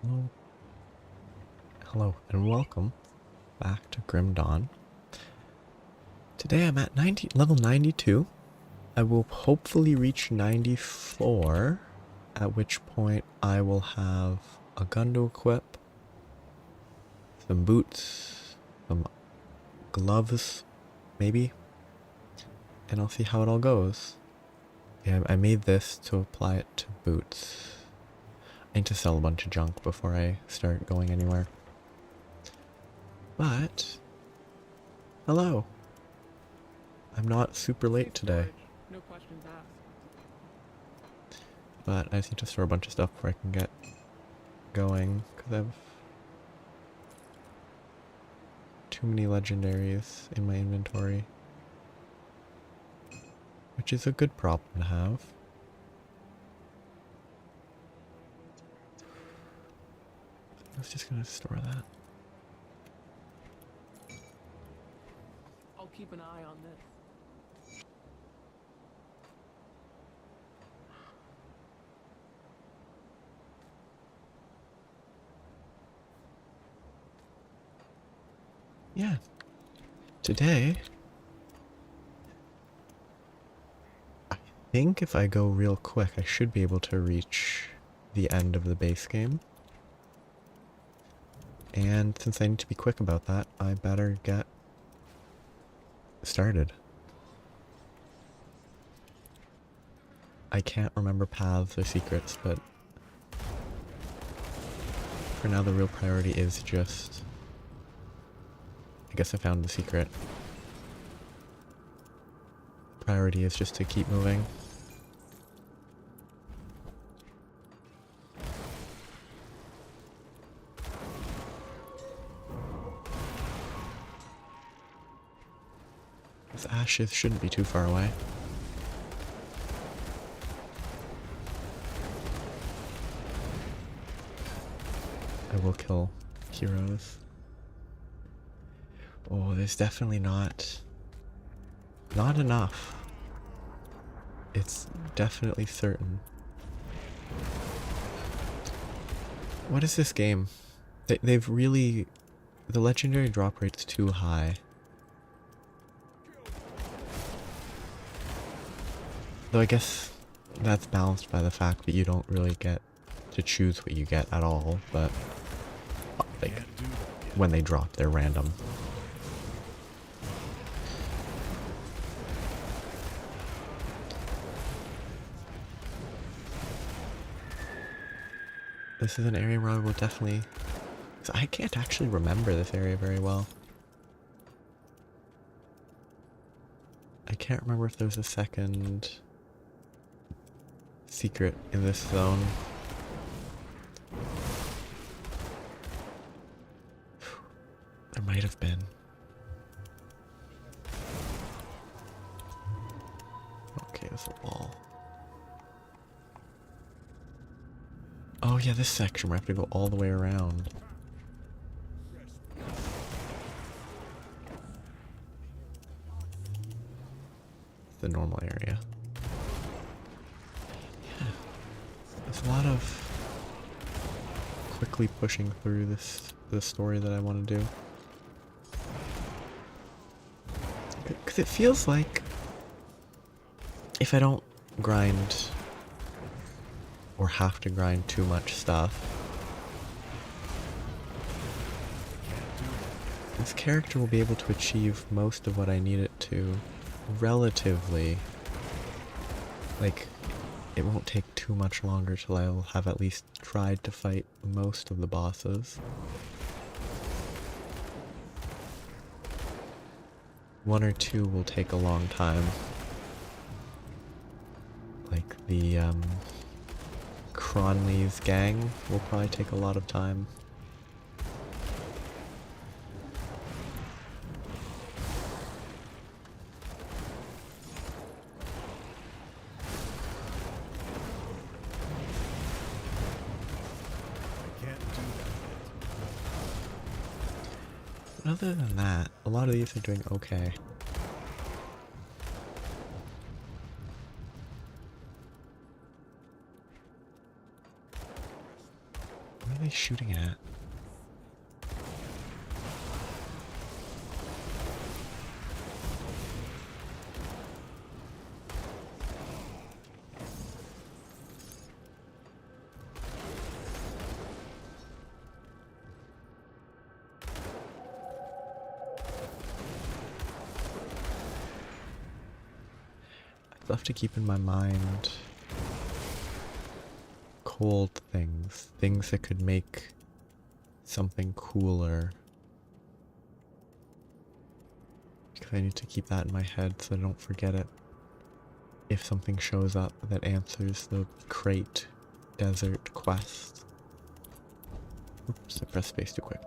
Hello. Hello and welcome back to Grim Dawn. Today I'm at level 92. I will hopefully reach 94, at which point I will have a gun to equip, some boots, some gloves, maybe, and I'll see how it all goes. Yeah, I made this to apply it to boots. I need to sell a bunch of junk before I start going anywhere. But, hello. I'm not super late today. No questions asked. But I just need to store a bunch of stuff before I can get going, because I have too many legendaries in my inventory. Which is a good problem to have. I was just gonna store that. I'll keep an eye on this. Yeah. Today, I think if I go real quick, I should be able to reach the end of the base game. And since I need to be quick about that, I better get started. I can't remember paths or secrets, but for now the real priority is just... I guess I found the secret. Priority is just to keep moving. These ashes shouldn't be too far away. I will kill heroes. Oh, there's definitely not enough. It's definitely certain. What is this game? They've really... The legendary drop rate's too high. Though I guess that's balanced by the fact that you don't really get to choose what you get at all, but like when they drop, they're random. This is an area where I will definitely... I can't actually remember this area very well. I can't remember if there's a second secret in this zone. There might have been. Okay, there's a wall. Oh yeah, this section where I have to go all the way around. The normal area. Yeah. There's a lot of quickly pushing through this story that I want to do. Because it feels like if I don't grind or have to grind too much stuff, this character will be able to achieve most of what I need it to relatively. Like, it won't take too much longer till I'll have at least tried to fight most of the bosses. One or two will take a long time. Like the Cronley's gang will probably take a lot of time. But other than that, a lot of these are doing okay. are they shooting at? I'd love to keep in my mind cold things, things that could make something cooler. Because I need to keep that in my head so I don't forget it. If something shows up that answers the crate desert quest. Oops, I pressed space too quick.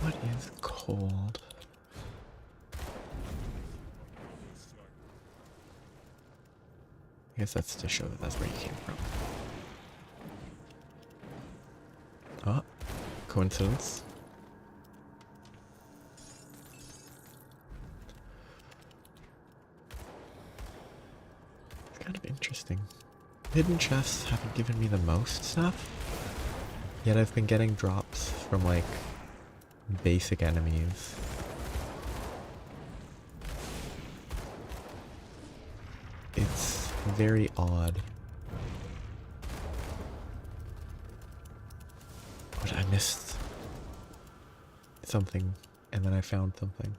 What is cold? I guess that's to show that that's where you came from. Oh, coincidence. It's kind of interesting. Hidden chests haven't given me the most stuff, yet I've been getting drops from like basic enemies. It's very odd. But I missed something and then I found something.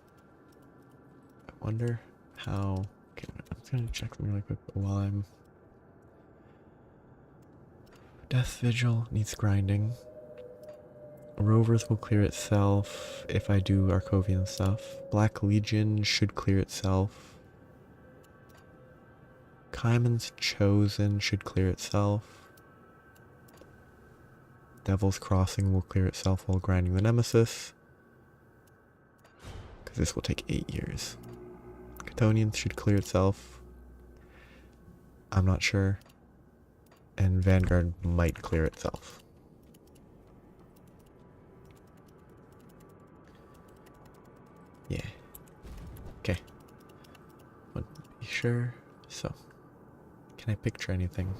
I wonder how. Okay, I'm just gonna check something really quick while I'm. Death Vigil needs grinding. Rovers will clear itself if I do Arcovian stuff. Black Legion should clear itself. Kaiman's Chosen should clear itself. Devil's Crossing will clear itself while grinding the Nemesis. Because this will take 8 years. Chthonians should clear itself. I'm not sure. And Vanguard might clear itself. Yeah. Okay. Want to be sure. So, can I picture anything?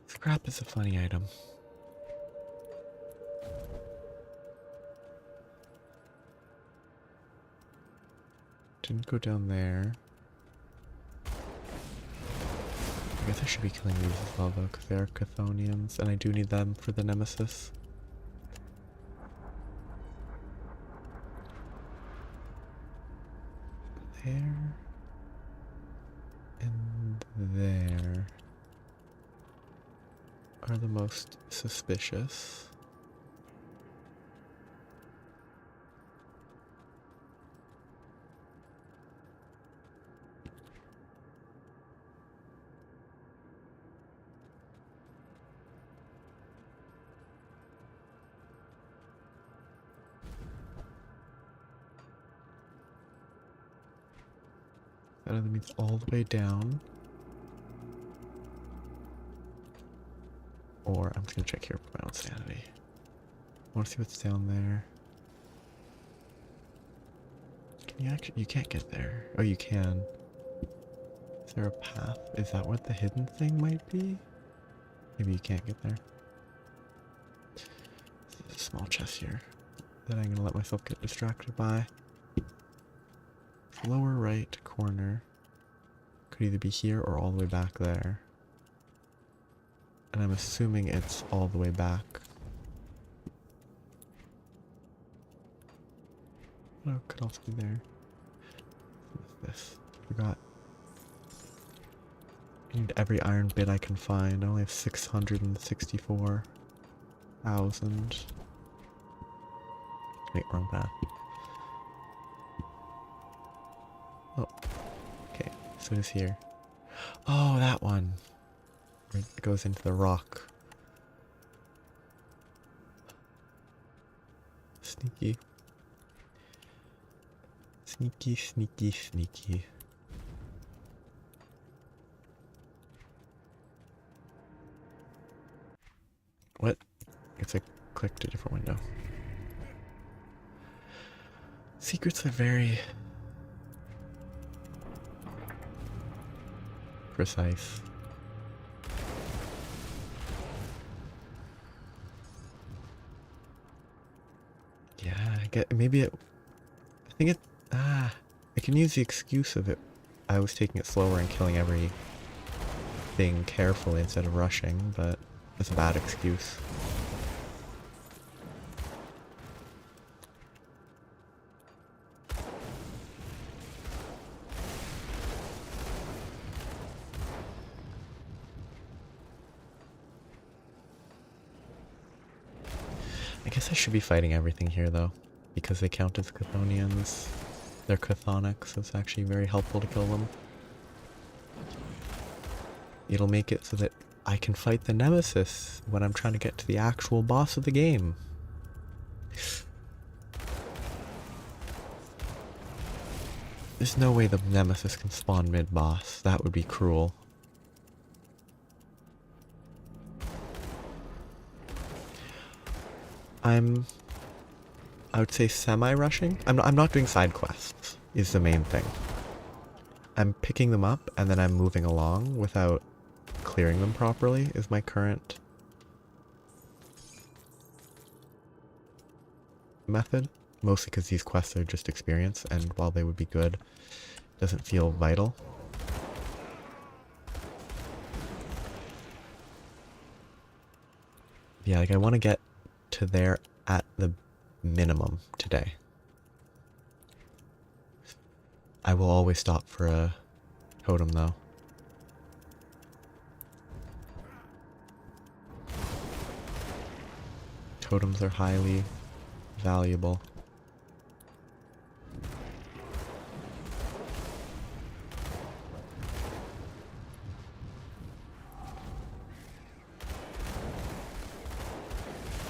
Scrap is a funny item. Didn't go down there. I guess I should be killing these as well though, because they are Chthonians, and I do need them for the Nemesis. There. And there are the most suspicious. That either means all the way down. Or I'm just gonna check here for my own sanity. I wanna see what's down there. Can you actually, you can't get there. Oh, you can. Is there a path? Is that what the hidden thing might be? Maybe you can't get there. There's a small chest here that I'm gonna let myself get distracted by. Lower right corner. Could either be here or all the way back there. And I'm assuming it's all the way back. Oh, could also be there. What's this? Forgot. I need every iron bit I can find. I only have 664,000. Wait, wrong path. Oh. Okay, so it's here. Oh, that one. Where it goes into the rock. Sneaky. Sneaky, sneaky, sneaky. What? It's like clicked a different window. Secrets are very precise. Yeah, I get maybe it. I think it. I can use the excuse of it. I was taking it slower and killing everything carefully instead of rushing, but it's a bad excuse. I guess I should be fighting everything here though, because they count as Chthonians. They're chthonic, so it's actually very helpful to kill them. It'll make it so that I can fight the Nemesis when I'm trying to get to the actual boss of the game. There's no way the Nemesis can spawn mid-boss. That would be cruel. I would say semi-rushing. I'm not doing side quests, is the main thing. I'm picking them up and then I'm moving along without clearing them properly, is my current method. Mostly because these quests are just experience, and while they would be good, it doesn't feel vital. Yeah, like I want to get to there at the minimum today. I will always stop for a totem though. Totems are highly valuable.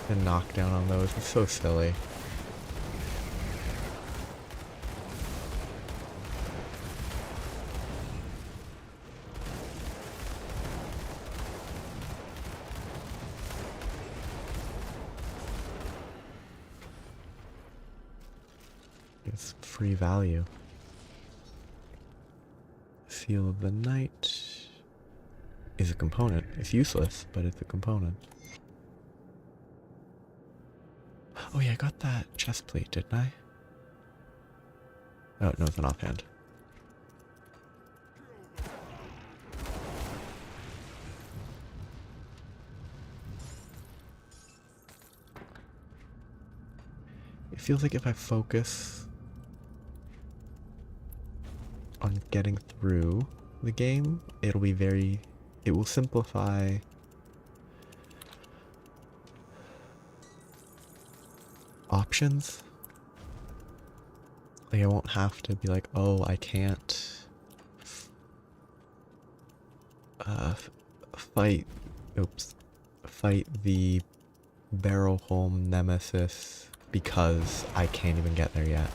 The knockdown on those is so silly. It's free value. Seal of the Night is a component. It's useless, but it's a component. Oh yeah, I got that chest plate, didn't I? Oh, no, it's an offhand. It feels like if I focus on getting through the game, it will simplify options. Like I won't have to be like, oh, I can't fight the Barrowholm Nemesis because I can't even get there yet.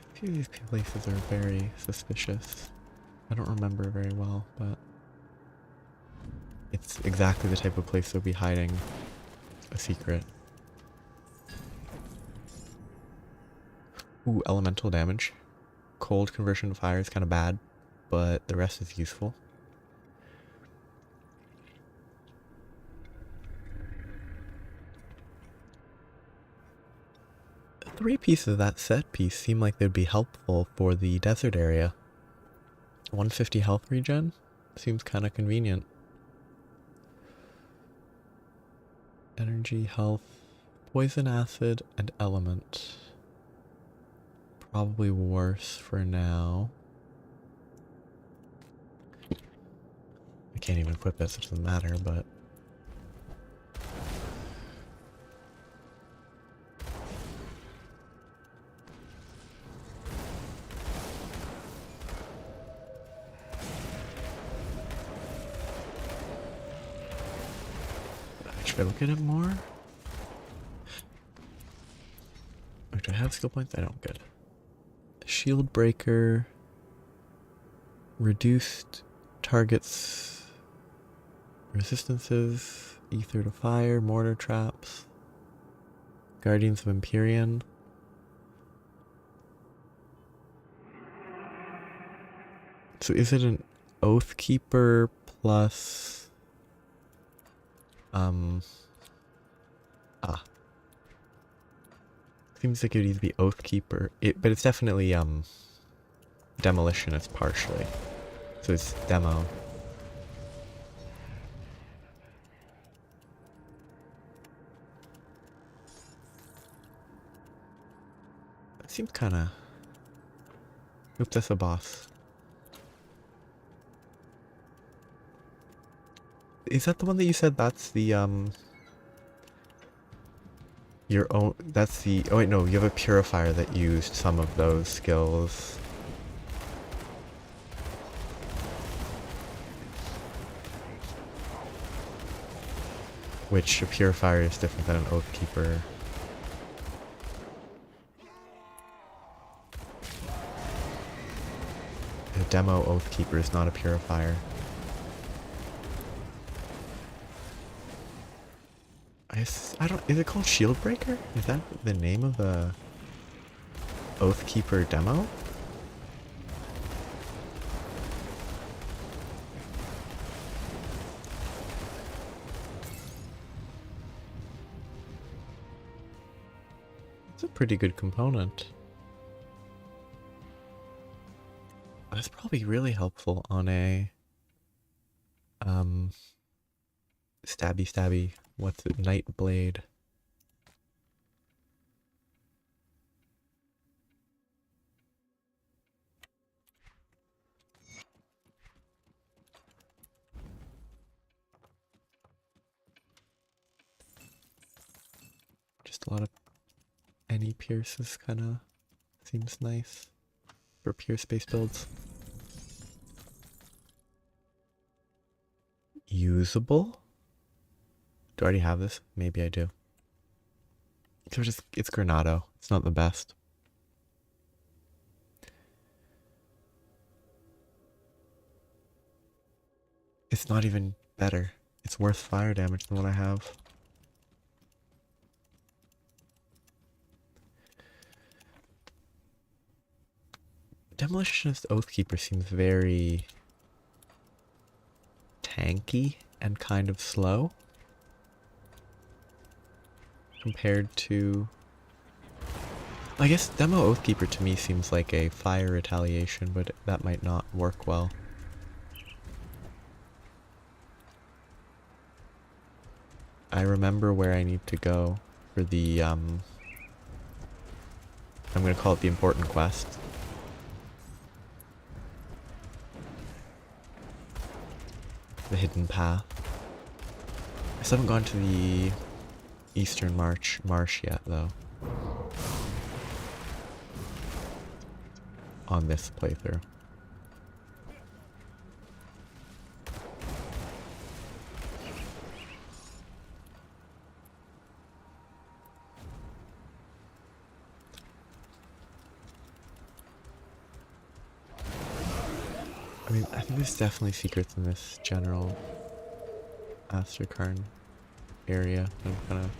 A few of these places are very suspicious. I don't remember very well, but it's exactly the type of place that would be hiding a secret. Ooh, elemental damage. Cold conversion to fire is kind of bad, but the rest is useful. Three pieces of that set piece seem like they'd be helpful for the desert area. 150 health regen seems kind of convenient. Energy, health, poison, acid, and element. Probably worse for now. I can't even equip this, it doesn't matter, but... Should I look at it more? Wait, do I have skill points? I don't. Good. Shield breaker. Reduced targets resistances. Ether to fire. Mortar traps. Guardians of Empyrean. So is it an Oathkeeper plus seems like it would either be Oathkeeper, but it's definitely Demolitionist partially. So it's demo. That seems kinda. Oops, that's a boss. Is that the one that you said that's the your own, that's the, oh wait, no, you have a purifier that used some of those skills. Which a purifier is different than an Oathkeeper. A demo Oathkeeper is not a purifier. I don't, is it called Shield Breaker? Is that the name of the Oathkeeper demo? It's a pretty good component. That's probably really helpful on a stabby, what's it, Night Blade. Just a lot of any pierces kinda seems nice for pierce based builds. Usable? Do I already have this? Maybe I do. So it's Granado. It's not the best. It's not even better. It's worse fire damage than what I have. Demolitionist Oathkeeper seems very tanky and kind of slow compared to, I guess Demo Oathkeeper to me seems like a fire retaliation, but that might not work well. I remember where I need to go for the I'm gonna call it the important quest. The hidden path. I still haven't gone to the Eastern Marsh yet, though. On this playthrough. I mean, I think there's definitely secrets in this general Asterkarn area. I'm kind of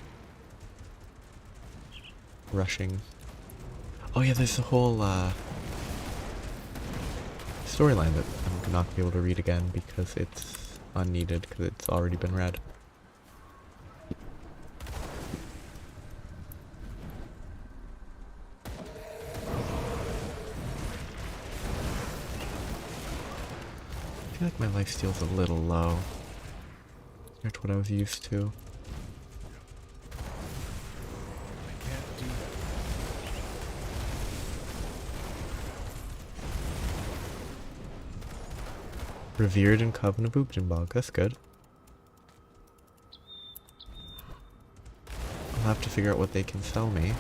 rushing. Oh yeah, there's a whole storyline that I'm not gonna be able to read again because it's unneeded, because it's already been read. I feel like my lifesteal's a little low compared to what I was used to. Revered in Coven of Ugnenbog, that's good. I'll have to figure out what they can sell me.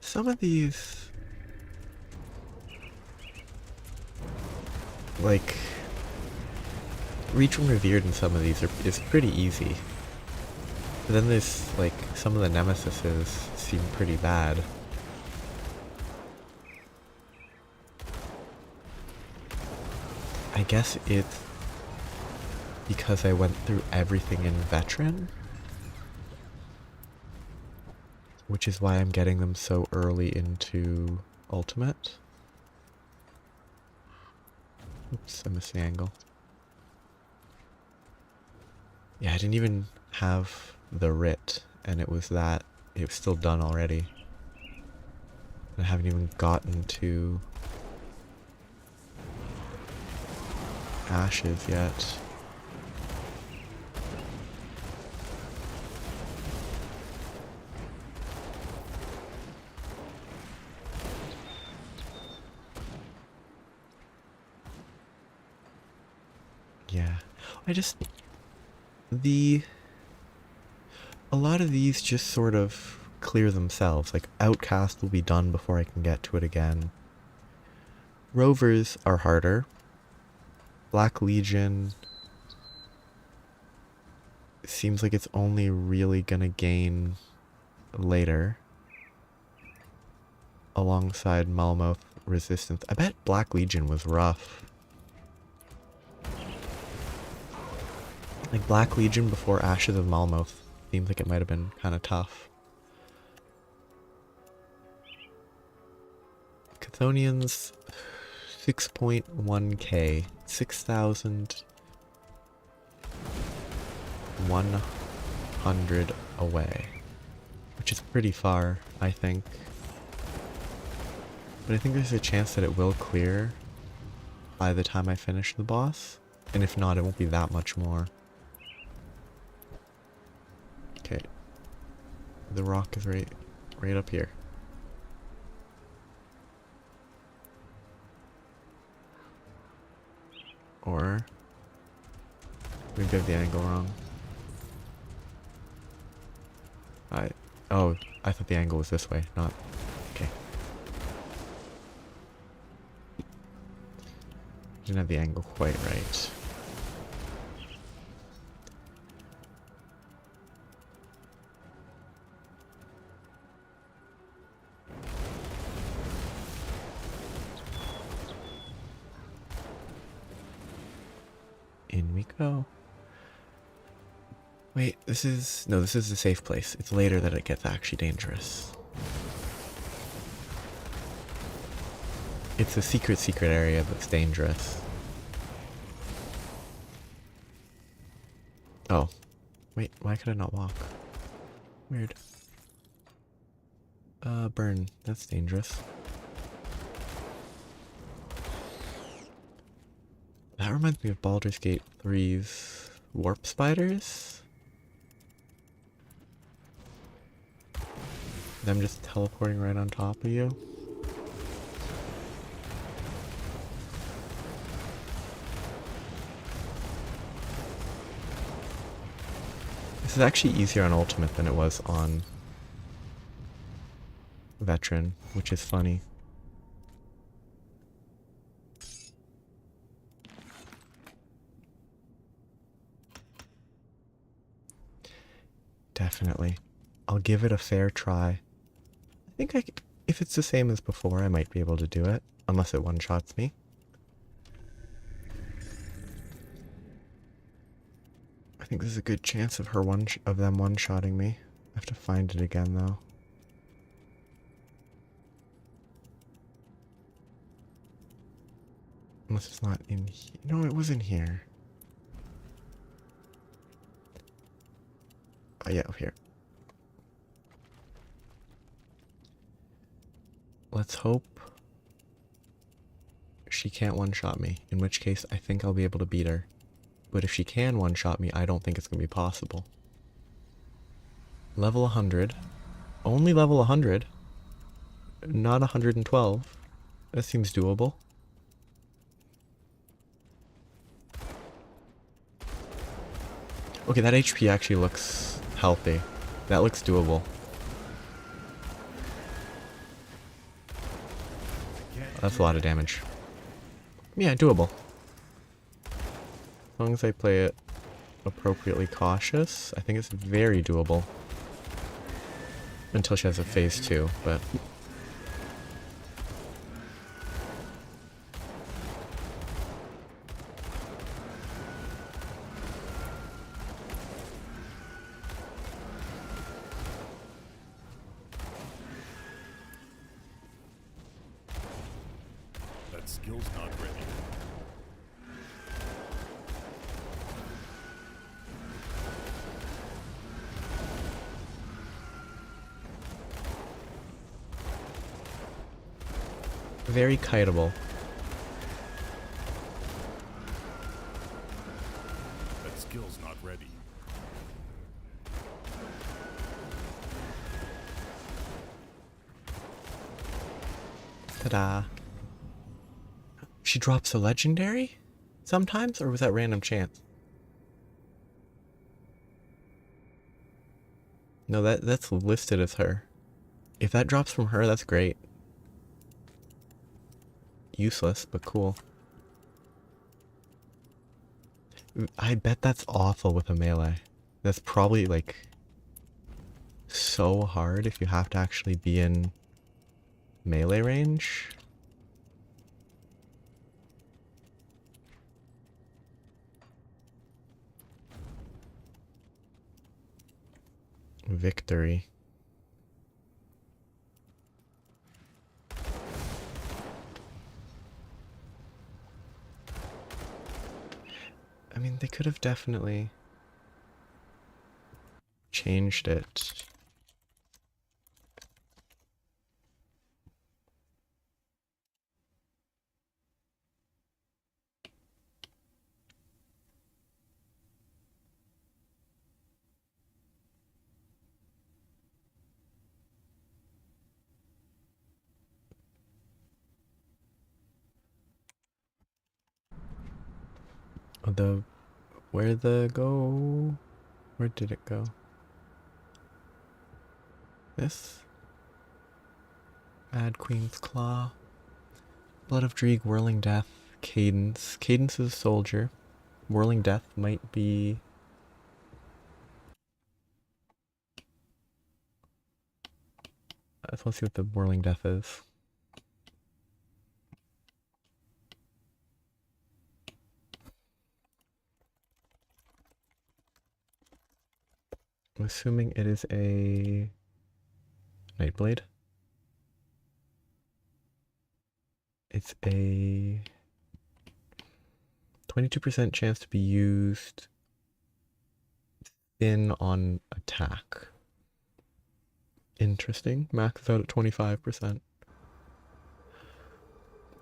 Some of these... like, reaching revered in some of these is pretty easy. But then there's, like, some of the nemesises seem pretty bad. I guess it's because I went through everything in Veteran, which is why I'm getting them so early into Ultimate. Oops, I missed the angle. Yeah, I didn't even have the writ, and it was still done already. I haven't even gotten to Ashes yet. Yeah, a lot of these just sort of clear themselves. Like, Outcast will be done before I can get to it again. Rovers are harder. Black Legion seems like it's only really gonna gain later. Alongside Malmouth Resistance. I bet Black Legion was rough. Like, Black Legion before Ashes of Malmouth seems like it might have been kind of tough. Chthonians, 6.1k, 6,100 away, which is pretty far, I think. But I think there's a chance that it will clear by the time I finish the boss, and if not, it won't be that much more. Okay, the rock is right up here. Or maybe I have the angle wrong. Oh, I thought the angle was this way, not... Okay. Didn't have the angle quite right. In we go. Wait, this is the safe place. It's later that it gets actually dangerous. It's a secret area that's dangerous. Oh. Wait, why could I not walk? Weird. Burn. That's dangerous. That reminds me of Baldur's Gate 3's warp spiders. Them just teleporting right on top of you. This is actually easier on Ultimate than it was on Veteran, which is funny. Definitely. I'll give it a fair try. I think if it's the same as before, I might be able to do it, unless it one-shots me. I think there's a good chance of them one-shotting me. I have to find it again, though. Unless it's not in here. No, it was in here. Oh, yeah, up here. Let's hope she can't one-shot me, in which case I think I'll be able to beat her. But if she can one-shot me, I don't think it's going to be possible. Level 100. Only level 100. Not 112. That seems doable. Okay, that HP actually looks healthy. That looks doable. That's a lot of damage. Yeah, doable. long as I play it appropriately cautious, I think it's very doable. Until she has a phase 2, but... That skill's not ready. Very kiteable. That skill's not ready. Ta-da. She drops a legendary? Sometimes? Or was that random chance? No, that's listed as her. If that drops from her, that's great. Useless, but cool. I bet that's awful with a melee. That's probably, like, so hard if you have to actually be in melee range. Victory. I mean, they could have definitely changed it. Where'd it go? This? Add Queen's Claw. Blood of Dreeg, Whirling Death, Cadence. Cadence is Soldier. Whirling Death might be... I just want to see what the Whirling Death is. I'm assuming it is a Nightblade. It's a 22% chance to be used in on attack. Interesting. Max out at 25%.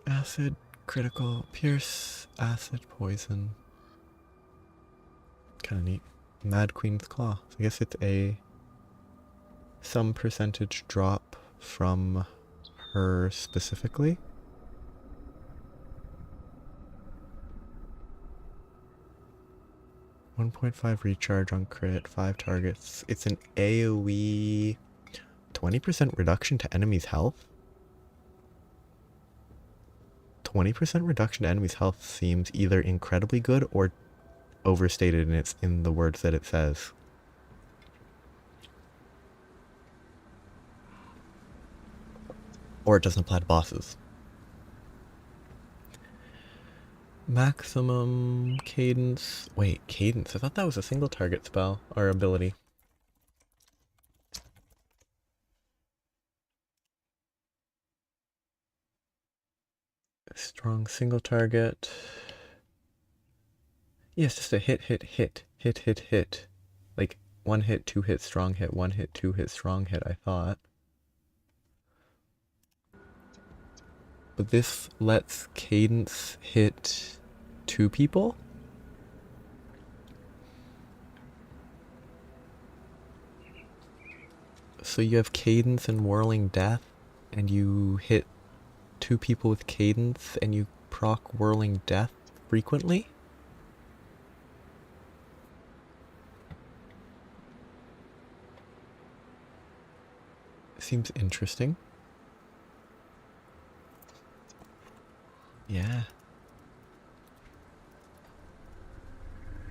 Acid, critical, pierce, acid, poison. Kind of neat. Mad Queen's Claw. So I guess it's some percentage drop from her specifically. .5 recharge on crit, 5 targets. It's an AoE 20% reduction to enemies' health. 20% reduction to enemies' health seems either incredibly good or overstated in the words that it says. Or it doesn't apply to bosses. Maximum cadence. Wait, cadence. I thought that was a single target spell or ability. Strong single target. Yes, just a hit. Like 1 hit, 2 hit, strong hit, 1 hit, 2 hit, strong hit, I thought. But this lets cadence hit 2 people? So you have cadence and whirling death, and you hit 2 people with cadence, and you proc whirling death frequently? Seems interesting. Yeah.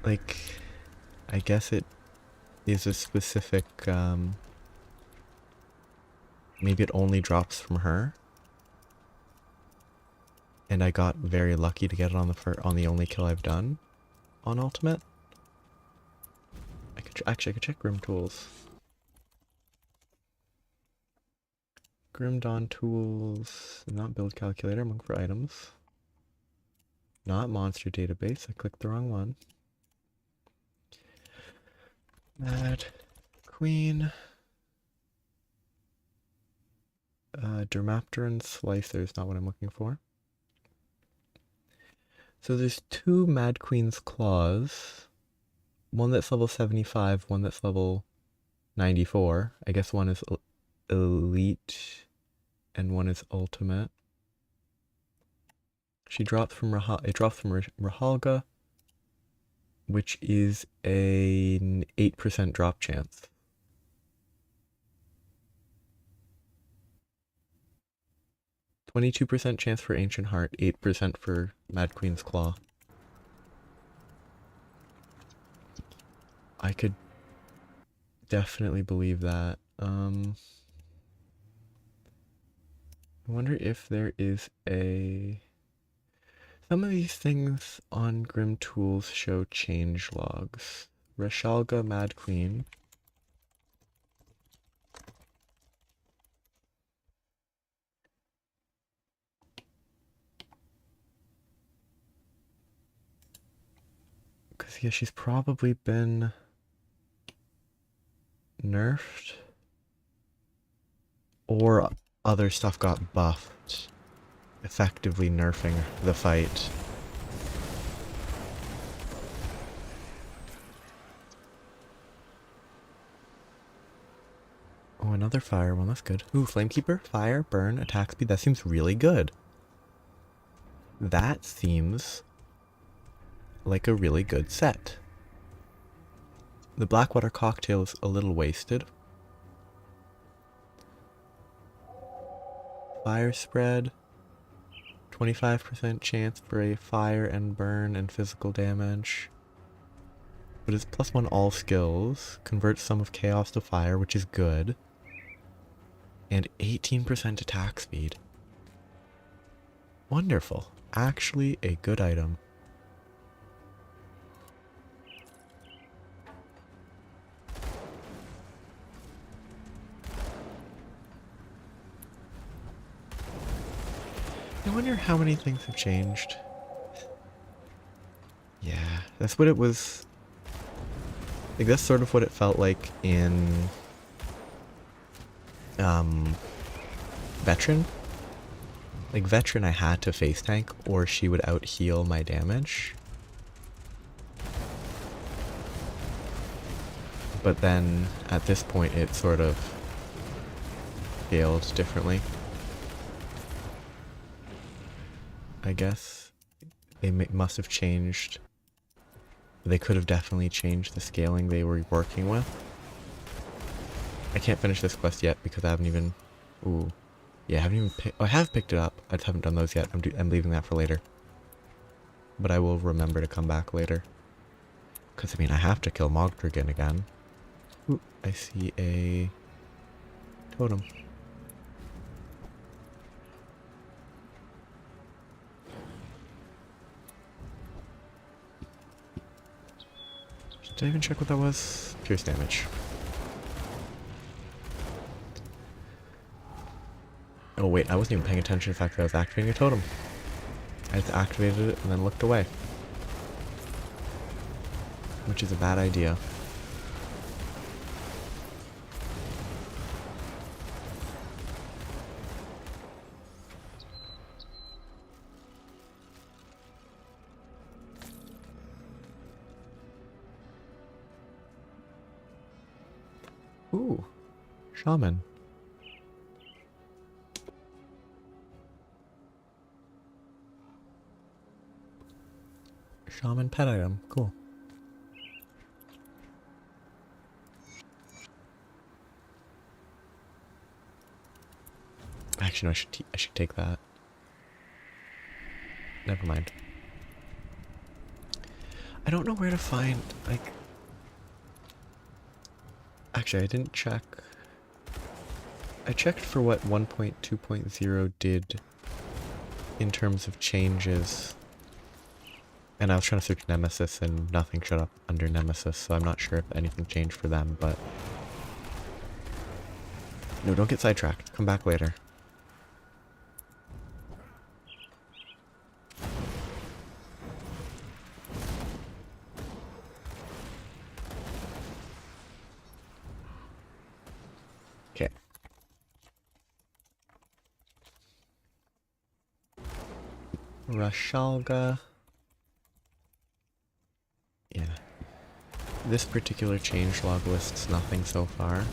like, I guess it is a specific, maybe it only drops from her. And I got very lucky to get it on the only kill I've done on ultimate. I could check Grim Tools. Grim Dawn Tools, not build calculator, I'm looking for items. Not monster database, I clicked the wrong one. Mad Queen. Dermapteron Slicer is not what I'm looking for. So there's two Mad Queen's Claws. One that's level 75, one that's level 94. I guess one is Elite and one is Ultimate. It drops from Rahalga, which is an 8% drop chance. 22% chance for Ancient Heart, 8% for Mad Queen's Claw. I could definitely believe that. I wonder if there is a... Some of these things on Grim Tools show change logs. Reshalga Mad Queen. Because, yeah, she's probably been nerfed. Or other stuff got buffed, effectively nerfing the fight. Oh, another fire one, that's good. Ooh, Flamekeeper, fire, burn, attack speed, that seems really good. That seems like a really good set. The Blackwater Cocktail is a little wasted. Fire spread, 25% chance for a fire and burn and physical damage. But it's +1 all skills, converts some of chaos to fire, which is good. And 18% attack speed. Wonderful. Actually a good item. I wonder how many things have changed. Yeah, that's what it was. Like, that's sort of what it felt like in Veteran. Like, Veteran I had to face tank or she would out heal my damage. But then at this point it sort of scaled differently. I guess they must have changed. They could have definitely changed the scaling they were working with. I can't finish this quest yet because I haven't even... Ooh. Yeah, I haven't even picked... Oh, I have picked it up. I just haven't done those yet. I'm leaving that for later. But I will remember to come back later. Because, I mean, I have to kill Mogdragon again. Ooh, I see a... totem. Did I even check what that was? Pierce damage. Oh wait, I wasn't even paying attention to the fact that I was activating a totem. I just activated it and then looked away. Which is a bad idea. Ooh, shaman. Shaman pet item, cool. Actually, no, I should take that. Never mind. I don't know where to find, like... Actually, I didn't check. I checked for what 1.2.0 did in terms of changes. And I was trying to search Nemesis and nothing showed up under Nemesis, so I'm not sure if anything changed for them, but... No, don't get sidetracked. Come back later. Okay. Rashalga. Yeah. This particular changelog lists nothing so far.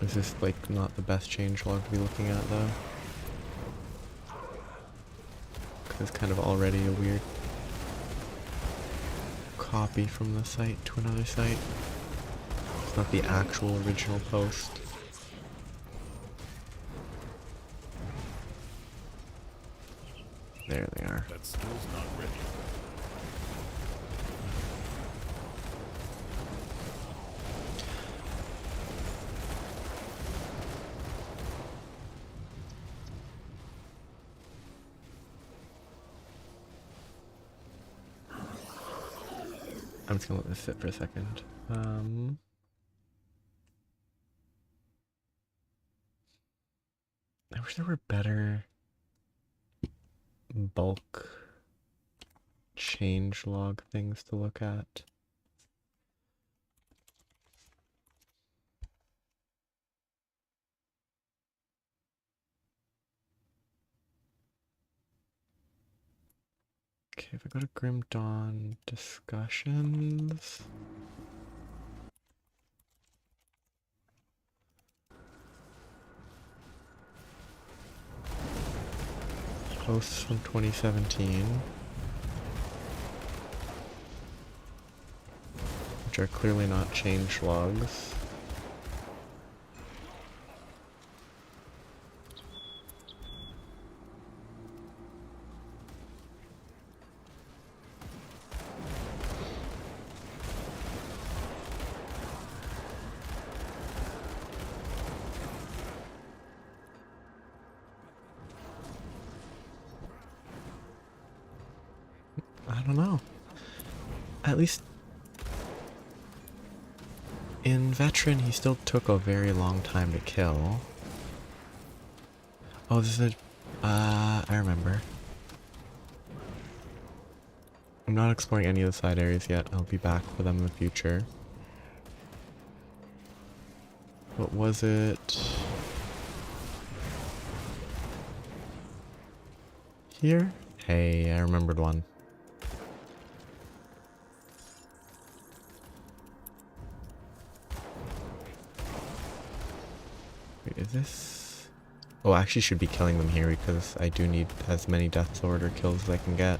Is this like not the best changelog to be looking at though? Because it's kind of already a weird copy from the site to another site. It's not the actual original post. There they are. That skill's not ready. I'm just gonna let this sit for a second. I wish there were better bulk changelog things to look at. Okay, if I go to Grim Dawn discussions. Posts from 2017. Which are clearly not changelogs. I don't know. At least in Veteran, he still took a very long time to kill. Oh, this is I remember. I'm not exploring any of the side areas yet. I'll be back for them in the future. What was it? Here? Hey, I remembered one. Wait, is this... Oh, I actually should be killing them here because I do need as many Death's Order kills as I can get.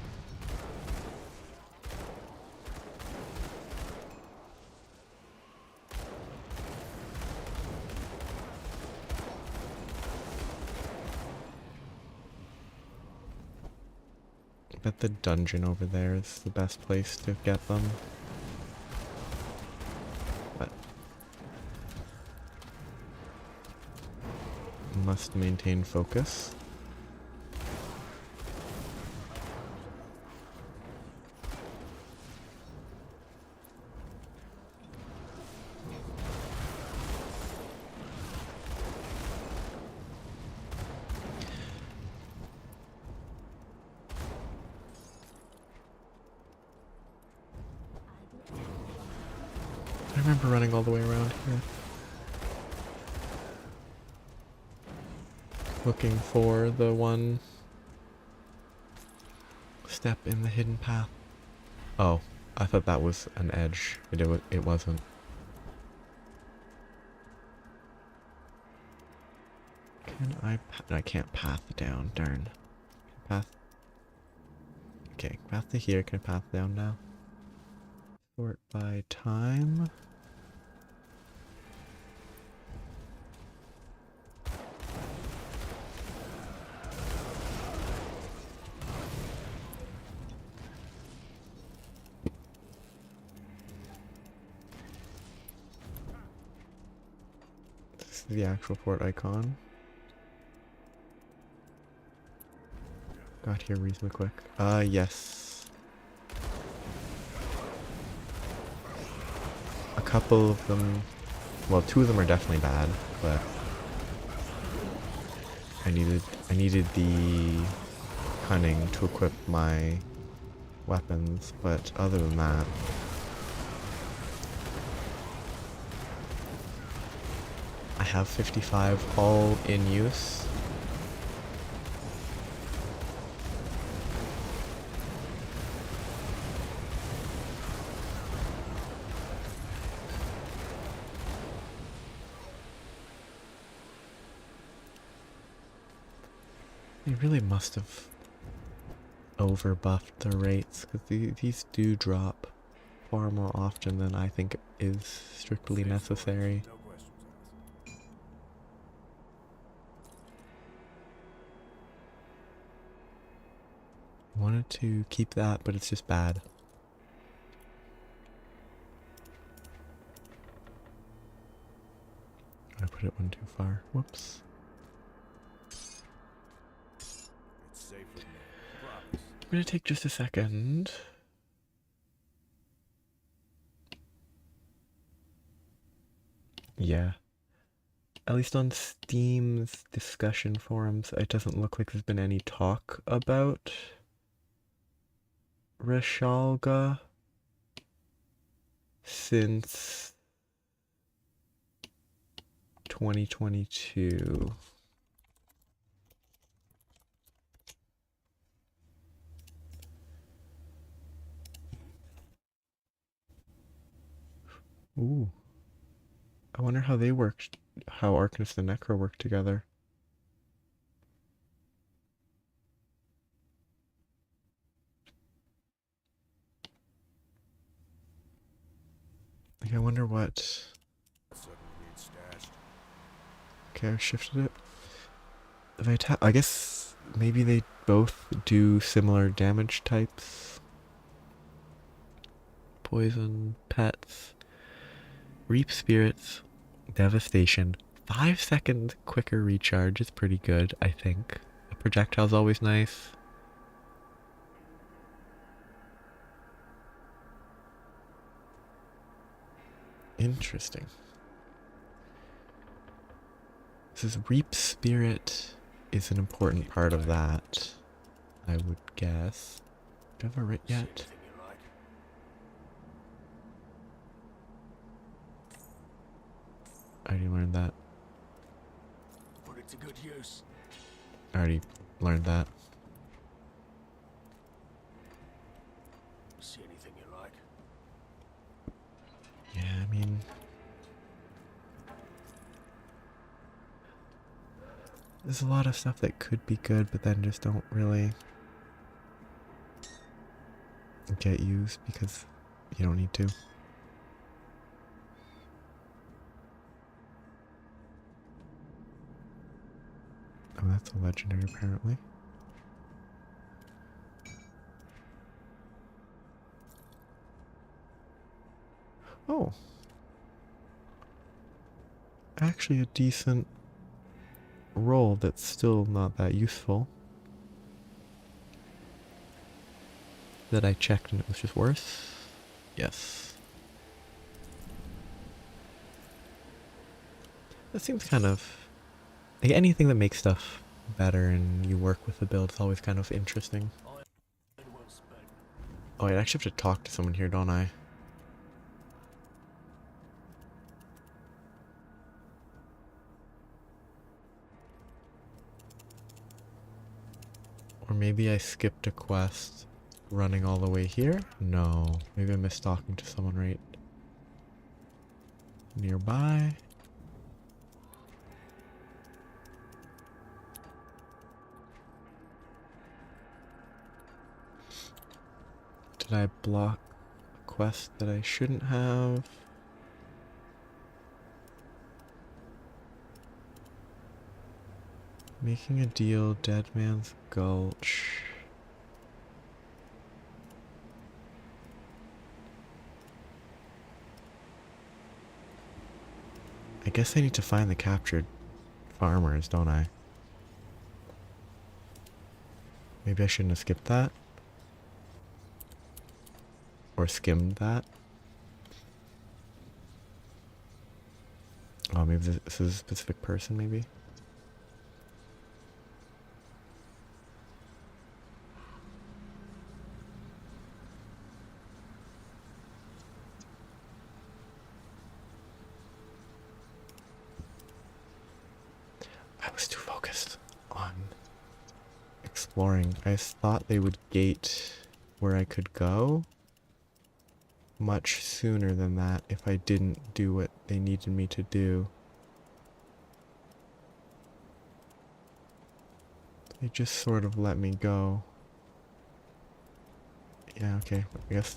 I bet the dungeon over there is the best place to get them. But must maintain focus. I remember running all the way around here. Looking for the one step in the hidden path. Oh, I thought that was an edge. It wasn't. Can I can't path down, darn. Path. Okay, path to here, can I path down now? Sort by time. This is the actual fort icon. Got here reasonably quick. Yes. A couple of them, well, two of them are definitely bad, but I needed the cunning to equip my weapons, but other than that, I have 55 all in use. They really must have overbuffed the rates, because these do drop far more often than I think is strictly necessary. No questions asked. I wanted to keep that, but it's just bad. I put it one too far. Whoops. It's safe with me. Promise. I'm gonna take just a second. Yeah. At least on Steam's discussion forums, it doesn't look like there's been any talk about Reshalga since 2022. Ooh. I wonder how they worked, how Arcanist and Necro worked together. Like, I wonder what... Suddenly need stashed. Okay, I shifted it. If I tap, I guess maybe they both do similar damage types. Poison, pets, reap spirits, devastation. 5 second quicker recharge is pretty good, I think. A projectile's always nice. Interesting. This is reap spirit is an important part of that, I would guess. Do I have a writ yet? Anything you like. I already learned that. Put it to good use. I already learned that. See anything you like. Yeah, I mean... There's a lot of stuff that could be good, but then just don't really get used because you don't need to. Oh, that's a legendary apparently. Oh. Actually a decent roll that's still not that useful. That I checked and it was just worse. Yes. That seems kind of... Like anything that makes stuff better and you work with the build is always kind of interesting. Oh, I actually have to talk to someone here, don't I? Or maybe I skipped a quest running all the way here? No. Maybe I missed talking to someone right nearby. Did I block a quest that I shouldn't have. Making a deal, Dead Man's Gulch. I guess I need to find the captured farmers, don't I? Maybe I shouldn't have skipped that. Or skimmed that. Oh, maybe this is a specific person, maybe? I was too focused on exploring. I thought they would gate where I could go much sooner than that if I didn't do what they needed me to do. They just sort of let me go. Yeah, okay. I guess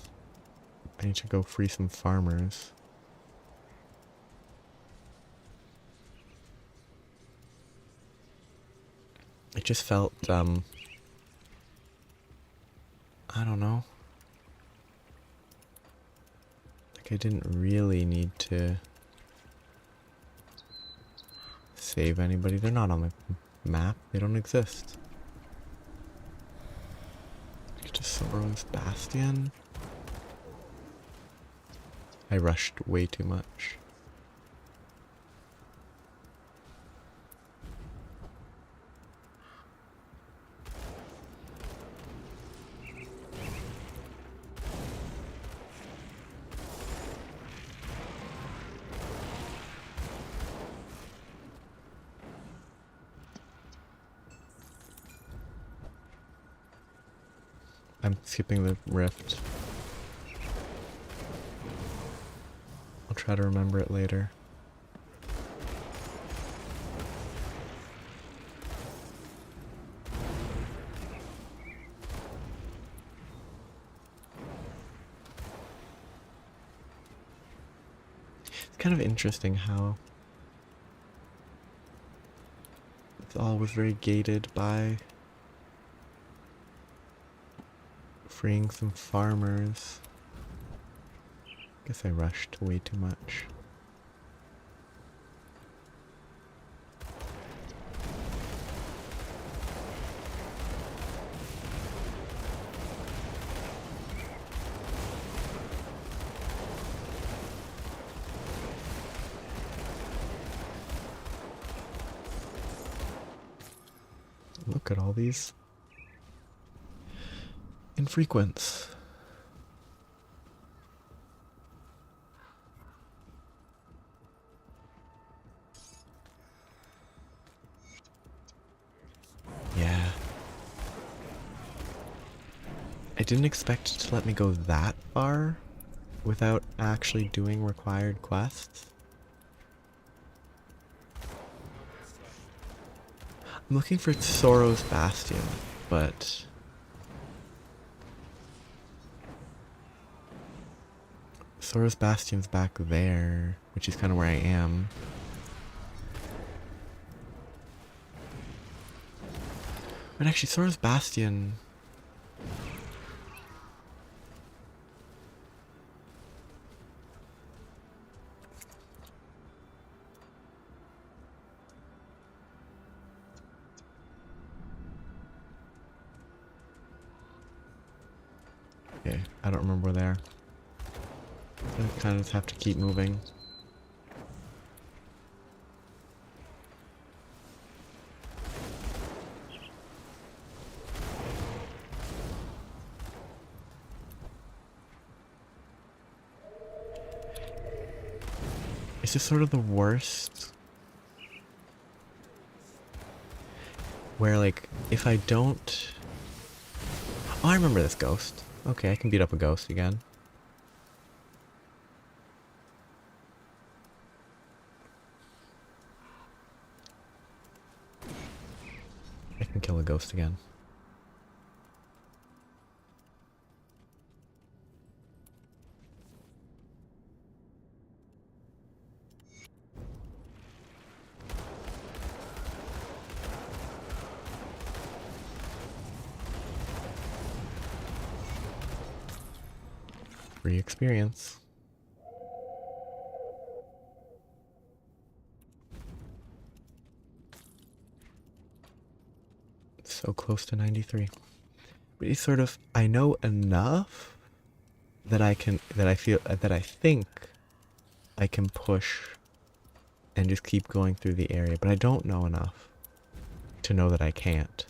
I need to go free some farmers. It just felt, I don't know. Like I didn't really need to save anybody. They're not on my map. They don't exist. Get to Sorrow's Bastion. I rushed way too much. I'm skipping the rift. I'll try to remember it later. It's kind of interesting how it all was very gated by freeing some farmers. Guess I rushed way too much. Look at all these infrequents. Yeah. I didn't expect it to let me go that far without actually doing required quests. I'm looking for Sorrow's Bastion, but Sorrow's Bastion's back there, which is kind of where I am. But actually, Sorrow's Bastion... Okay, I don't remember where they are. I kind of just have to keep moving. It's just sort of the worst. Where, like, if I don't... Oh, I remember this ghost. Okay, I can beat up a ghost again. I can kill a ghost again. Free experience. So close to 93. But it's sort of, I know enough that I think I can push and just keep going through the area, but I don't know enough to know that I can't.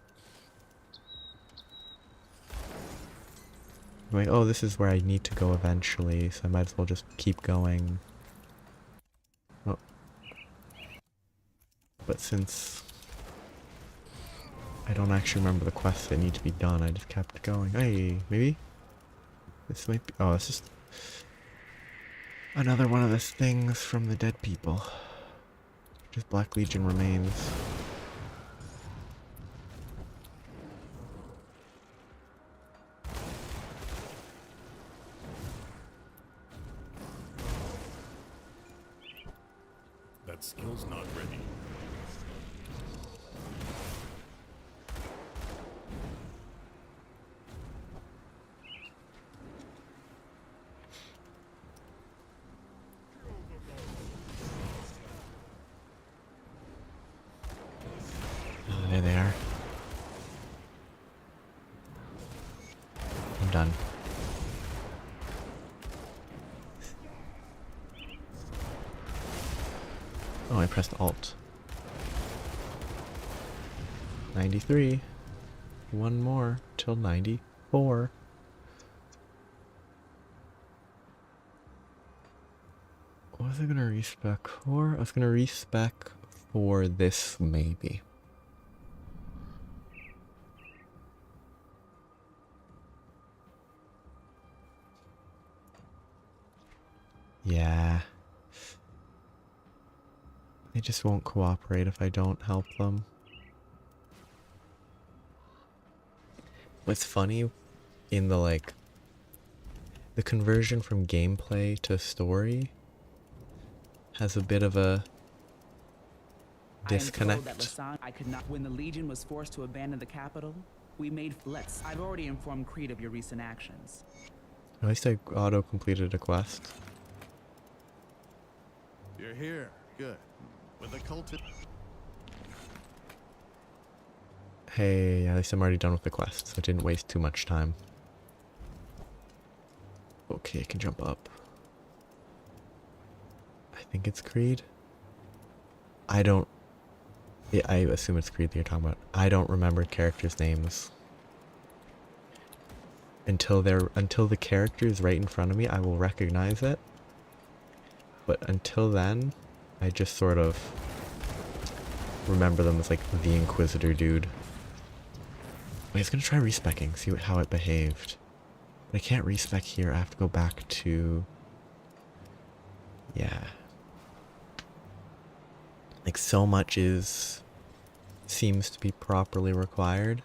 I'm like, oh, this is where I need to go eventually, so I might as well just keep going. Oh. But since I don't actually remember the quests that need to be done, I just kept going. Hey, maybe? This might be... Oh, it's just another one of those things from the dead people. Just Black Legion remains. That skill's not ready. Oh, there they are. I'm done. Oh, I pressed Alt. 93. One more till 94. What was I gonna respec for? I was gonna respec for this, maybe. Yeah. They just won't cooperate if I don't help them. What's funny in the the conversion from gameplay to story has a bit of a disconnect. I am told that I could not. When the Legion was forced to abandon the capital, we made let's. I've already informed Creed of your recent actions. At least I auto-completed a quest. You're here. Good. With the cultist. Hey, at least I'm already done with the quest, so it didn't waste too much time. Okay, I can jump up. I think it's Creed. I don't... Yeah, I assume it's Creed that you're talking about. I don't remember characters' names. Until the character is right in front of me, I will recognize it. But until then, I just sort of remember them as like the Inquisitor dude. Wait, I was gonna try respecking, see how it behaved. But I can't respec here, I have to go back to... Yeah. Like so much seems to be properly required.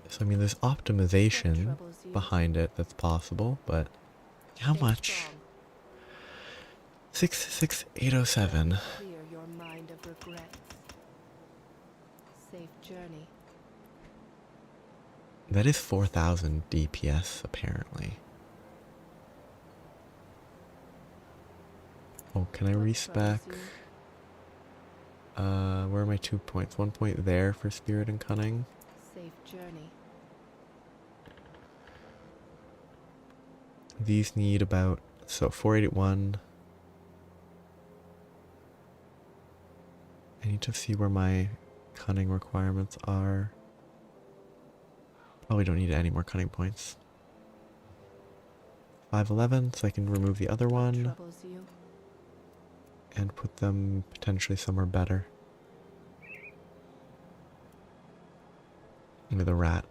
So I mean there's optimization behind it that's possible, but how much? 66807. Clear your mind of regrets. Safe journey. That is 4,000 DPS apparently. Oh, can I respec? Where are my 2 points? 1 point there for Spirit and Cunning. Safe journey. These need about, so 481. I need to see where my cunning requirements are. Probably don't need any more cunning points. 511, so I can remove the other one Troubles you. and put them potentially somewhere better. With a rat.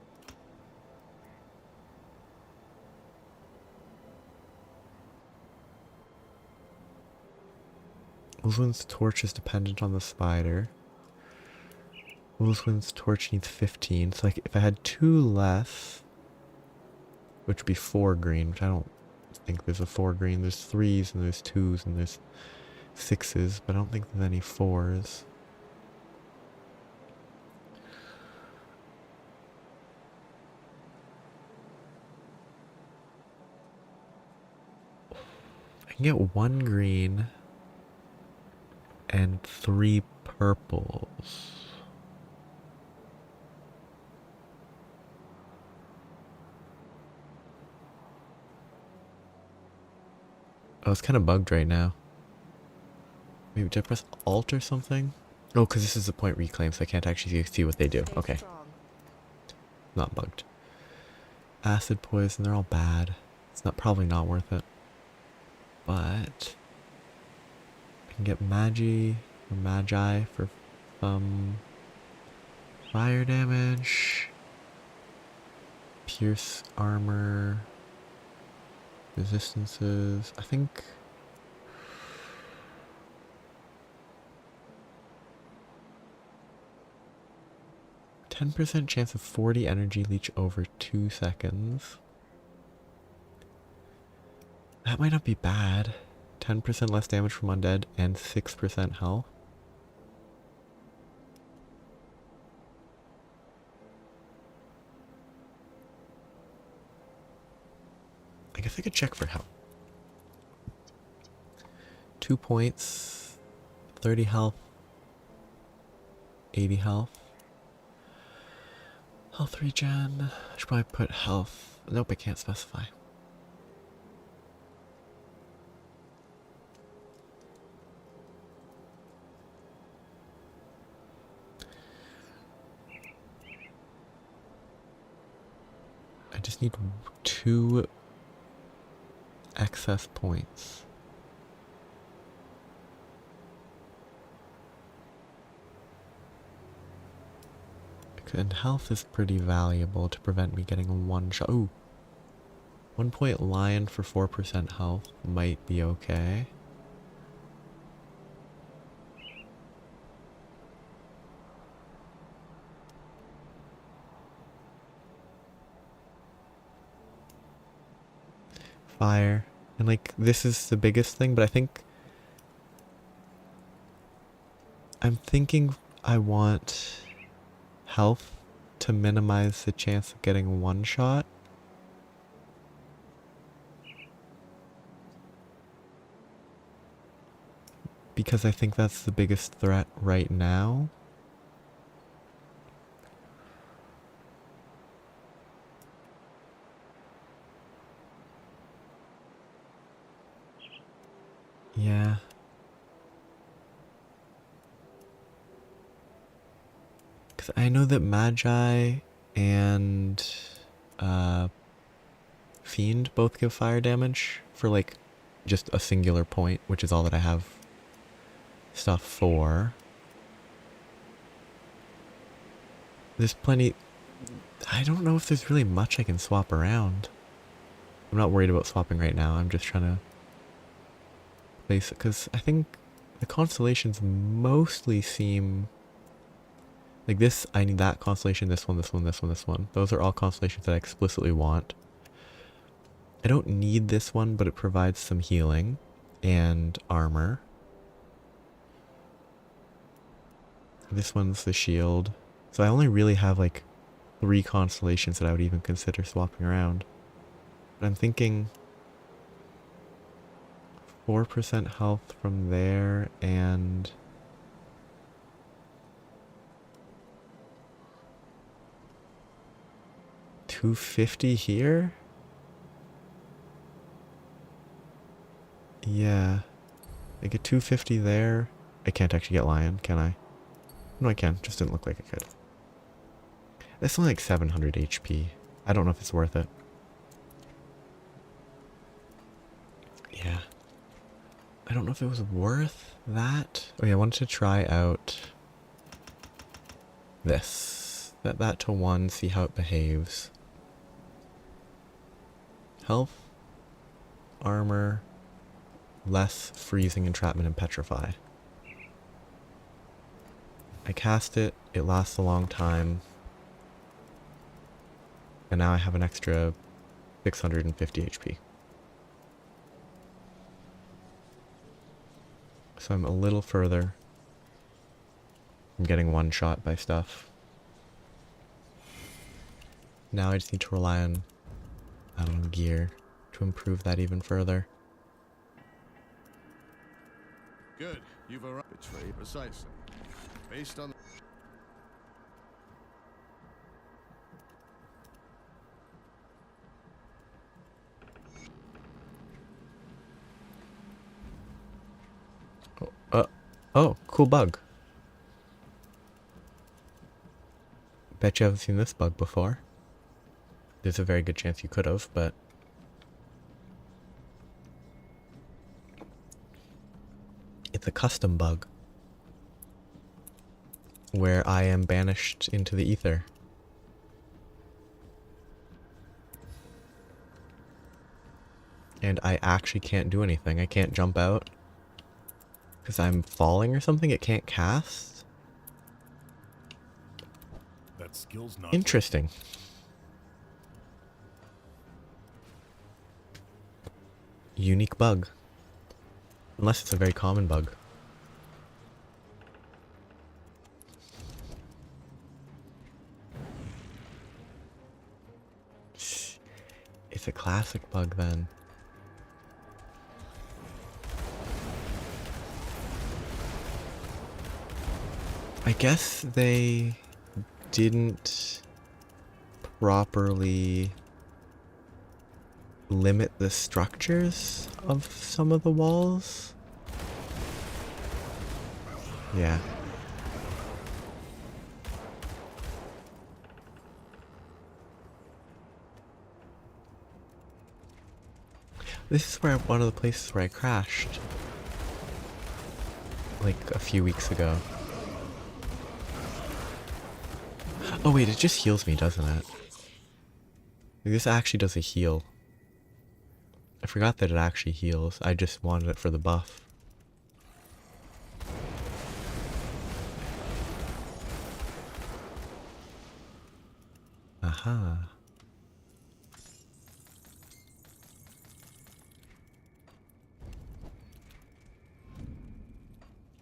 Ulzwin's torch is dependent on the spider. Ulzwin's torch needs 15, so like if I had 2 less, which would be 4 green, which I don't think there's a 4 green. There's 3s and there's 2s and there's 6s, but I don't think there's any 4s. can get 1 green and 3 purples. Oh, it's kind of bugged right now. Maybe did I press Alt or something? Oh, because this is a point reclaim, so I can't actually see what they do. Stay Okay, strong. not bugged. Acid, poison, they're all bad. It's not probably not worth it. But I can get Magi for some fire damage. Pierce armor. Resistances. I think 10% chance of 40 energy leech over 2 seconds. That might not be bad. 10% less damage from undead and 6% health. I guess I could check for health. 2 points, 30 health, 80 health. Health regen. I should probably put health. Nope, I can't specify. I just need 2 excess points. And health is pretty valuable to prevent me getting a 1 shot. Ooh. 1 point lion for 4% health might be okay. Fire. And like, this is the biggest thing, but I'm thinking I want health to minimize the chance of getting 1 shot. Because I think that's the biggest threat right now. Yeah. Because I know that Magi and Fiend both give fire damage for like just a singular point, which is all that I have stuff for. There's plenty. I don't know if there's really much I can swap around. I'm not worried about swapping right now. I'm just trying to place it because I think the constellations mostly seem like this. I need that constellation, this one, this one, this one, this one. Those are all constellations that I explicitly want. I don't need this one, but it provides some healing and armor. This one's the shield. So I only really have like 3 constellations that I would even consider swapping around. But I'm thinking 4% health from there and $250 here? Yeah. I get 250 there. I can't actually get lion, can I? No, I can. Just didn't look like I could. That's only like 700 HP. I don't know if it's worth it. Yeah. I don't know if it was worth that. Oh yeah, I wanted to try out this. Set that to 1, see how it behaves. Health, armor, less freezing, entrapment, and petrify. I cast it, it lasts a long time. And now I have an extra 650 HP. So I'm a little further from getting 1 shot by stuff. Now I just need to rely on, I don't know, gear to improve that even further. Good. You've arrived. Betrayed. Precisely. Based on. Oh, cool bug. Bet you haven't seen this bug before. There's a very good chance you could have, but... It's a custom bug. Where I am banished into the ether. And I actually can't do anything. I can't jump out. Because I'm falling or something? It can't cast? That skill's not. Interesting. Unique bug. Unless it's a very common bug. It's a classic bug then. I guess they didn't properly limit the structures of some of the walls. Yeah. This is where one of the places where I crashed. Like a few weeks ago. Oh wait, it just heals me, doesn't it? This actually does a heal. I forgot that it actually heals. I just wanted it for the buff. Aha.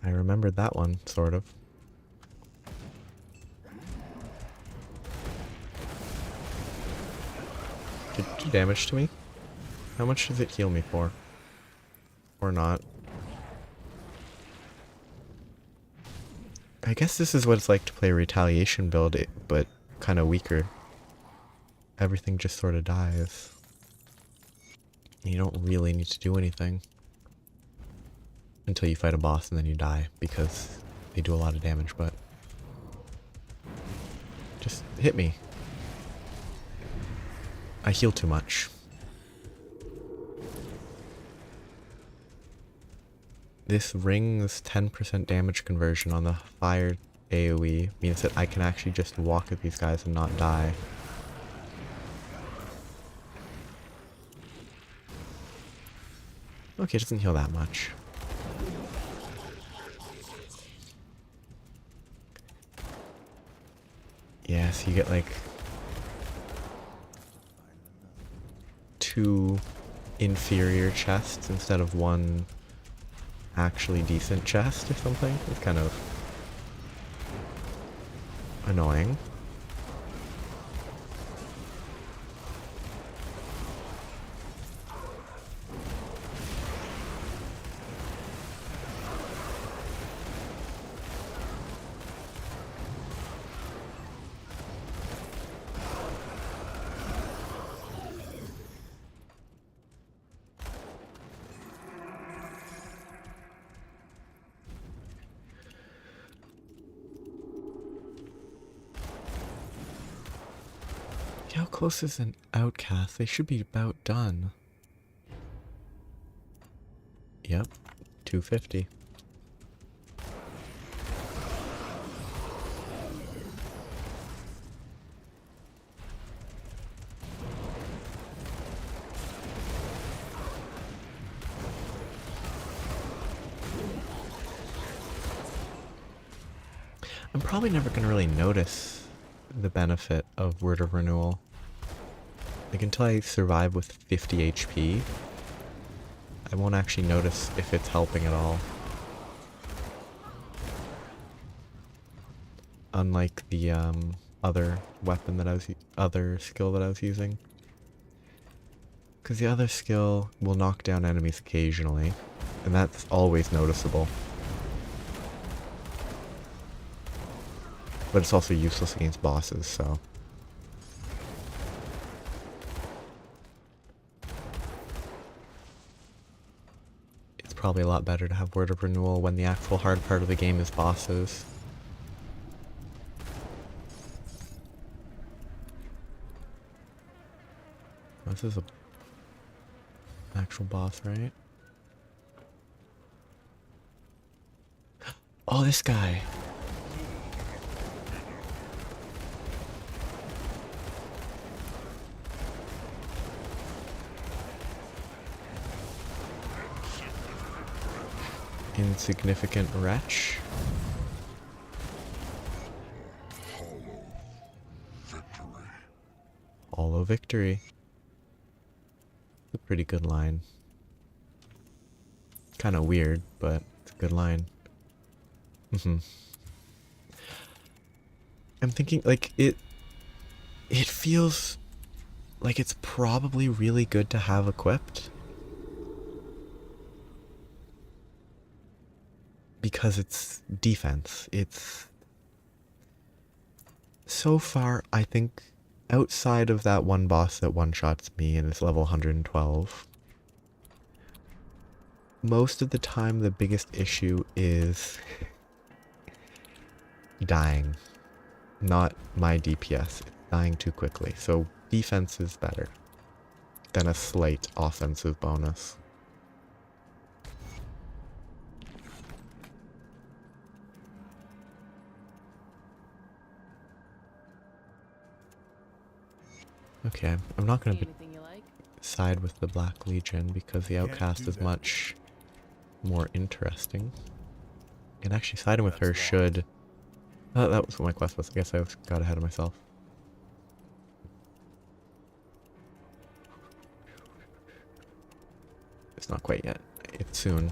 I remembered that one, sort of. Did it do damage to me? How much does it heal me for? Or not? I guess this is what it's like to play a retaliation build, but kind of weaker. Everything just sort of dies. You don't really need to do anything. Until you fight a boss and then you die, because they do a lot of damage, but... Just hit me. I heal too much. This ring's 10% damage conversion on the fire AoE means that I can actually just walk at these guys and not die. Okay, it doesn't heal that much. Yeah, so you get like 2 inferior chests instead of 1 actually decent chest or something. It's kind of annoying. How close is an outcast? They should be about done. Yep, 250. I'm probably never going to really notice the benefit of Word of Renewal. Like, until I survive with 50 HP, I won't actually notice if it's helping at all. Unlike the other weapon that other skill that I was using. Because the other skill will knock down enemies occasionally, and that's always noticeable. But it's also useless against bosses, so. It's probably a lot better to have Word of Renewal when the actual hard part of the game is bosses. This is a actual boss, right? Oh, this guy. Insignificant wretch. Hollow victory. It's a pretty good line. Kind of weird, but it's a good line. I'm thinking, like, it feels like it's probably really good to have equipped. Because it's defense. It's... So far, I think, outside of that one boss that one-shots me and is level 112, most of the time the biggest issue is dying. Not my DPS. It's dying too quickly. So defense is better than a slight offensive bonus. Okay, I'm not going to Anything you like? side with the Black Legion because the Outcast is much more interesting. And actually siding with her should... that was what my quest was. I guess I got ahead of myself. It's not quite yet. It's soon.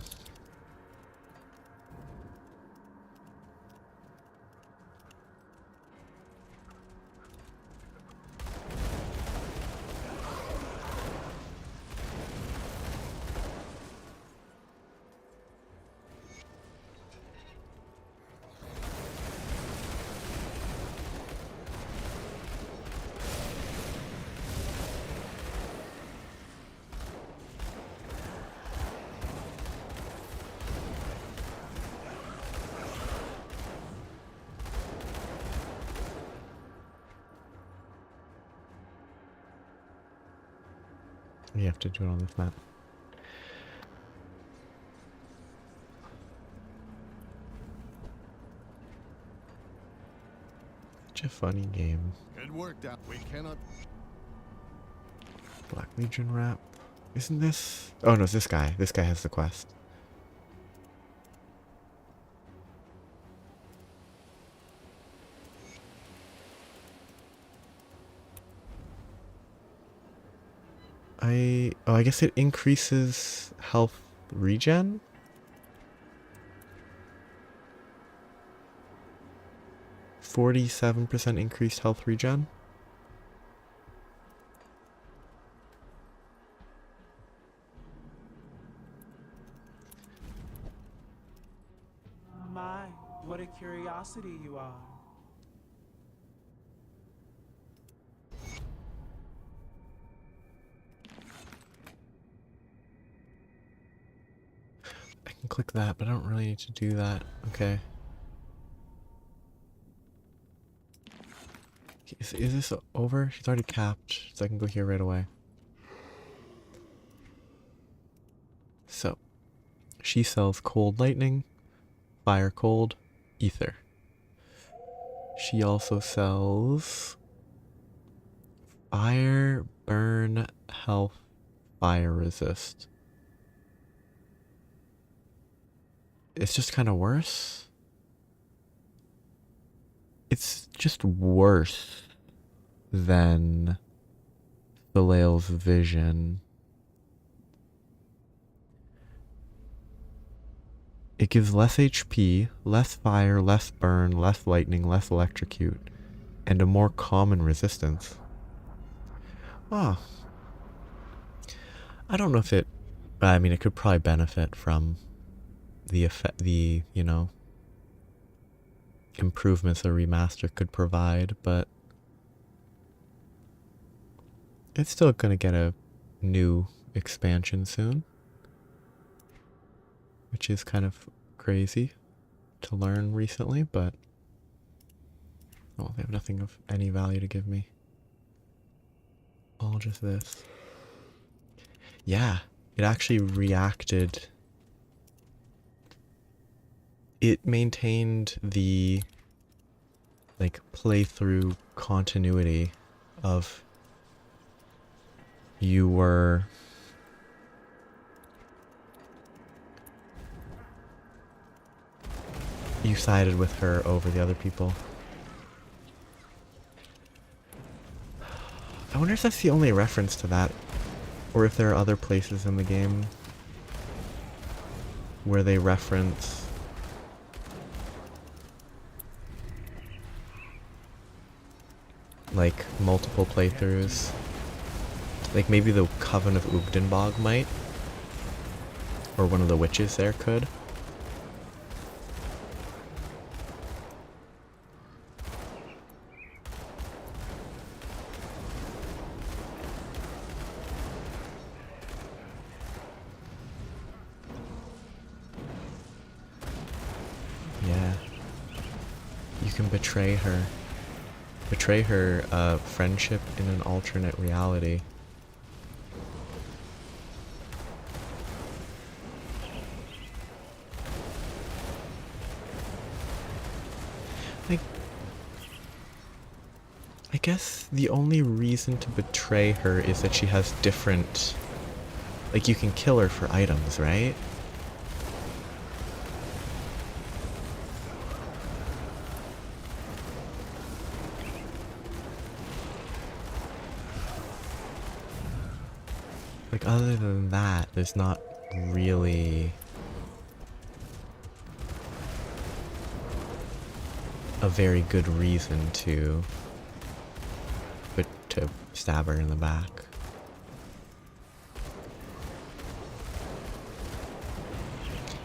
You have to do it on this map. Such a funny game. It worked out. We cannot. Black Legion rap. Isn't this... Oh no, it's this guy. This guy has the quest. I guess it increases health regen? %47 increased health regen? My, what a curiosity you are. I can click that, but I don't really need to do that. Okay. Is this over? She's already capped, so I can go here right away. So, she sells cold lightning, fire cold, ether. She also sells fire, burn, health, fire resist. It's just kind of worse. It's just worse than Thalael's vision. It gives less HP, less fire, less burn, less lightning, less electrocute, and a more common resistance. Ah. I don't know if it... I mean, it could probably benefit from the effect, you know, improvements a remaster could provide, but it's still gonna get a new expansion soon, which is kind of crazy to learn recently, but oh, they have nothing of any value to give me. All just this. Yeah, it actually reacted. It maintained the like playthrough continuity of you sided with her over the other people. I wonder if that's the only reference to that, or if there are other places in the game where they reference like multiple playthroughs. Like maybe the Coven of Ugdenbog might, or one of the witches there could. Yeah. You can betray her. Betray her friendship in an alternate reality. Like, I guess the only reason to betray her is that she has different... Like, you can kill her for items, right? Like, other than that, there's not really a very good reason to stab her in the back.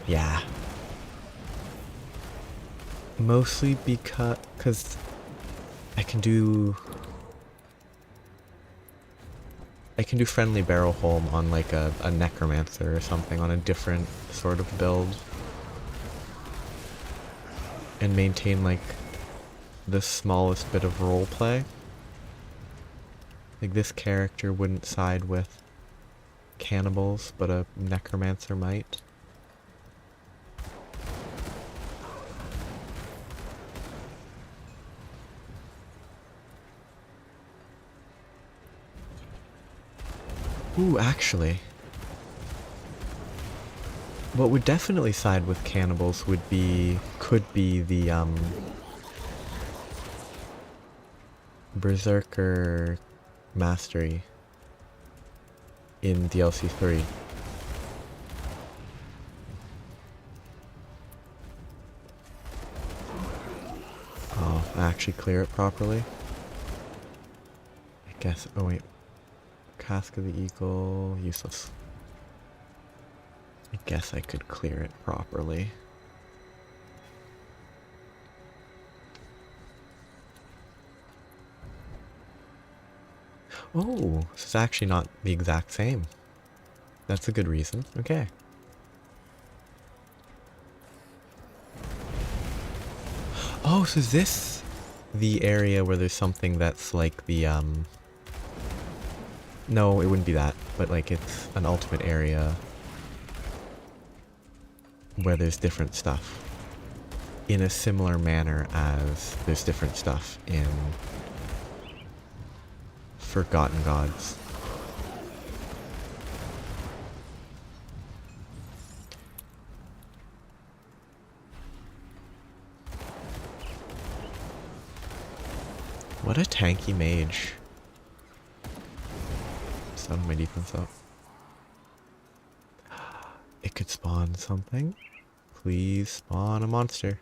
Yeah. Mostly because I can do friendly barrel home on like a necromancer or something on a different sort of build and maintain like the smallest bit of roleplay. Like this character wouldn't side with cannibals, but a necromancer might. Ooh, actually, what would definitely side with cannibals could be the Berserker mastery in DLC 3. Oh, actually clear it properly? I guess, oh wait. Cask of the Eagle, useless. I guess I could clear it properly. Oh, so it's actually not the exact same. That's a good reason. Okay. Oh, so is this the area where there's something that's like the, no, it wouldn't be that, but like it's an ultimate area where there's different stuff in a similar manner as there's different stuff in Forgotten Gods. What a tanky mage. Sound my defense up. It could spawn something. Please spawn a monster.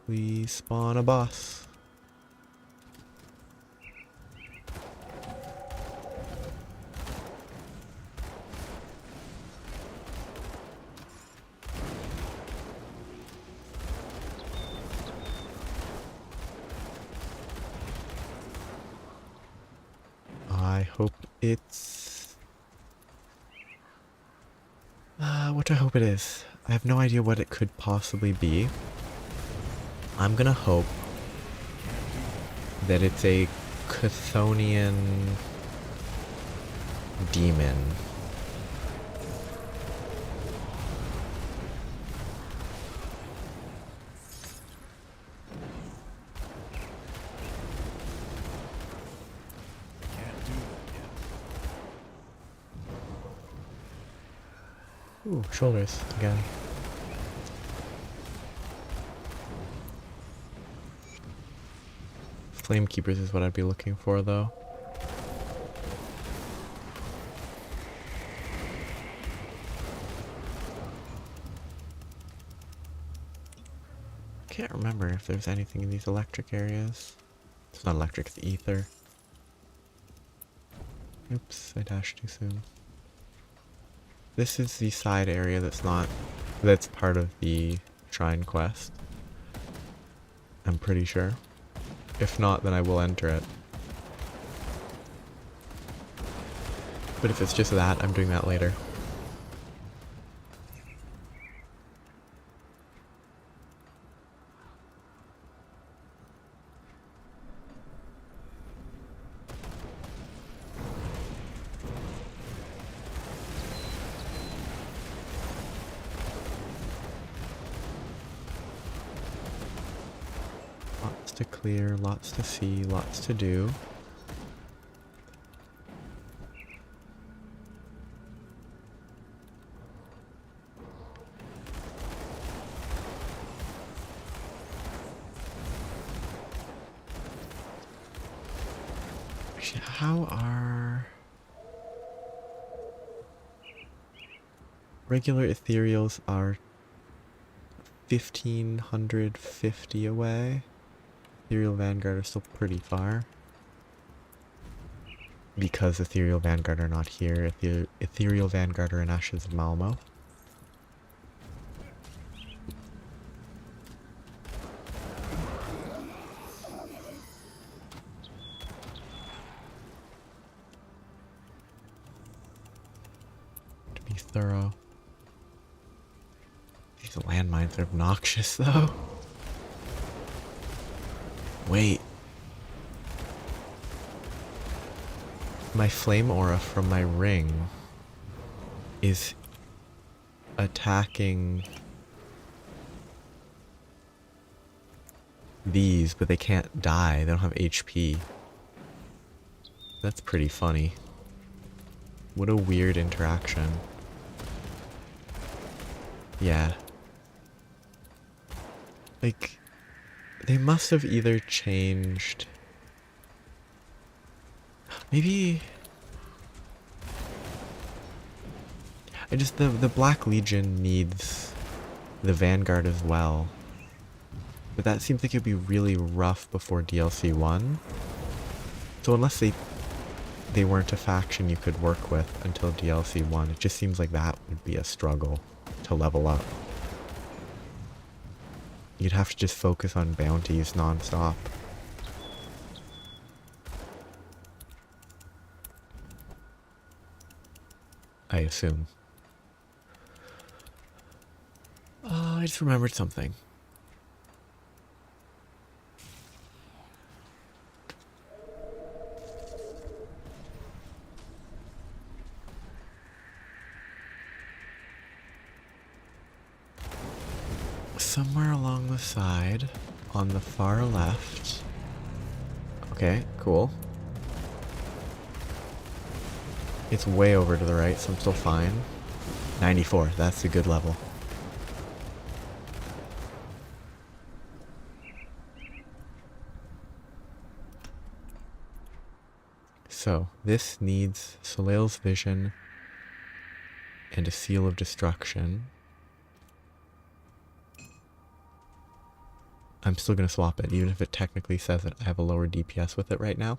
Please spawn a boss. It's... what do I hope it is? I have no idea what it could possibly be. I'm gonna hope that it's a Chthonian demon. Can't do that yet. Ooh, shoulders again. Flamekeepers is what I'd be looking for, though. Can't remember if there's anything in these electric areas. It's not electric, it's ether. Oops, I dashed too soon. This is the side area that's part of the shrine quest. I'm pretty sure. If not, then I will enter it. But if it's just that, I'm doing that later. Lots to clear, lots to see, lots to do. Actually, how are regular ethereals are 1550 away. Ethereal Vanguard are still pretty far. Because Ethereal Vanguard are not here, Ethereal Vanguard are in Ashes of Malmouth. To be thorough. These landmines are obnoxious though. Wait. My flame aura from my ring is attacking these, but they can't die. They don't have HP. That's pretty funny. What a weird interaction. Yeah. Like, they must have either changed... Maybe... The Black Legion needs the Vanguard as well. But that seems like it'd be really rough before DLC 1. So unless they weren't a faction you could work with until DLC 1, it just seems like that would be a struggle to level up. You'd have to just focus on bounties non-stop. I assume. I just remembered something. Somewhere along the side, on the far left. Okay, cool. It's way over to the right, so I'm still fine. 94, that's a good level. So, this needs Soleil's Vision and a Seal of Destruction. I'm still going to swap it, even if it technically says that I have a lower DPS with it right now.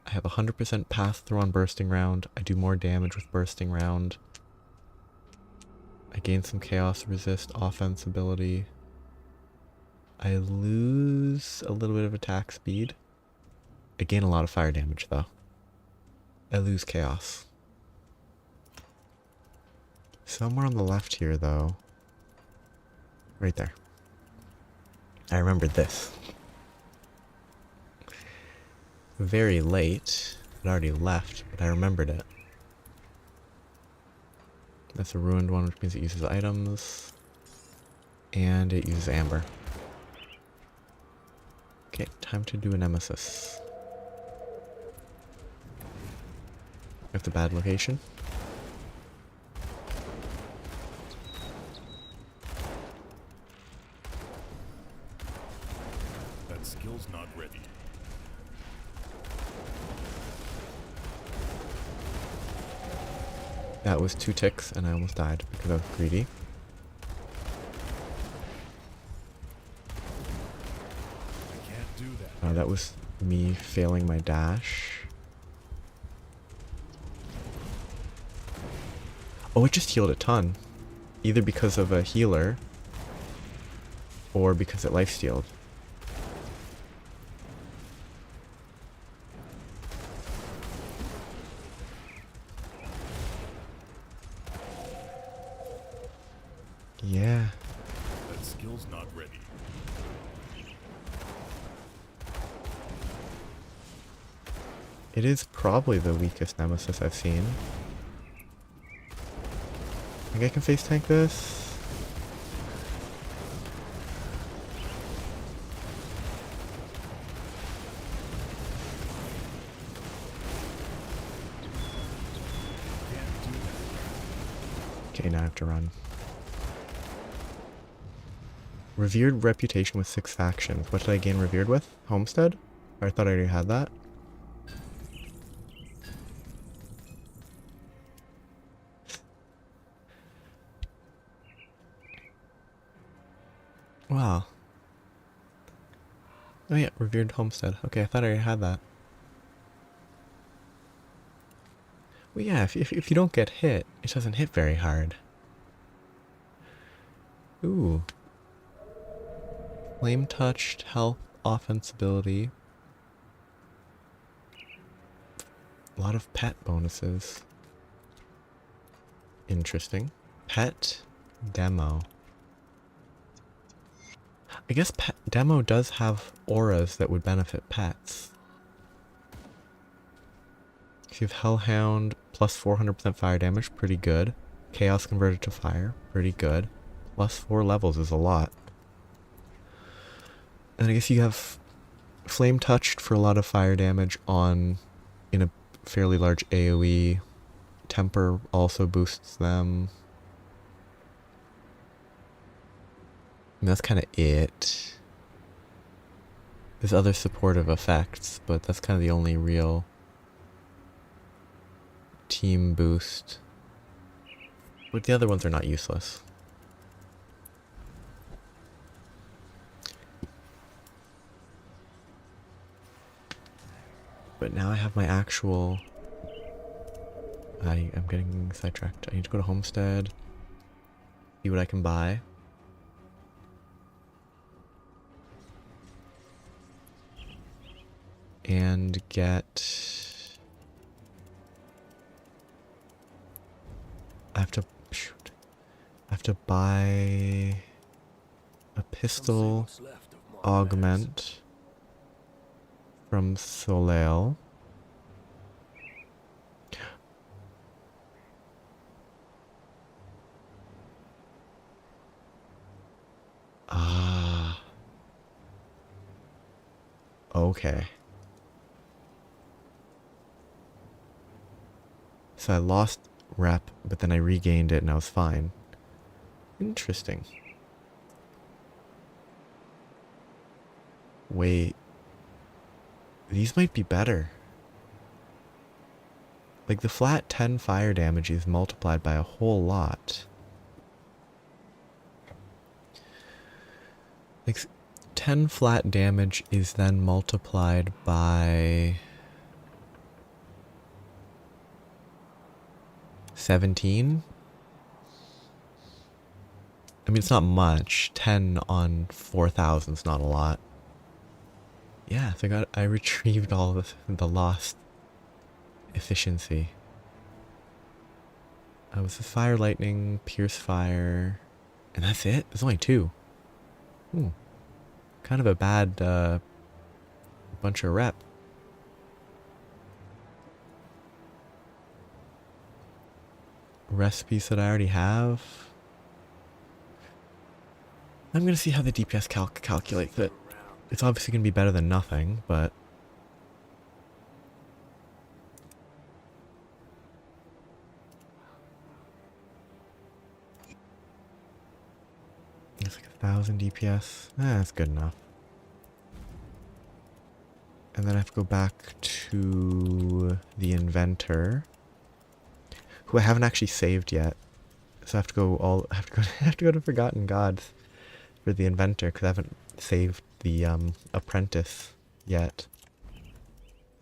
I have 100% pass-through on Bursting Round. I do more damage with Bursting Round. I gain some Chaos Resist offense ability. I lose a little bit of attack speed. I gain a lot of fire damage, though. I lose chaos. Somewhere on the left here, though. Right there. I remembered this. Very late. It already left, but I remembered it. That's a ruined one, which means it uses items. And it uses amber. Okay, time to do a nemesis. That's a bad location. That skill's not ready. That was 2 ticks, and I almost died because I was greedy. I can't do that. That was me failing my dash. Oh, it just healed a ton. Either because of a healer, or because it lifestealed. Yeah. That skill's not ready. It is probably the weakest nemesis I've seen. Think I can face tank this? Okay, now I have to run. Revered reputation with 6 factions. What did I gain revered with? Homestead? Or I thought I already had that. Wow. Oh yeah, revered homestead. Okay, I thought I already had that. Well yeah, if you don't get hit, it doesn't hit very hard. Ooh. Flame touched, health, offense ability. A lot of pet bonuses. Interesting. Pet demo. I guess pet demo does have auras that would benefit pets. So you have Hellhound plus 400% fire damage, pretty good. Chaos converted to fire, pretty good. Plus 4 levels is a lot. And I guess you have Flame Touched for a lot of fire damage in a fairly large AoE. Temper also boosts them. And that's kind of it. There's other supportive effects, but that's kind of the only real team boost. But the other ones are not useless. But now I have my actual... I'm getting sidetracked. I need to go to Homestead. See what I can buy. And get... I have to... Shoot. I have to buy... a pistol augment from Soleil. Ah. Okay. So I lost rep, but then I regained it and I was fine. Interesting. Wait. These might be better. Like the flat 10 fire damage is multiplied by a whole lot. Like 10 flat damage is then multiplied by 17? I mean, it's not much. 10 on 4,000 is not a lot. Yeah, so I retrieved all of the lost efficiency. Was this fire, lightning, pierce fire, and that's it? There's only 2. Kind of a bad bunch of rep. Recipes that I already have. I'm gonna see how the DPS calculates it. It's obviously gonna be better than nothing, but it's like 1,000 DPS. That's good enough. And then I have to go back to the inventor, who I haven't actually saved yet. So I have to go I have to go to Forgotten Gods for the inventor, because I haven't saved the apprentice yet.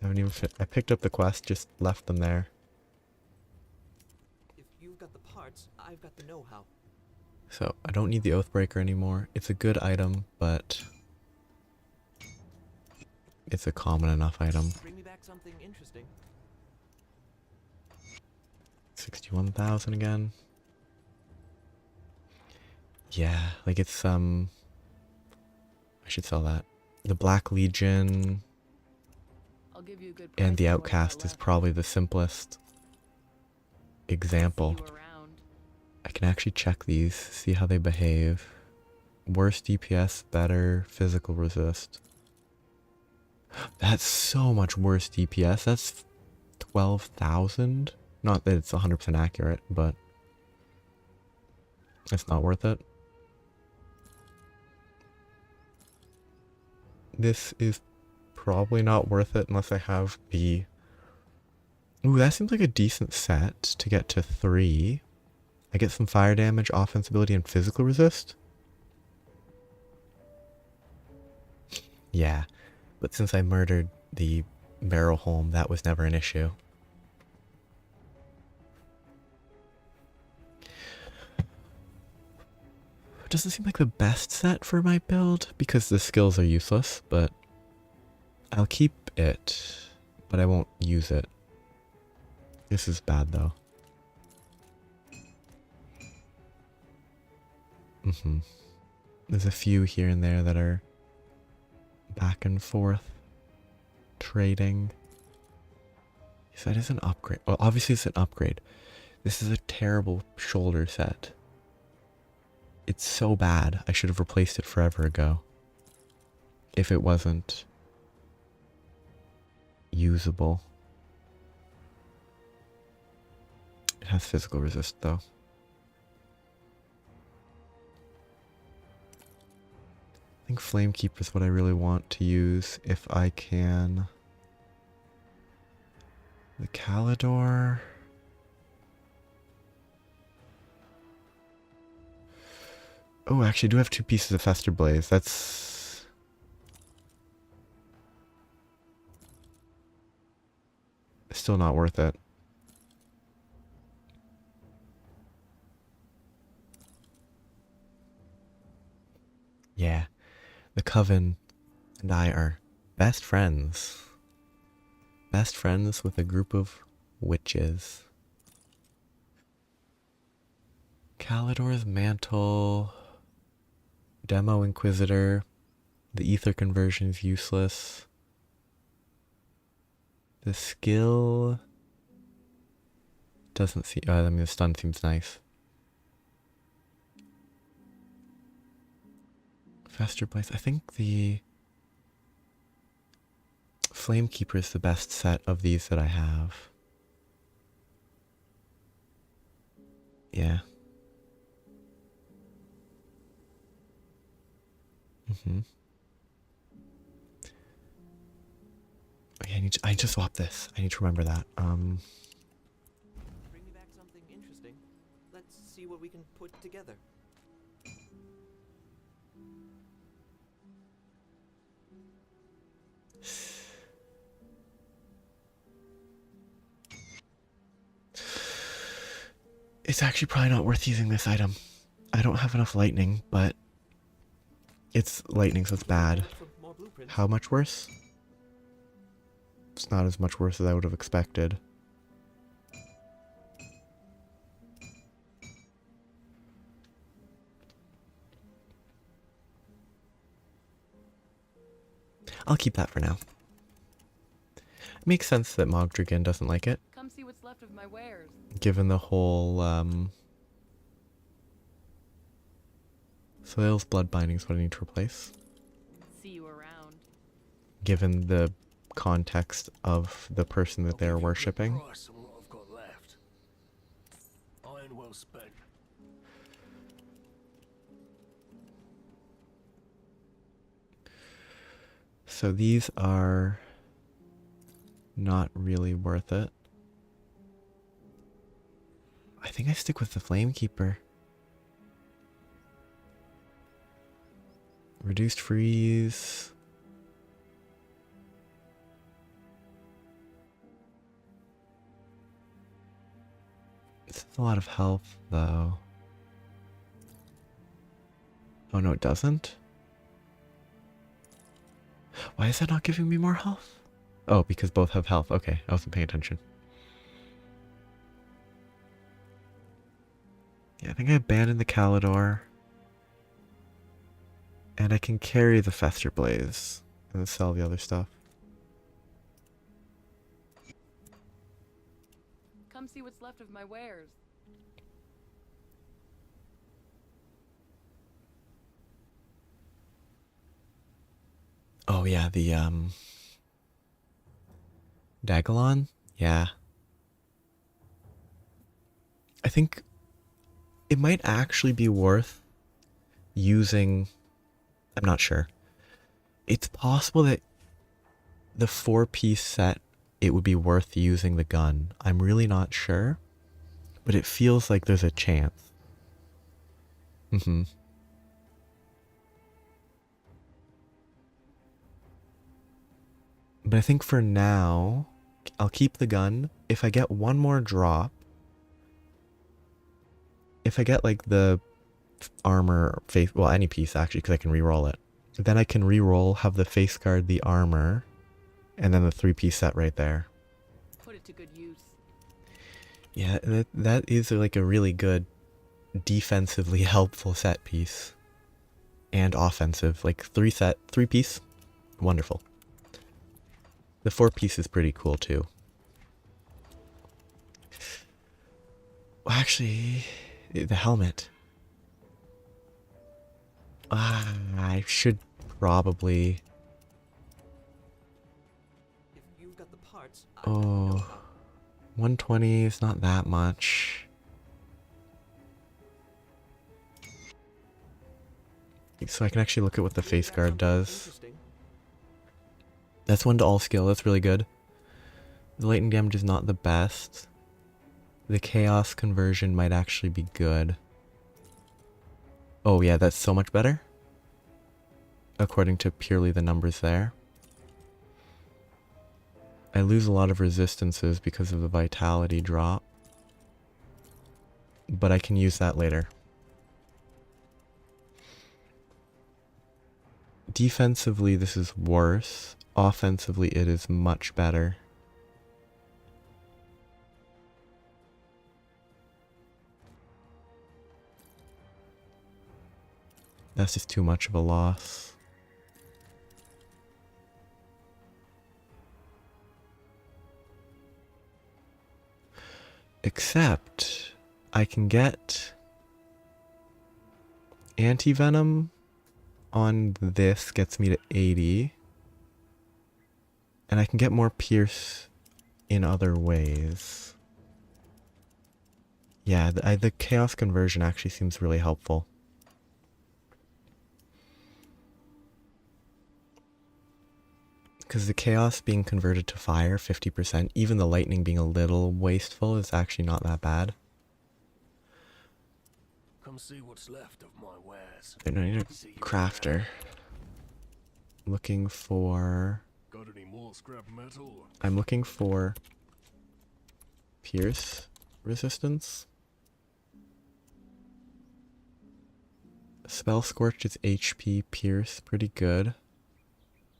I haven't even I picked up the quest, just left them there. If you've got the parts, I've got the know-how. So I don't need the Oathbreaker anymore. It's a good item, but it's a common enough item. Bring me back something interesting. 61,000 again. Yeah, like it's I should sell that. The Black Legion I'll give you a good and the price for what you got Outcast is left. probably the simplest example. See you around. I can actually check these, see how they behave. Worse DPS, better physical resist. That's so much worse DPS. That's 12,000. Not that it's 100% accurate, but it's not worth it. This is probably not worth it unless I have the... Ooh, that seems like a decent set to get to 3. I get some fire damage, offense ability, and physical resist. Yeah, but since I murdered the barrel home, that was never an issue. It doesn't seem like the best set for my build because the skills are useless, but I'll keep it, but I won't use it. This is bad though. There's a few here and there that are back and forth trading. Yes, that is an upgrade. Well, obviously it's an upgrade. This is a terrible shoulder set. It's so bad. I should have replaced it forever ago. If it wasn't usable. It has physical resist though. I think Flamekeeper is what I really want to use if I can. The Calidor. Oh, actually, I do have 2 pieces of Fester Blaze. That's... still not worth it. Yeah. The Coven and I are best friends. Best friends with a group of witches. Calidor's Mantle... Demo Inquisitor. The Ether conversion is useless. The skill doesn't seem... I mean, the stun seems nice. Fester Blaze. I think the Flamekeeper is the best set of these that I have. Yeah. Okay, I need to swap this. I need to remember that. Bring me back something interesting. Let's see what we can put together. It's actually probably not worth using this item. I don't have enough lightning, but it's lightning, so it's bad. For more blueprints. How much worse? It's not as much worse as I would have expected. I'll keep that for now. It makes sense that Mogdragon doesn't like it, Come see what's left of my wares. given the whole, Soil's blood binding is what I need to replace. See you around. Given the context of the person that I'll they're give you a good worshipping. price on what I've got left. Iron well spent. So these are not really worth it. I think I stick with the Flamekeeper. Reduced freeze. It's a lot of health, though. Oh no, it doesn't? Why is that not giving me more health? Oh, because both have health. Okay, I wasn't paying attention. Yeah, I think I abandoned the Calidor. And I can carry the Fester Blaze and then sell the other stuff. Come see what's left of my wares. Oh yeah, the Dagalon? Yeah. I think it might actually be worth using, I'm not sure. It's possible that the 4-piece set, it would be worth using the gun. I'm really not sure, but it feels like there's a chance. But I think for now, I'll keep the gun. If I get one more drop, if I get like the armor face, well, any piece actually, because I can re-roll it. Then I can re-roll, have the face guard, the armor, and then the 3-piece set right there. Put it to good use. Yeah, that is like a really good defensively helpful set piece. And offensive, like 3-piece, wonderful. The 4-piece is pretty cool too. Well, actually, the helmet. I should probably. If you've got the parts, Oh, 120 is not that much. So I can actually look at what the face guard does. Interesting. That's 1 to all skill, that's really good. The lightning damage is not the best. The chaos conversion might actually be good. Oh yeah, that's so much better. According to purely the numbers there. I lose a lot of resistances because of the vitality drop. But I can use that later. Defensively, this is worse. Offensively, it is much better. That's just too much of a loss. Except, I can get anti-venom on this, gets me to 80. And I can get more pierce in other ways. Yeah, the chaos conversion actually seems really helpful. Because the chaos being converted to fire, 50%, even the lightning being a little wasteful is actually not that bad. Come see what's left of my wares. I need a crafter. Looking for... Got any more scrap metal? I'm looking for pierce resistance. Spell Scorch is HP, pierce, pretty good.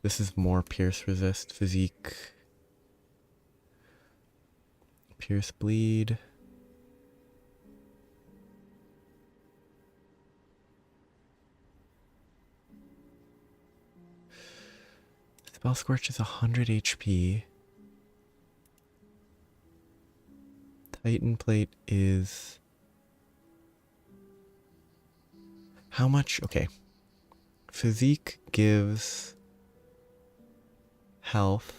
This is more pierce resist, physique. Pierce bleed. Spell Scorch is 100 HP. Titan Plate is... How much? Okay. Physique gives health.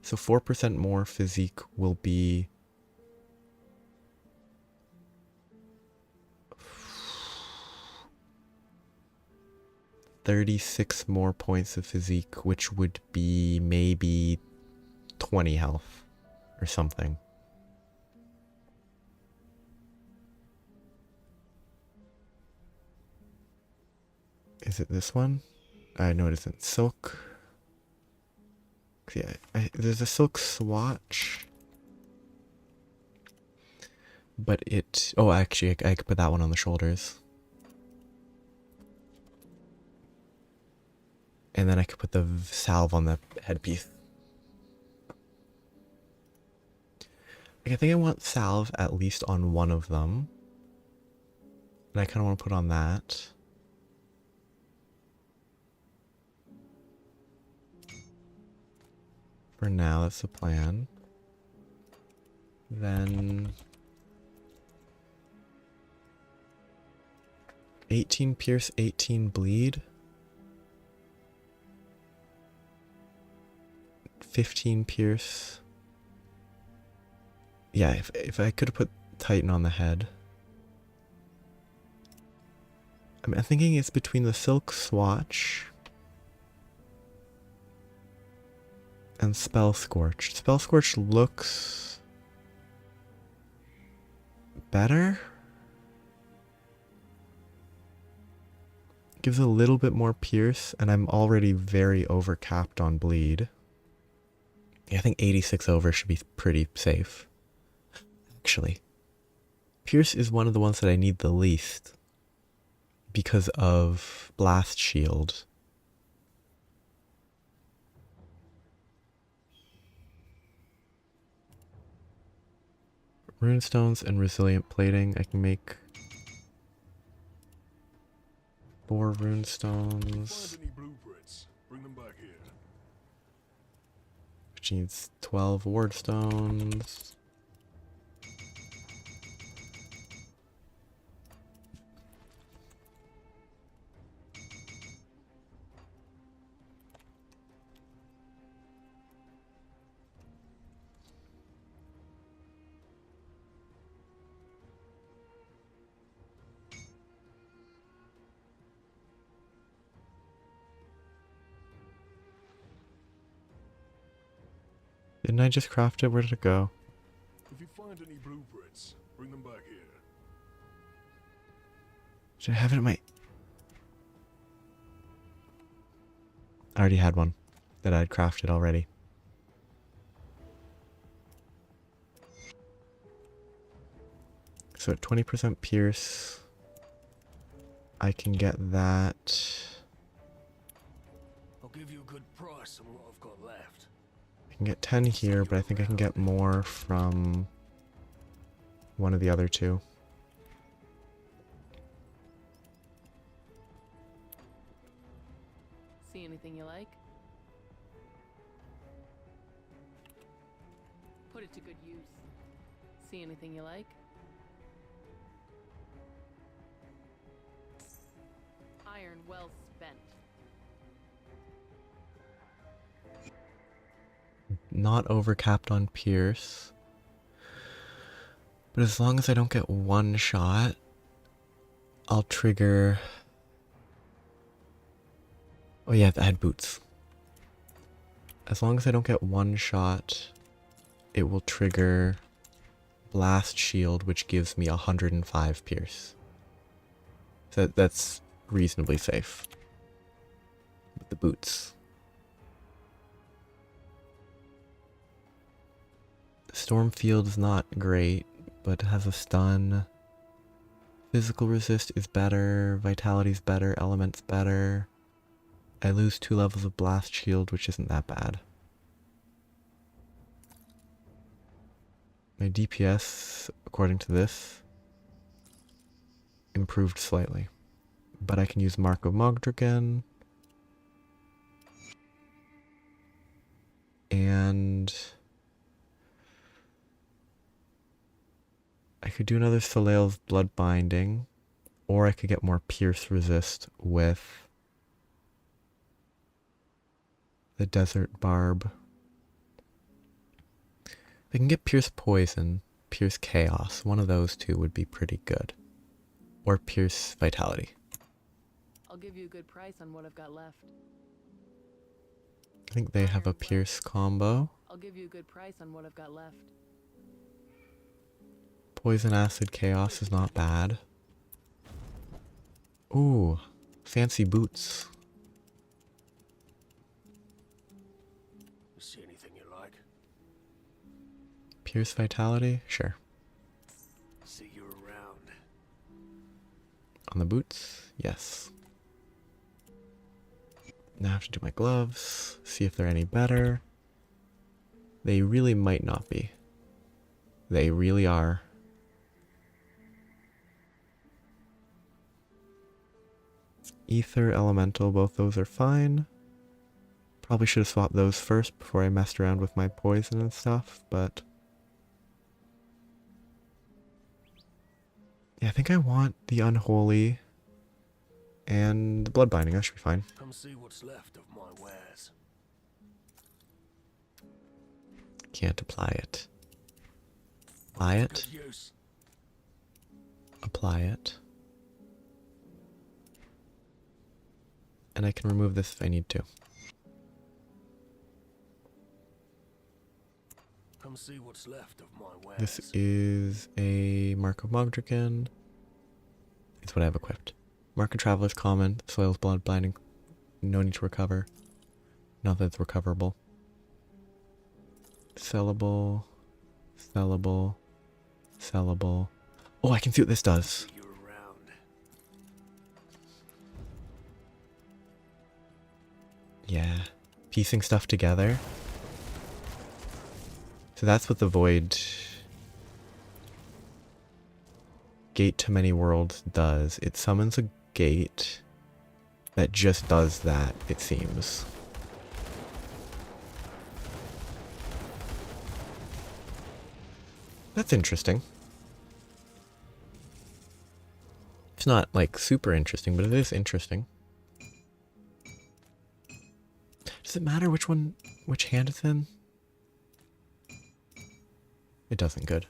So 4% more physique will be 36 more points of physique, which would be maybe 20 health or something. Is it this one? No, it isn't. Silk. Yeah, there's a silk swatch. But it... Oh, actually, I could put that one on the shoulders. And then I could put the salve on the headpiece. Like, I think I want salve at least on one of them. And I kind of want to put on that. For now, that's the plan. Then... 18 pierce, 18 bleed. 15 pierce. Yeah, if I could have put Titan on the head. I'm thinking it's between the Silk Swatch and Spell Scorch. Spell Scorch looks better. Gives a little bit more pierce, and I'm already very overcapped on bleed. Yeah, I think 86 over should be pretty safe. Actually, pierce is one of the ones that I need the least because of Blast Shield. Runestones and Resilient Plating. I can make 4 runestones. Find any blueprints? Bring them back here. Which needs 12 ward stones. Didn't I just craft it? Where did it go? If you find any blueprints, bring them back here. Should I have it in my... I already had one that I'd crafted already. So at 20% pierce, I can get that. I'll give you a good price on what I've got left. I can get 10 here, but I think I can get more from one of the other two. See anything you like? Put it to good use. See anything you like? Iron well spent. Not overcapped on pierce. But as long as I don't get one shot, I'll trigger... Oh yeah, I had boots. As long as I don't get one shot, it will trigger Blast Shield, which gives me 105 pierce. So that's reasonably safe with the boots. Stormfield is not great, but has a stun. Physical resist is better, vitality's better, element's better. I lose 2 levels of Blast Shield, which isn't that bad. My DPS, according to this, improved slightly. But I can use Mark of Mogdraken. And I could do another Soleil's Blood Binding, or I could get more Pierce Resist with the Desert Barb. If I can get Pierce Poison, Pierce Chaos, one of those two would be pretty good. Or Pierce Vitality. I'll give you a good price on what I've got left. I think they have a Pierce combo. I'll give you a good price on what I've got left. Poison Acid Chaos is not bad. Ooh, fancy boots. See anything you like? Pierce Vitality? Sure. See you around. On the boots? Yes. Now I have to do my gloves, see if they're any better. They really might not be. They really are. Ether, Elemental, both those are fine. Probably should have swapped those first before I messed around with my poison and stuff, but... yeah, I think I want the Unholy and the Blood Binding. That should be fine. Come see what's left of my wares. Can't apply it. Apply it. Good use. Apply it. And I can remove this if I need to. Come see what's left of my wares. This is a Mark of Mogdraken. It's what I have equipped. Mark of Traveler's common. Soil's Blood Blinding. No need to recover. Not that it's recoverable. Sellable. Sellable. Sellable. Oh, I can see what this does. See you around. Yeah. Piecing stuff together. So that's what the Void Gate to Many Worlds does. It summons a gate that just does that, it seems. That's interesting. It's not, like, super interesting, but it is interesting. Does it matter which hand it's in? It doesn't. Good.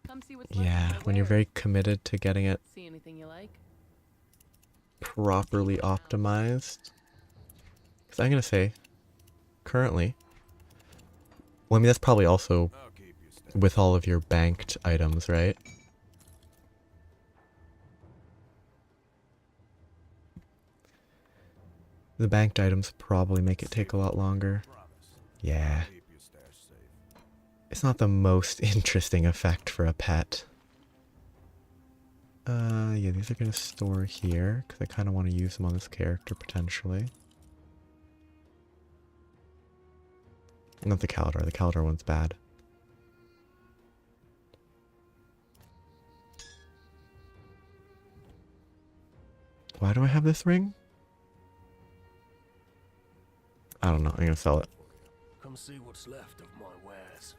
Come see what's left Yeah, of my when you're wares. very committed to getting it See anything you like? properly optimized. Because I'm going to say, currently, well, I mean, that's probably also I'll keep you steady. with all of your banked items, right? The banked items probably make it take a lot longer. Promise. Yeah. Keep your stash safe. It's not the most interesting effect for a pet. Yeah, these are gonna store here, because I kind of want to use them on this character, potentially. Not the Calidar one's bad. Why do I have this ring? I don't know, I'm gonna sell it. Come see what's left of my wares.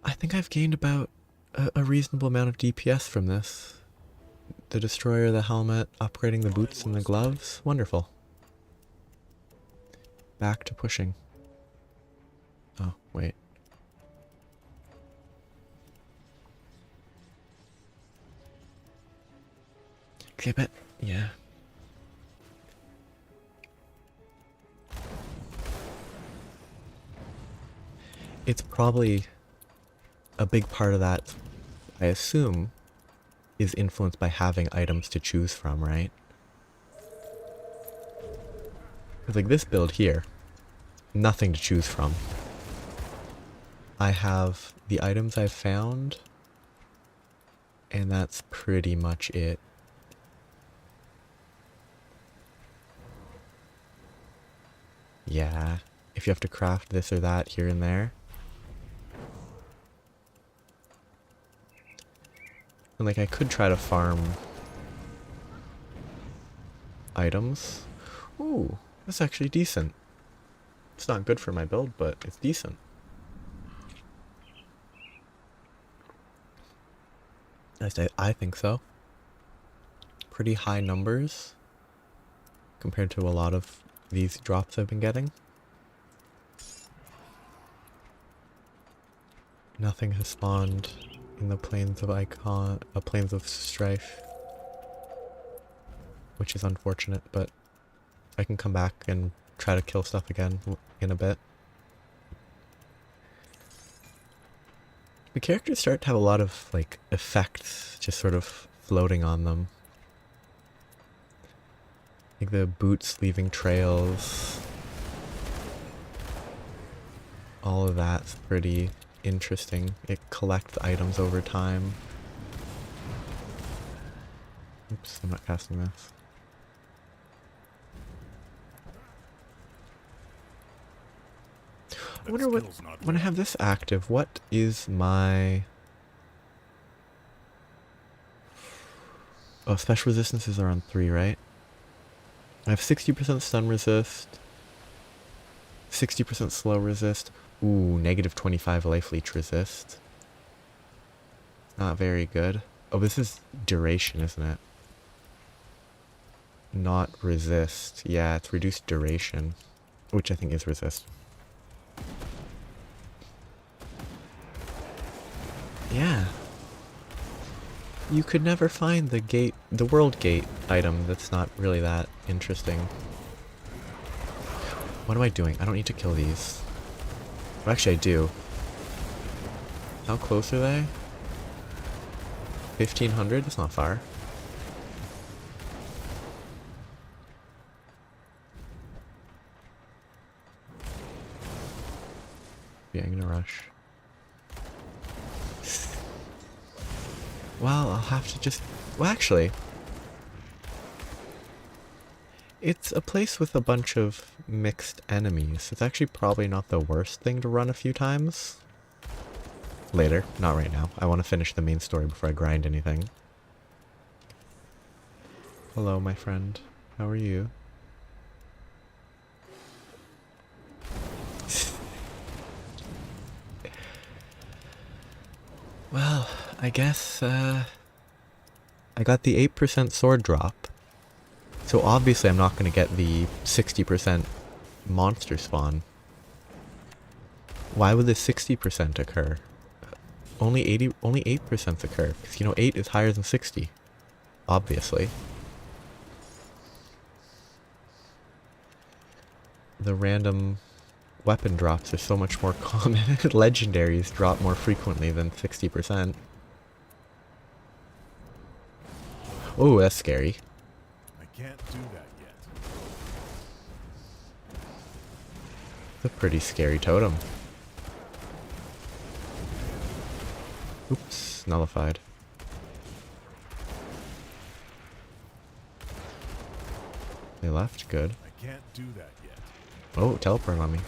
I think I've gained about a reasonable amount of DPS from this. The destroyer, the helmet, upgrading the boots and the gloves. Wonderful. Back to pushing. Oh, wait. Okay, I bet. Yeah. It's probably a big part of that, I assume, is influenced by having items to choose from, right? Because like this build here, nothing to choose from. I have the items I've found, and that's pretty much it. Yeah, if you have to craft this or that here and there. And like I could try to farm items. Ooh, that's actually decent. It's not good for my build, but it's decent. I think so. Pretty high numbers compared to a lot of these drops I've been getting. Nothing has spawned in the plains of plains of strife, which is unfortunate, but I can come back and try to kill stuff again in a bit. The characters start to have a lot of like effects just sort of floating on them. Like the boots leaving trails. All of that's pretty interesting. It collects items over time. Oops, I'm not casting this. I wonder what, when I have this active, what is my... Oh, special resistances are on 3, right? I have 60% stun resist, 60% slow resist, ooh, negative 25 life leech resist. Not very good. Oh, this is duration, isn't it? Not resist. Yeah, it's reduced duration, which I think is resist. Yeah. You could never find the world gate item that's not really that interesting. What am I doing? I don't need to kill these. Well, actually, I do. How close are they? 1500? That's not far. Yeah, I'm gonna rush. Well, I'll have to just... Well, actually... It's a place with a bunch of mixed enemies. It's actually probably not the worst thing to run a few times. Later, not right now. I want to finish the main story before I grind anything. Hello, my friend. How are you? Well, I guess, I got the 8% sword drop. So obviously I'm not going to get the 60% monster spawn. Why would the 60% occur? Only 8% occur, because you know 8 is higher than 60. Obviously. The random weapon drops are so much more common. Legendaries drop more frequently than 60%. Oh, that's scary. I can't do that yet. It's a pretty scary totem. Oops, nullified. They left, good. I can't do that yet. Oh, teleport on me.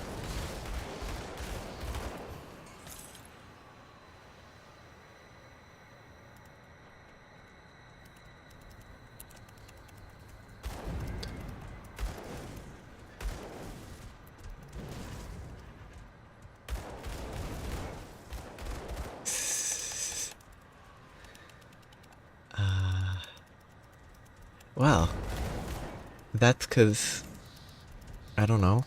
Well, that's because, I don't know,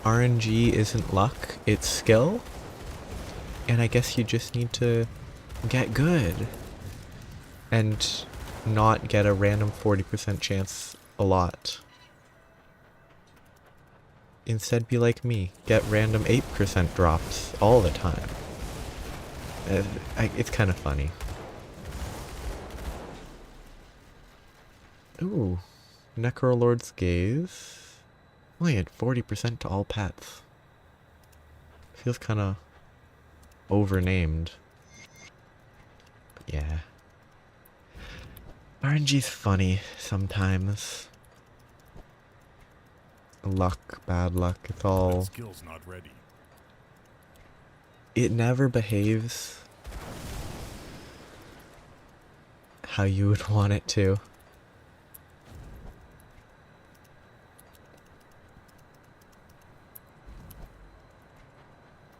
RNG isn't luck, it's skill, and I guess you just need to get good, and not get a random 40% chance a lot. Instead be like me, get random 8% drops all the time. It's kind of funny. Ooh, Necrolord's Gaze. Only at 40% to all pets. Feels kind of overnamed. But yeah. RNG's funny sometimes. Luck, bad luck, it's all... That skill's not ready. It never behaves how you would want it to.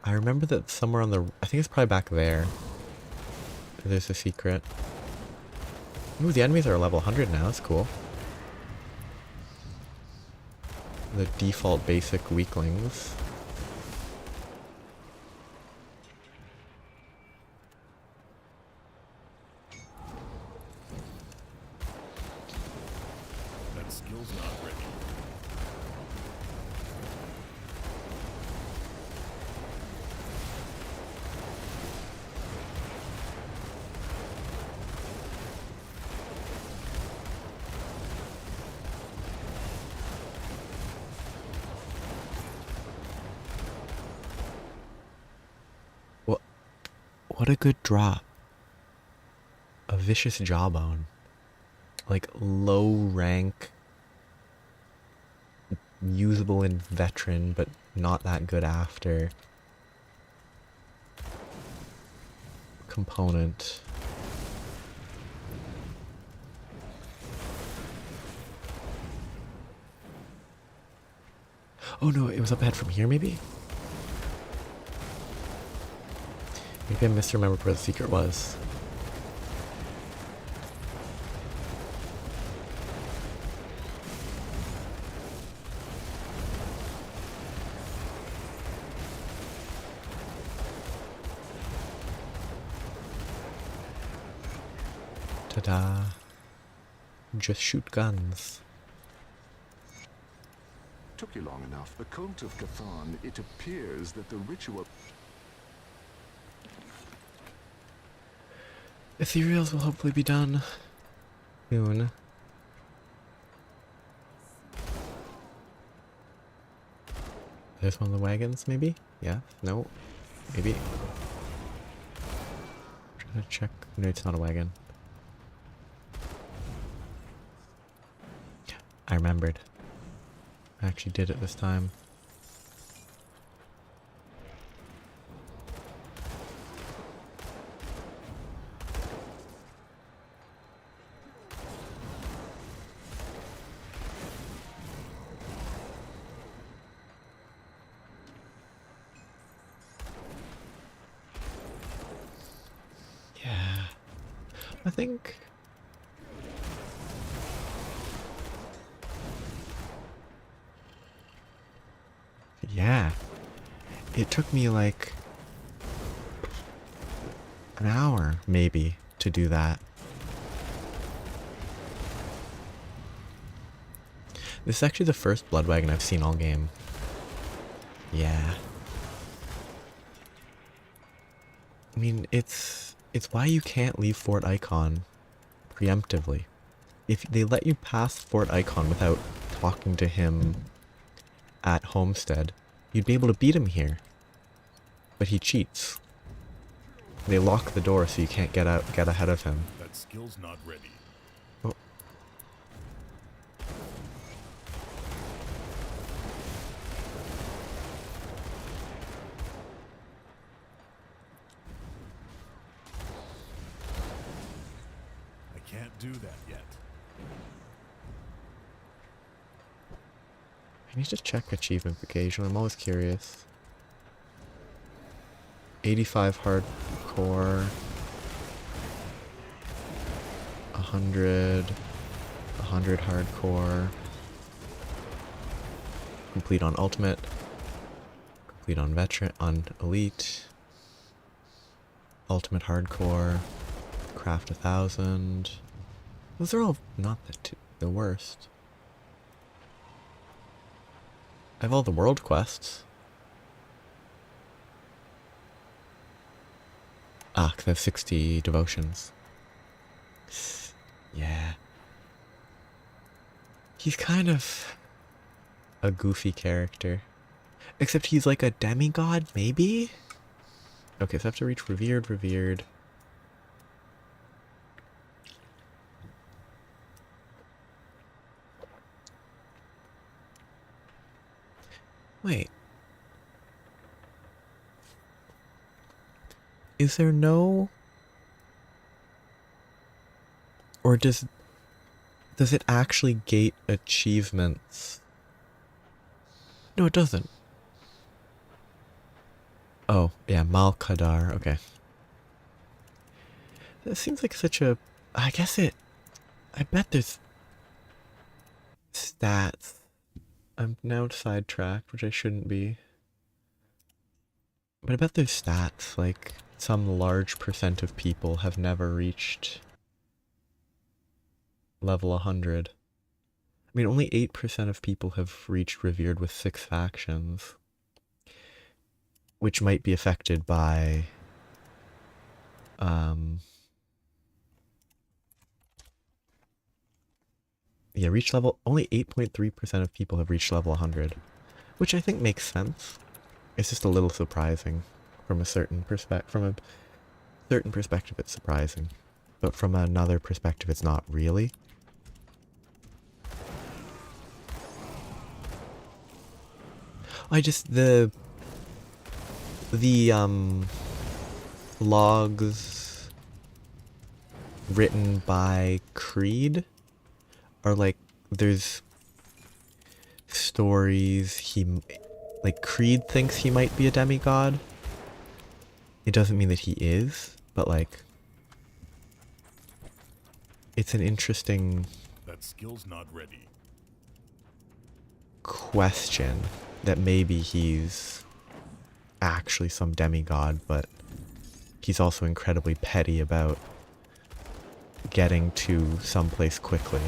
I remember that somewhere on the... I think it's probably back there. There's a secret. Ooh, the enemies are level 100 now. That's cool. The default basic weaklings. That skill's not ready. What a good drop. A vicious jawbone. Like low rank, usable in veteran, but not that good after. Component. Oh no, it was up ahead from here maybe? Maybe I misremembered where the secret was. Ta-da. Just shoot guns. Took you long enough. The cult of Cathan, it appears that the ritual... Ethereals will hopefully be done soon. There's one of the wagons, maybe? Yeah? No? Maybe? Trying to check. No, it's not a wagon. I remembered. I actually did it this time. Yeah. I think... Yeah. It took me like an hour, maybe, to do that. This is actually the first blood wagon I've seen all game. Yeah. I mean, it's why you can't leave Fort Icon preemptively. If they let you pass Fort Icon without talking to him at Homestead, you'd be able to beat him here. But he cheats. They lock the door so you can't get ahead of him. That skill's not ready. Oh. I can't do that yet. I need to check achievement occasionally. I'm always curious. 85 hardcore. 100 hardcore. Complete on ultimate. Complete on veteran, on elite. Ultimate hardcore. Craft 1,000. Those are all not the worst. I have all the world quests. Ah, 'cause I have 60 devotions. Yeah. He's kind of a goofy character. Except he's like a demigod, maybe? Okay, so I have to reach revered. Wait. Is there no... Or does it actually gate achievements? No, it doesn't. Oh, yeah, Malkadar, okay. That seems like such a... I bet there's stats. I'm now sidetracked, which I shouldn't be. But I bet there's stats, like some large percent of people have never reached level 100. I mean, only 8% of people have reached Revered with 6 factions. Which might be affected by... yeah, reach level... Only 8.3% of people have reached level 100. Which I think makes sense. It's just a little surprising from a certain perspective. It's surprising. But from another perspective, it's not really. The logs written by Creed are like, there's stories like Creed thinks he might be a demigod. It doesn't mean that he is, but like, it's an interesting That skill's not ready. question that maybe he's actually some demigod, but he's also incredibly petty about getting to someplace quickly.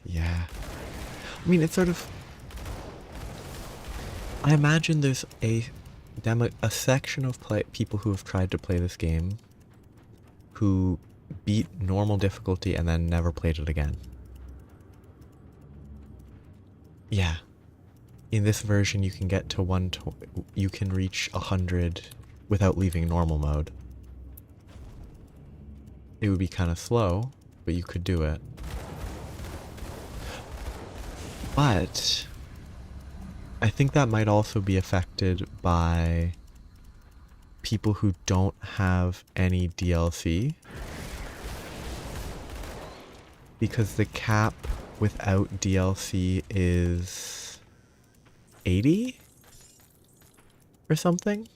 Yeah. I mean, it's sort of... I imagine there's a section of people who have tried to play this game who beat normal difficulty and then never played it again. Yeah. In this version, you can get to you can reach 100 without leaving normal mode. It would be kind of slow, but you could do it. But I think that might also be affected by people who don't have any DLC. Because the cap without DLC is 80 or something?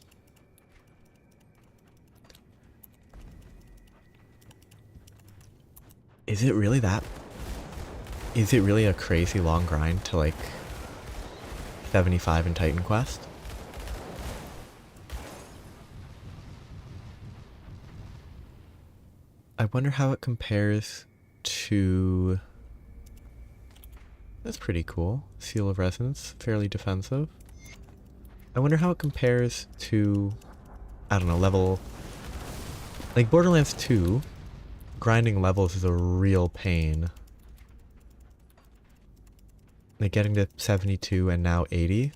Is it really that? Is it really a crazy long grind to like 75 in Titan Quest? I wonder how it compares to... That's pretty cool. Seal of Resonance, fairly defensive. I wonder how it compares to, I don't know, level... Like Borderlands 2, grinding levels is a real pain. Like getting to 72 and now 80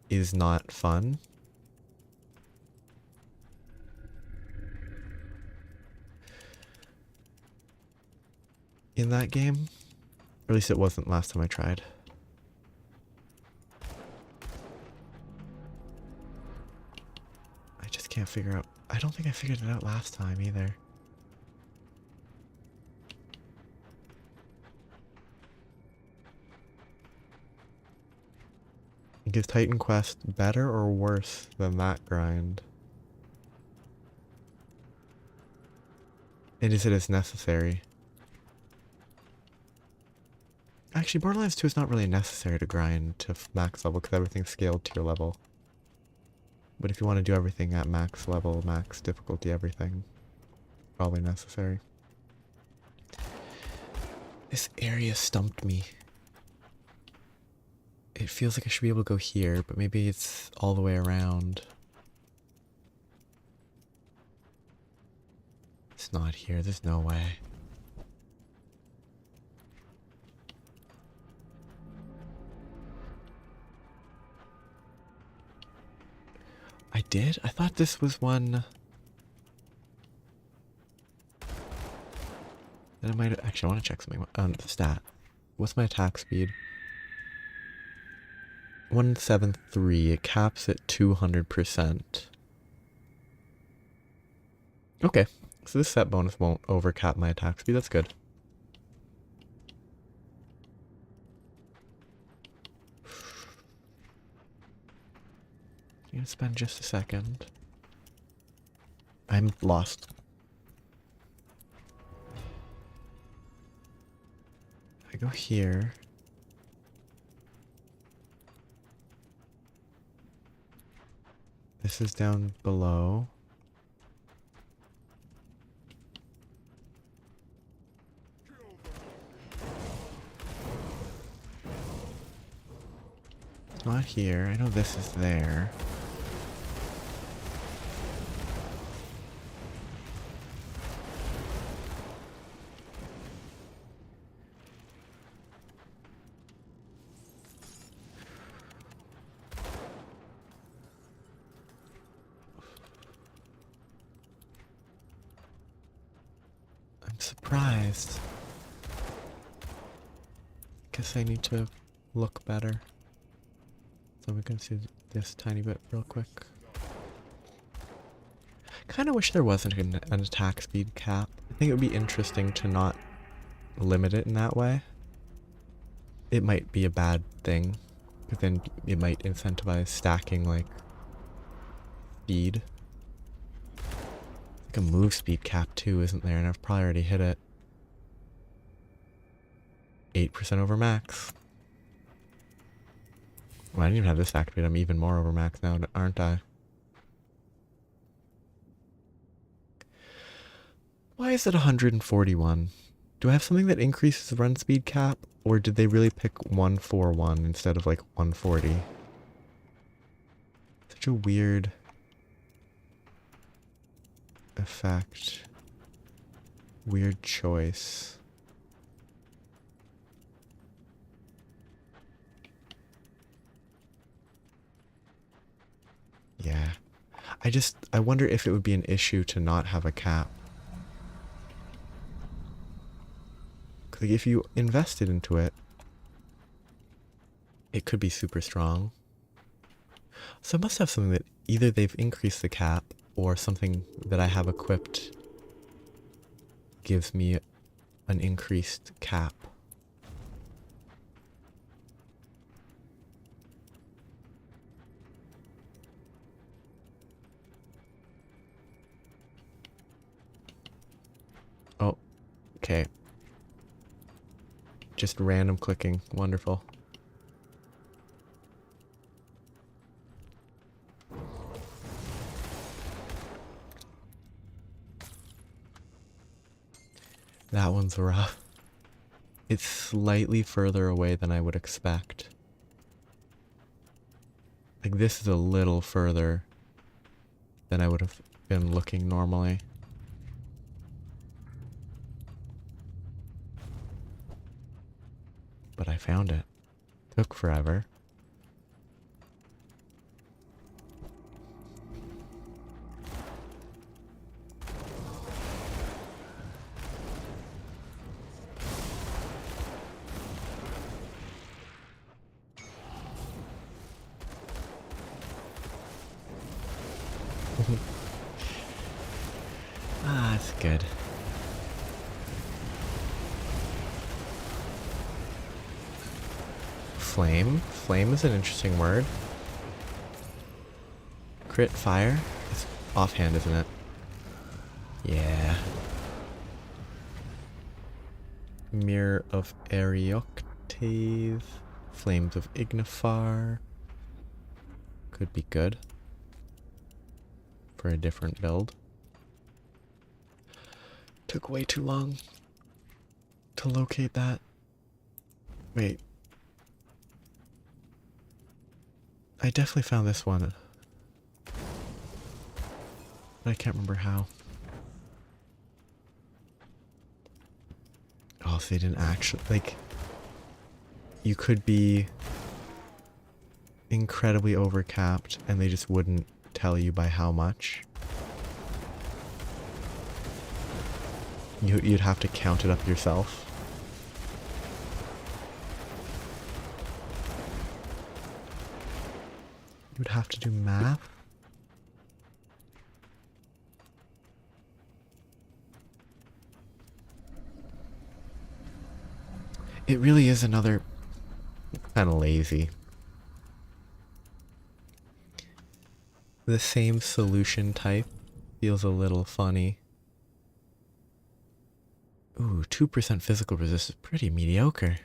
is not fun. In that game. Or at least it wasn't last time I tried. I just can't figure out... I don't think I figured it out last time either. Is Titan Quest better or worse than that grind? And is it as necessary? Actually, Borderlands 2 is not really necessary to grind to max level because everything's scaled to your level. But if you want to do everything at max level, max difficulty, everything, probably necessary. This area stumped me. It feels like I should be able to go here, but maybe it's all the way around. It's not here, there's no way. I did? I thought this was one that I might have... Actually, I want to check something. The stat. What's my attack speed? 173. It caps at 200%. Okay. So this set bonus won't overcap my attack speed. That's good. I'm gonna spend just a second. I'm lost. I go here. This is down below. It's not here. I know this is there. I'm surprised. Guess I need to look better. So we can see this tiny bit real quick. Kind of wish there wasn't an attack speed cap. I think it would be interesting to not limit it in that way. It might be a bad thing, but then it might incentivize stacking like speed. Like a move speed cap too, isn't there? And I've probably already hit it. 8% over max. Well, I didn't even have this activated. I'm even more over max now, aren't I? Why is it 141? Do I have something that increases the run speed cap? Or did they really pick 141 instead of like 140? Such a weird effect. Weird choice. Yeah. I wonder if it would be an issue to not have a cap. Like if you invested into it, it could be super strong. So I must have something that either they've increased the cap or something that I have equipped gives me an increased cap. Oh, okay. Just random clicking. Wonderful. That one's rough. It's slightly further away than I would expect. Like this is a little further than I would have been looking normally. But I found it. Took forever. Ah, that's good. Flame? Flame is an interesting word. Crit fire? It's offhand, isn't it? Yeah. Mirror of Arioctave. Flames of Ignifar. Could be good. For a different build. Took way too long to locate that. Wait. I definitely found this one. But I can't remember how. Oh, so they didn't actually... Like... You could be incredibly overcapped and they just wouldn't tell you by how much. You'd have to count it up yourself. You'd have to do math. It really is another kind of lazy. The same solution type feels a little funny. Ooh, 2% physical resist is pretty mediocre.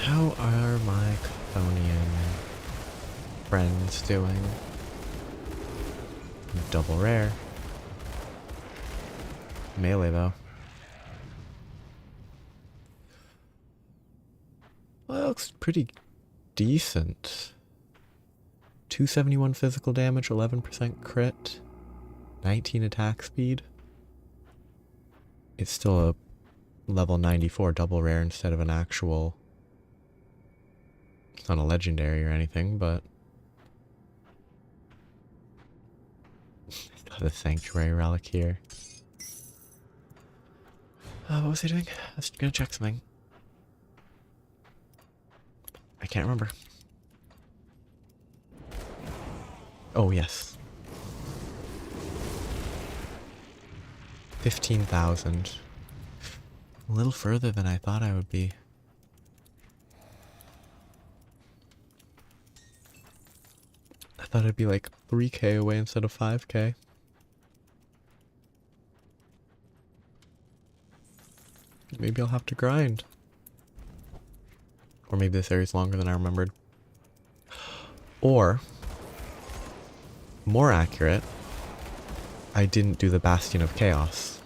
How are my Chthonian friends doing? Double rare. Melee though. Well, that looks pretty decent. 271 physical damage, 11% crit, 19 attack speed. It's still a level 94 double rare instead of an actual... It's not a legendary or anything, but... Still have the Sanctuary Relic here. What was I doing? I was gonna check something. I can't remember. Oh, yes. 15,000. A little further than I thought I would be. I thought it'd be like 3k away instead of 5k. Maybe I'll have to grind. Or maybe this area's longer than I remembered. Or, more accurate, I didn't do the Bastion of Chaos.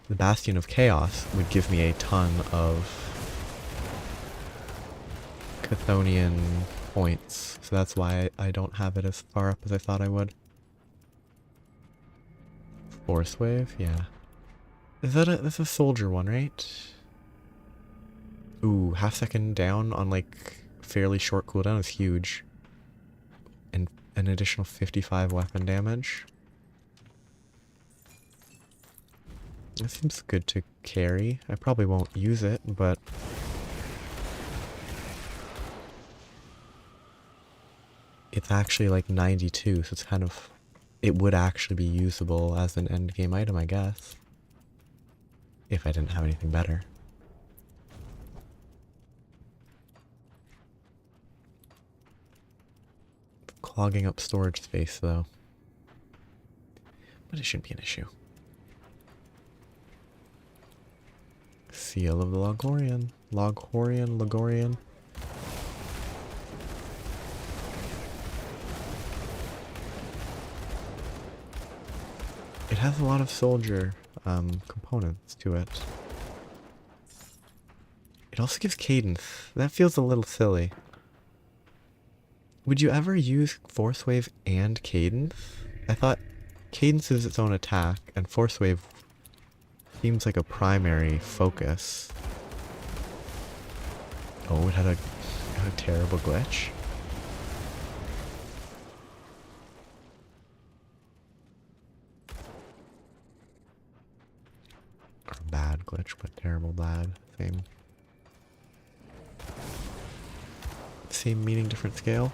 The Bastion of Chaos would give me a ton of Chthonian points, so that's why I don't have it as far up as I thought I would. Force Wave? Yeah. Is that that's a soldier one, right? Ooh, half second down on like fairly short cooldown is huge. And an additional 55 weapon damage. That seems good to carry. I probably won't use it, but... It's actually like 92, so it's kind of... It would actually be usable as an endgame item, I guess. If I didn't have anything better. Clogging up storage space, though. But it shouldn't be an issue. Seal of the Logorian. Logorian. It has a lot of soldier components to it. It also gives cadence. That feels a little silly. Would you ever use Force Wave and cadence? I thought cadence is its own attack, and Force Wave seems like a primary focus. Oh, it had a terrible glitch. Or bad glitch, but terrible bad. Same meaning, different scale.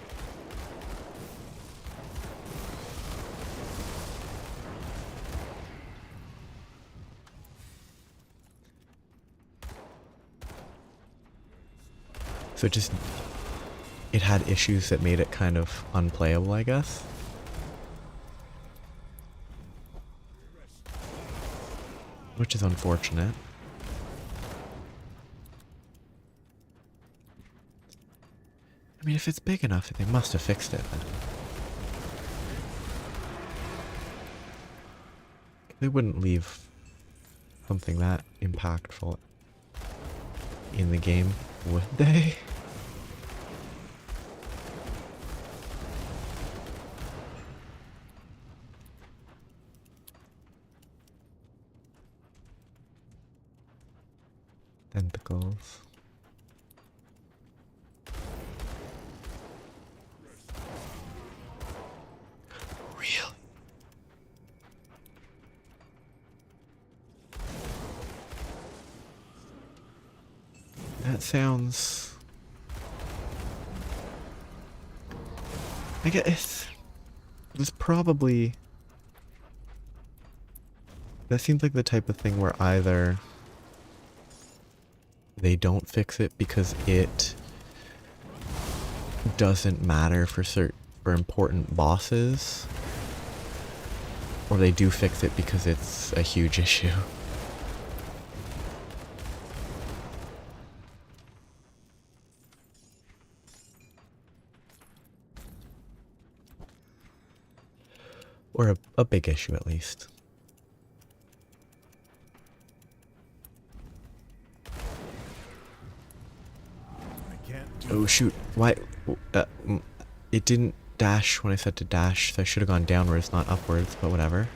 So it had issues that made it kind of unplayable, I guess. which is unfortunate. I mean, if it's big enough, they must have fixed it then. They wouldn't leave something that impactful in the game, would they? Tentacles. Really? That sounds... I guess it's probably... That seems like the type of thing where either they don't fix it because it doesn't matter for important bosses, or they do fix it because it's a huge issue. Or a big issue at least. I can't do Oh shoot, why? It didn't dash when I said to dash, so I should have gone downwards, not upwards, but whatever.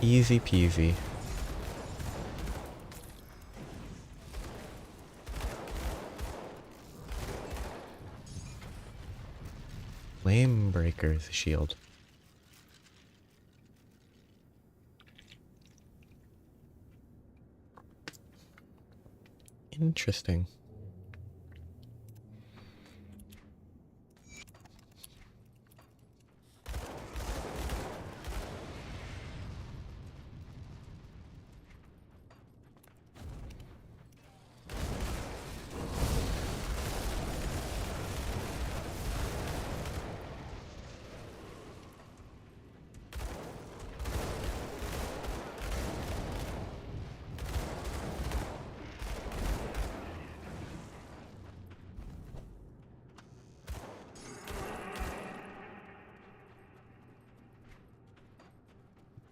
Easy peasy. Flame Breaker's shield. Interesting.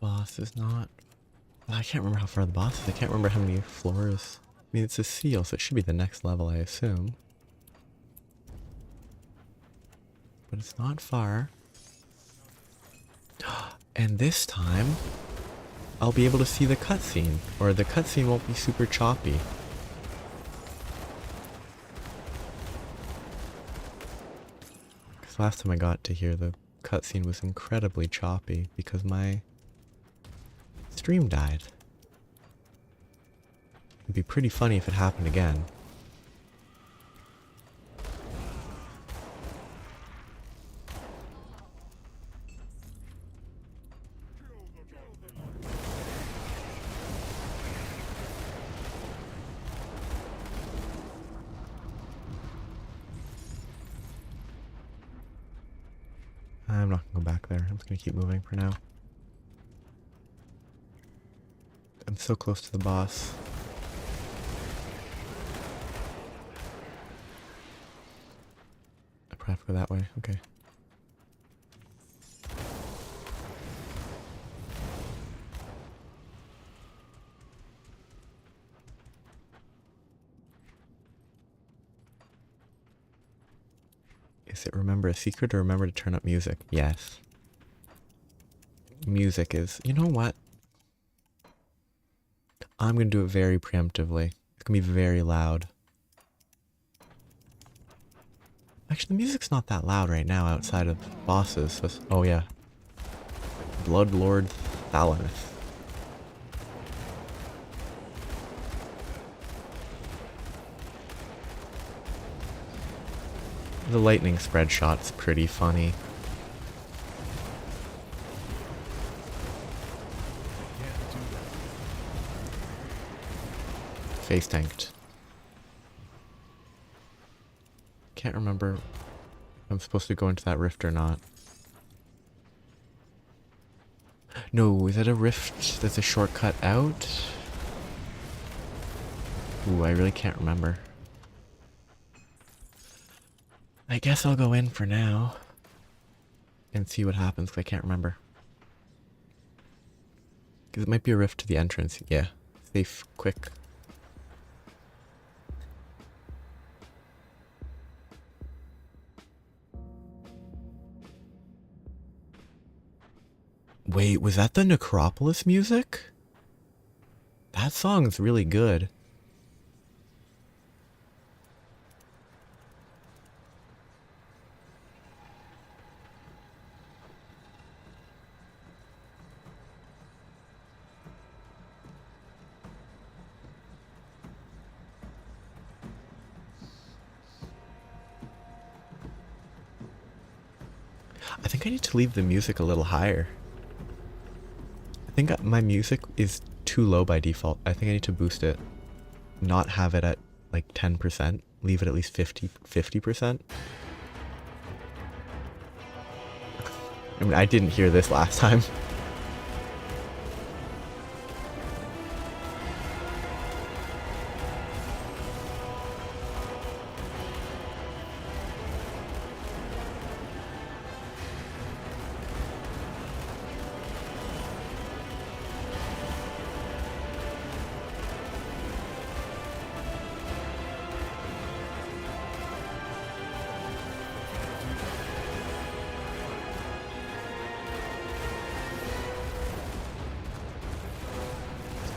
Boss is not... I can't remember how far the boss is. I can't remember how many floors. I mean, it's a seal, so it should be the next level, I assume. But it's not far. And this time, I'll be able to see the cutscene. Or the cutscene won't be super choppy. Because last time I got to hear the cutscene was incredibly choppy because my stream died. It'd be pretty funny if it happened again. I'm not gonna go back there. I'm just gonna keep moving for now. I'm so close to the boss. I probably have to go that way. Okay. Is it remember a secret or remember to turn up music? Yes. Music is... You know what? I'm going to do it very preemptively. It's going to be very loud. Actually, the music's not that loud right now outside of bosses. So oh yeah. Blood Lord Thalamus. The lightning spread shot's pretty funny. Face tanked. can't remember if I'm supposed to go into that rift or not. No, is that a rift that's a shortcut out? Ooh, I really can't remember. I guess I'll go in for now and see what happens, 'cause I can't remember. Because it might be a rift to the entrance. Yeah. Safe, quick. Wait, was that the Necropolis music? That song's really good. I think I need to leave the music a little higher. I think my music is too low by default. I think I need to boost it. Not have it at like 10%. Leave it at least 50%. I mean, I didn't hear this last time.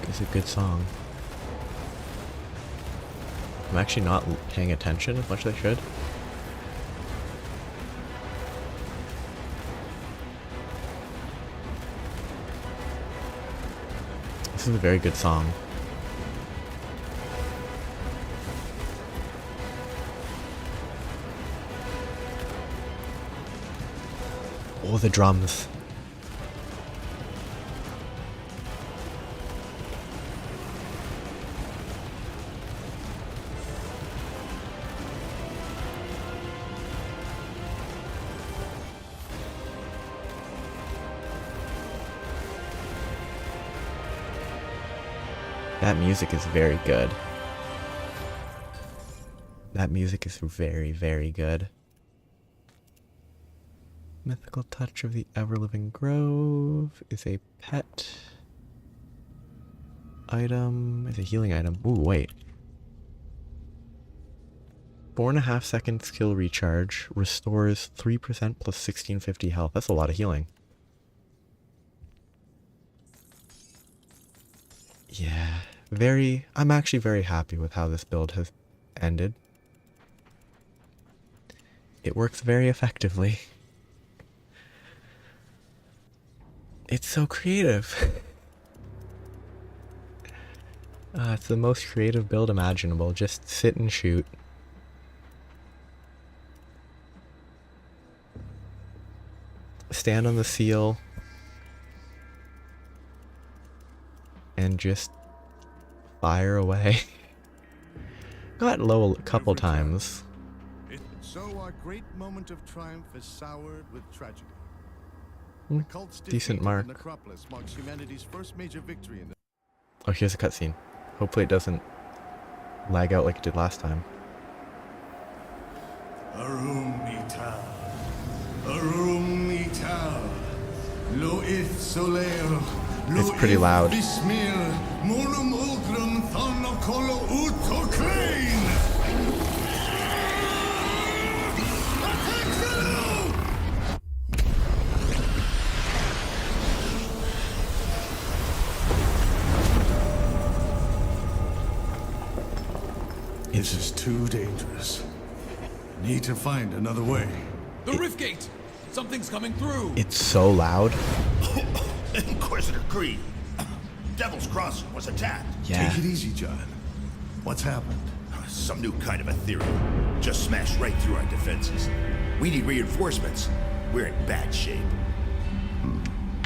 It's a good song. I'm actually not paying attention as much as I should. This is a very good song. Oh, the drums. That music is very good. That music is very, very good. Mythical touch of the ever-living grove is a pet item. Is a healing item. Ooh, wait. 4.5 second skill recharge restores 3% plus 1650 health. That's a lot of healing. Yeah, I'm actually very happy with how this build has ended. It works very effectively. It's so creative. It's the most creative build imaginable. Just sit and shoot. Stand on the seal. And just fire away. Got low a couple times. So our great moment of triumph is soured with tragedy. Decent mark. Necropolis marks humanity's first major victory in the Oh, here's a cutscene. Hopefully it doesn't lag out like it did last time. Arum Ital. Arum Ital. Loith Soleo. It's pretty loud. Monum ultrum thonocolo utoclane. This is too dangerous. Need to find another way. The rift gate! Something's coming through! It's so loud. Inquisitor Creed. Devil's Crossing was attacked. Yeah. Take it easy, John. What's happened? Some new kind of Ethereum. Just smashed right through our defenses. We need reinforcements. We're in bad shape.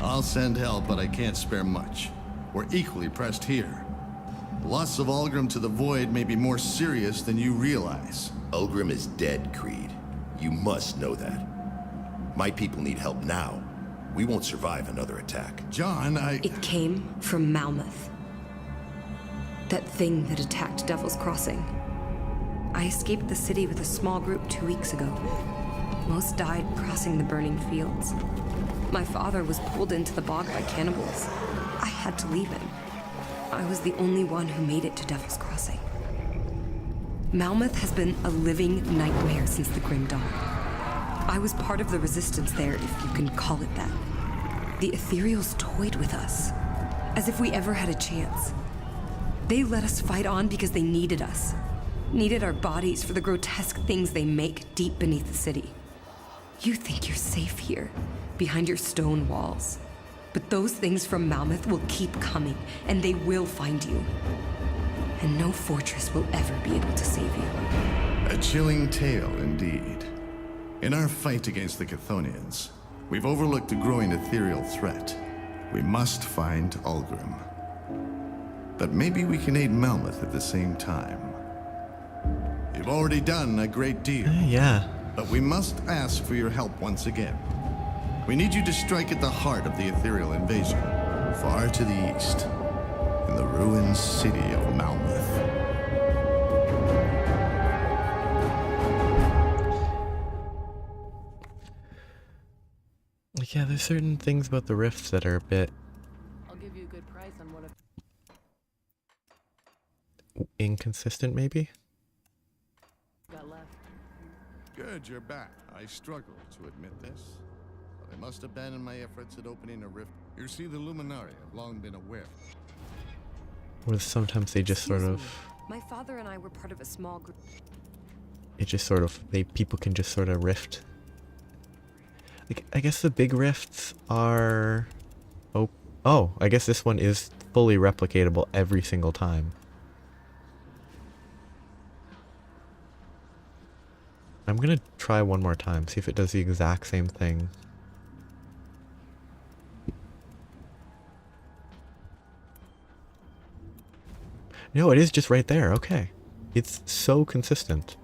I'll send help, but I can't spare much. We're equally pressed here. Loss of Algrim to the Void may be more serious than you realize. Ulgrim is dead, Creed. You must know that. My people need help now. We won't survive another attack. John, It came from Malmouth. That thing that attacked Devil's Crossing. I escaped the city with a small group 2 weeks ago. Most died crossing the burning fields. My father was pulled into the bog by cannibals. I had to leave him. I was the only one who made it to Devil's Crossing. Malmouth has been a living nightmare since the Grim Dawn. I was part of the resistance there, if you can call it that. The Ethereals toyed with us, as if we ever had a chance. They let us fight on because they needed us. Needed our bodies for the grotesque things they make deep beneath the city. You think you're safe here, behind your stone walls. But those things from Malmouth will keep coming, and they will find you. And no fortress will ever be able to save you. a chilling tale indeed. In our fight against the Chthonians, we've overlooked a growing ethereal threat. We must find Ulgrim. But maybe we can aid Malmouth at the same time. You've already done a great deal. Yeah. But we must ask for your help once again. We need you to strike at the heart of the ethereal invasion, far to the east, in the ruined city of Malmouth. Yeah, there's certain things about the rifts that are a bit I'll give you a good price on what inconsistent, maybe? I've got left. Good, you're back. I struggle to admit this, but I must abandon my efforts at opening a rift. You see, the Luminari have long been aware. Or sometimes they just sort of... My father and I were part of a small group. It just sort of... people can just sort of rift. Like, I guess the big rifts are... Oh, I guess this one is fully replicatable every single time. I'm gonna try one more time, see if it does the exact same thing. No, it is just right there, okay. It's so consistent.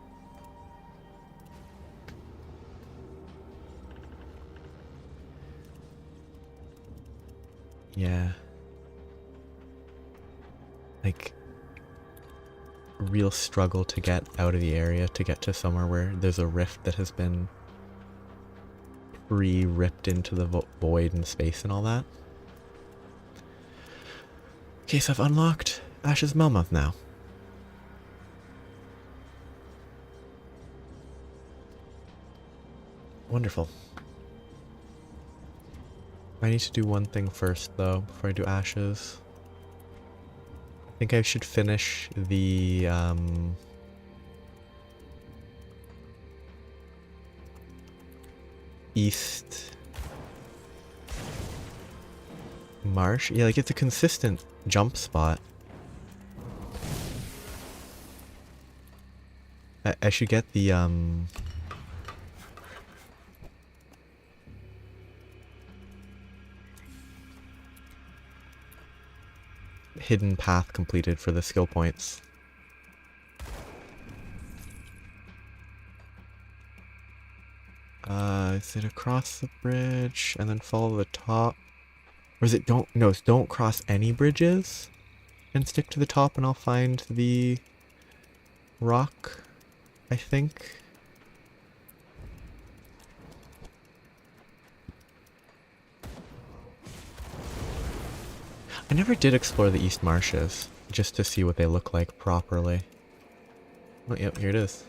Yeah. Like, real struggle to get out of the area, to get to somewhere where there's a rift that has been ripped into the void and space and all that. Okay, so I've unlocked Ashes of Malmouth now. Wonderful. I need to do one thing first, though, before I do Ashes. I think I should finish the, East Marsh? Yeah, like, it's a consistent jump spot. I should get the, hidden path completed for the skill points. Is it across the bridge and then follow the top? Or is it don't cross any bridges and stick to the top and I'll find the rock, I think. I never did explore the East Marshes, just to see what they look like properly. Oh, yep, here it is.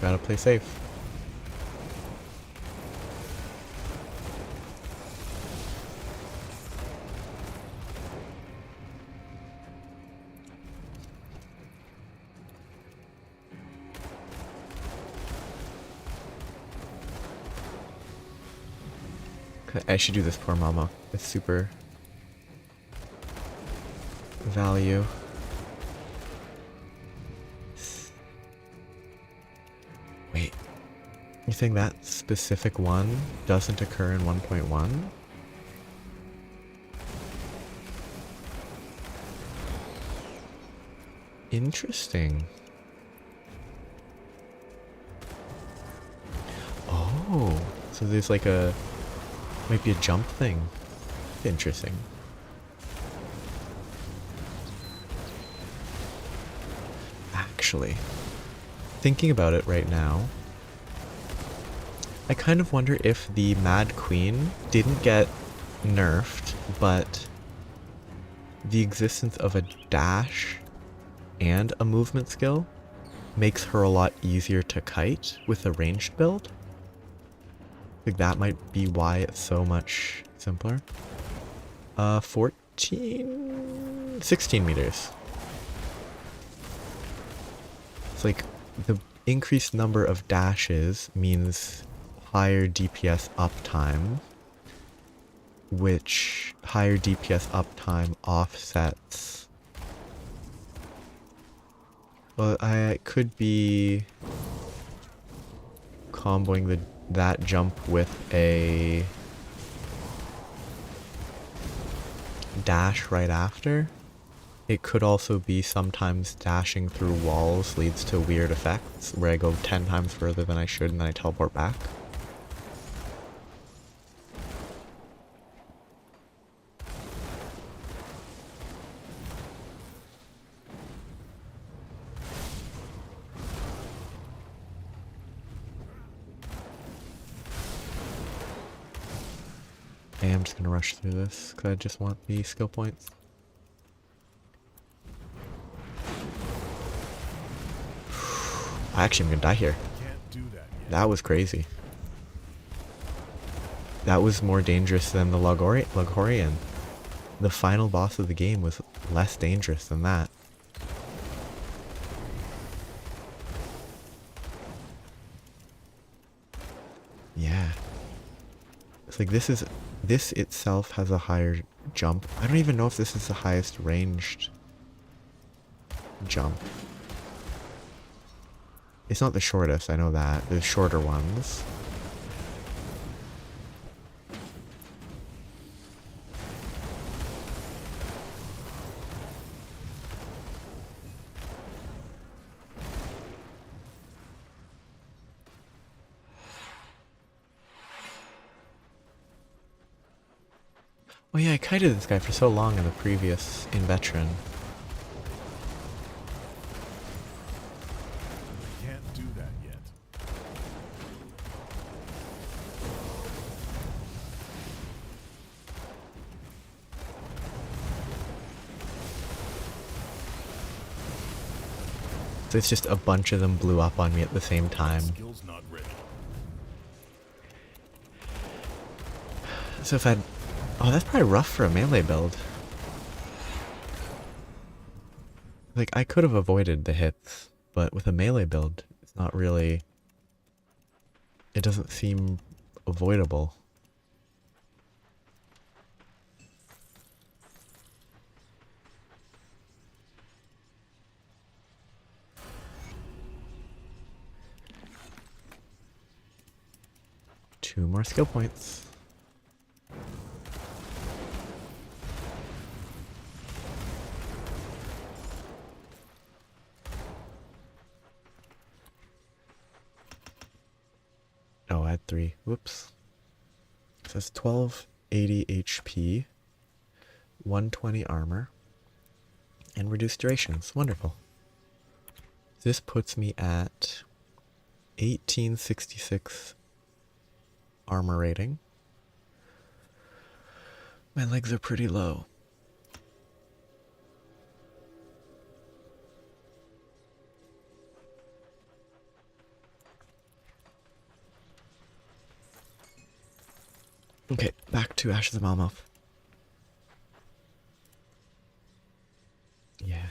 Gotta play safe. I should do this poor mama. It's super value. Wait. You think that specific one doesn't occur in 1.1? Interesting. Oh, so there's like might be a jump thing. Interesting. Actually, thinking about it right now, I kind of wonder if the Mad Queen didn't get nerfed, but the existence of a dash and a movement skill makes her a lot easier to kite with a ranged build. Like that might be why it's so much simpler. 16 meters. It's like the increased number of dashes means higher DPS uptime, which higher DPS uptime offsets. Well, I could be comboing that jump with a dash right after. It could also be sometimes dashing through walls leads to weird effects where I go 10 times further than I should and then I teleport back. I'm just gonna rush through this because I just want the skill points. Actually, I'm gonna die here. That was crazy. That was more dangerous than the Logorian. The final boss of the game was less dangerous than that. Yeah. It's like this itself has a higher jump. I don't even know if this is the highest ranged jump. It's not the shortest, I know that. There's shorter ones. Oh yeah, I kited this guy for so long in the previous Veteran. Can't do that yet. So it's just a bunch of them blew up on me at the same time. Skill's not ready. So if I'd... Oh, that's probably rough for a melee build. Like, I could have avoided the hits, but with a melee build, it's not really... It doesn't seem avoidable. Two more skill points. Oh, I had 3. Whoops. So that's 1280 HP, 120 armor, and reduced durations. Wonderful. This puts me at 1866 armor rating. My legs are pretty low. Okay, back to Ashes of Malmouth. Yeah.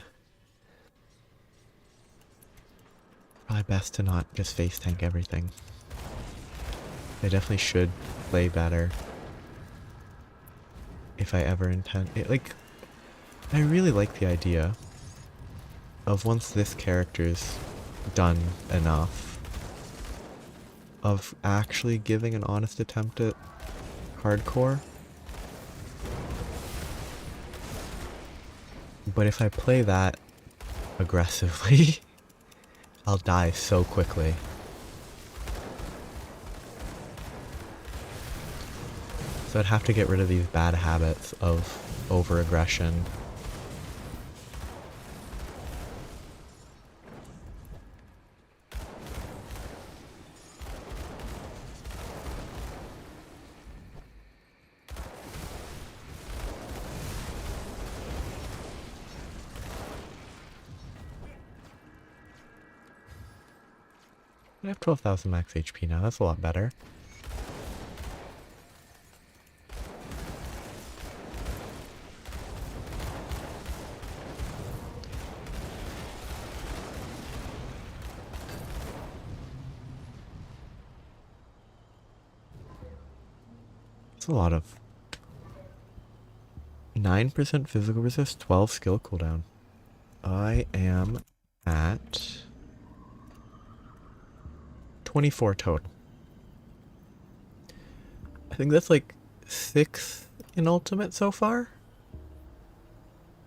Probably best to not just face tank everything. I definitely should play better if I ever intend it. Like, I really like the idea of once this character's done enough, of actually giving an honest attempt at hardcore. But if I play that aggressively, I'll die so quickly. So I'd have to get rid of these bad habits of over-aggression. I have 12,000 max HP now, that's a lot better. It's a lot of 9% physical resist, 12 skill cooldown. I am at 24 total. I think that's like 6th in ultimate so far.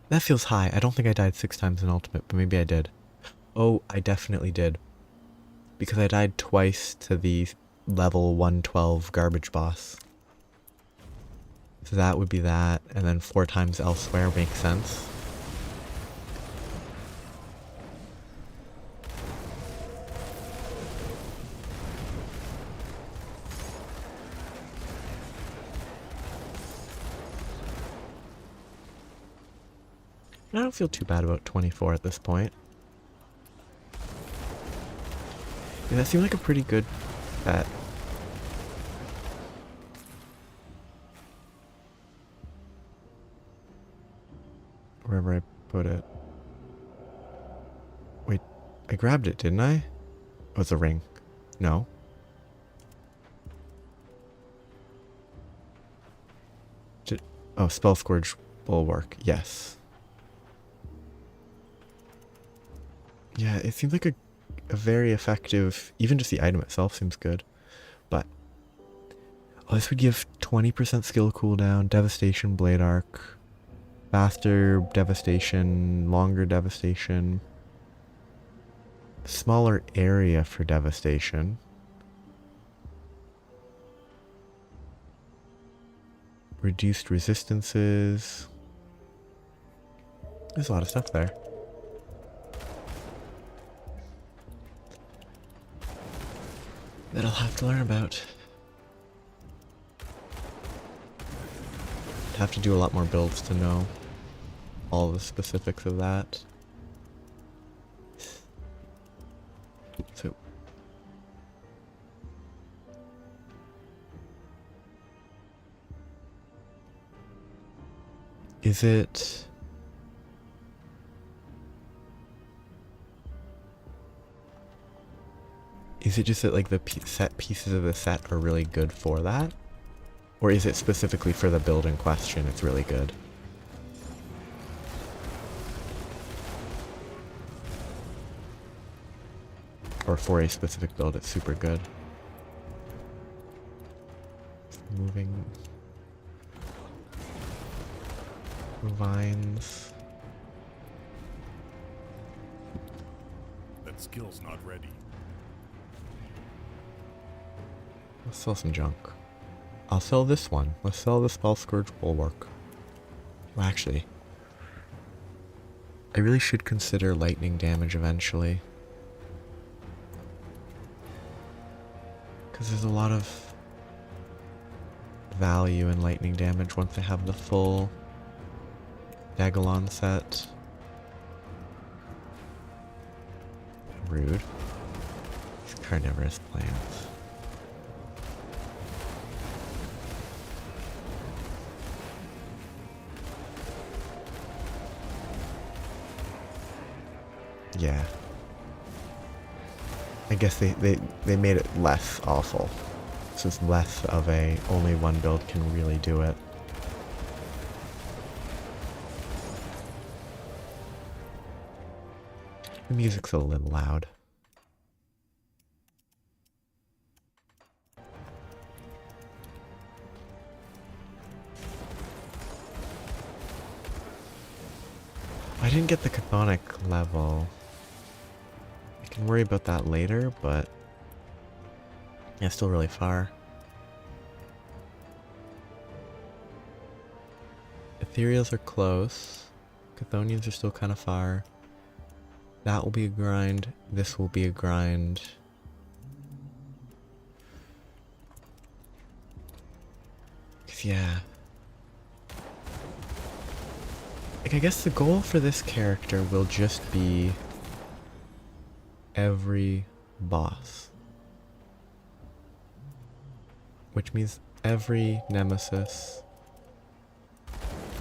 That feels high. I don't think I died 6 times in ultimate, but maybe I did. Oh, I definitely did. Because I died twice to the level 112 garbage boss. So that would be that, and then 4 times elsewhere makes sense. I don't feel too bad about 24 at this point. Yeah, that seemed like a pretty good bet. Wherever I put it. Wait, I grabbed it, didn't I? Oh, it's a ring. No. Oh, Spell Scourge Bulwark. Yes. Yeah, it seems like a very effective... Even just the item itself seems good. But... Oh, this would give 20% skill cooldown, Devastation, Blade Arc... Faster devastation, longer devastation, smaller area for devastation, reduced resistances. There's a lot of stuff there. That I'll have to learn about. I'd have to do a lot more builds to know all the specifics of that. So is it just that like the set pieces of the set are really good for that? Or is it specifically for the build in question it's really good? Or for a specific build, it's super good. Moving vines. That skill's not ready. Let's sell some junk. I'll sell this one. Let's sell the Spell Scourge Bulwark. Well, actually, I really should consider lightning damage eventually. Because there's a lot of value in lightning damage once I have the full Dagalon set. Rude. These carnivorous plants. Yeah. I guess they made it less awful. So it's less of a only one build can really do it. The music's a little loud. I didn't get the chthonic level. I can worry about that later, but yeah, still really far. Ethereals are close. Chthonians are still kind of far. That will be a grind. This will be a grind. Yeah. Like, I guess the goal for this character will just be every boss. Which means every nemesis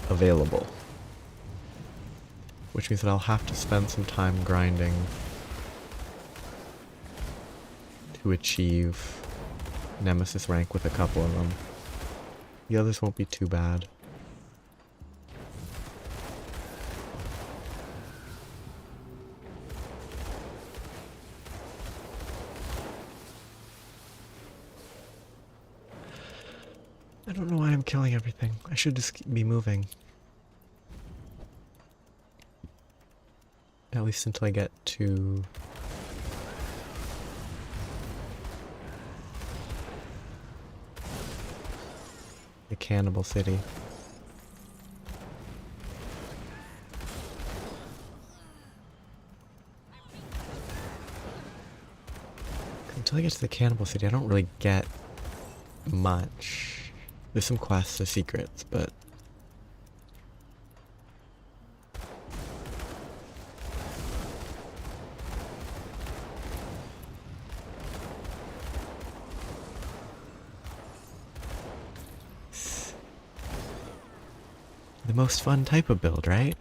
available. Which means that I'll have to spend some time grinding to achieve nemesis rank with a couple of them. The others won't be too bad. I don't know why I'm killing everything. I should just be moving. At least until I get to... the Cannibal City. Until I get to the Cannibal City, I don't really get much. There's some quests or secrets, but... the most fun type of build, right?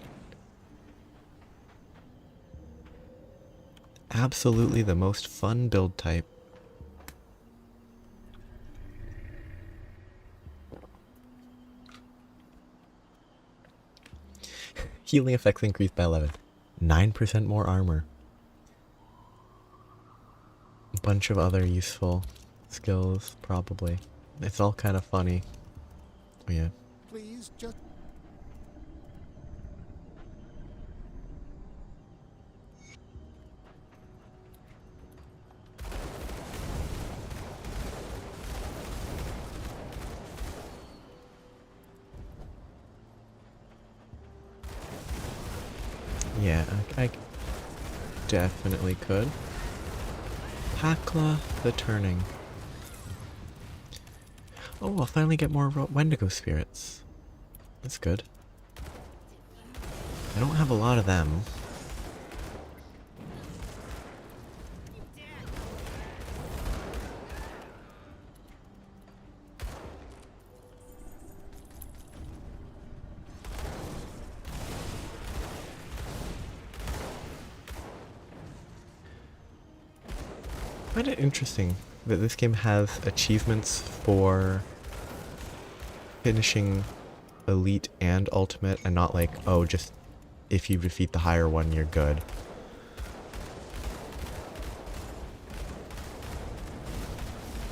Absolutely the most fun build type. Healing effects increased by 11. 9% more armor. A bunch of other useful skills, probably. It's all kind of funny. Oh yeah. Please just... Yeah, I definitely could. Hakla the Turning. Oh, I'll finally get more Wendigo spirits. That's good. I don't have a lot of them. I find it interesting that this game has achievements for finishing Elite and Ultimate, and not like, oh, just if you defeat the higher one, you're good.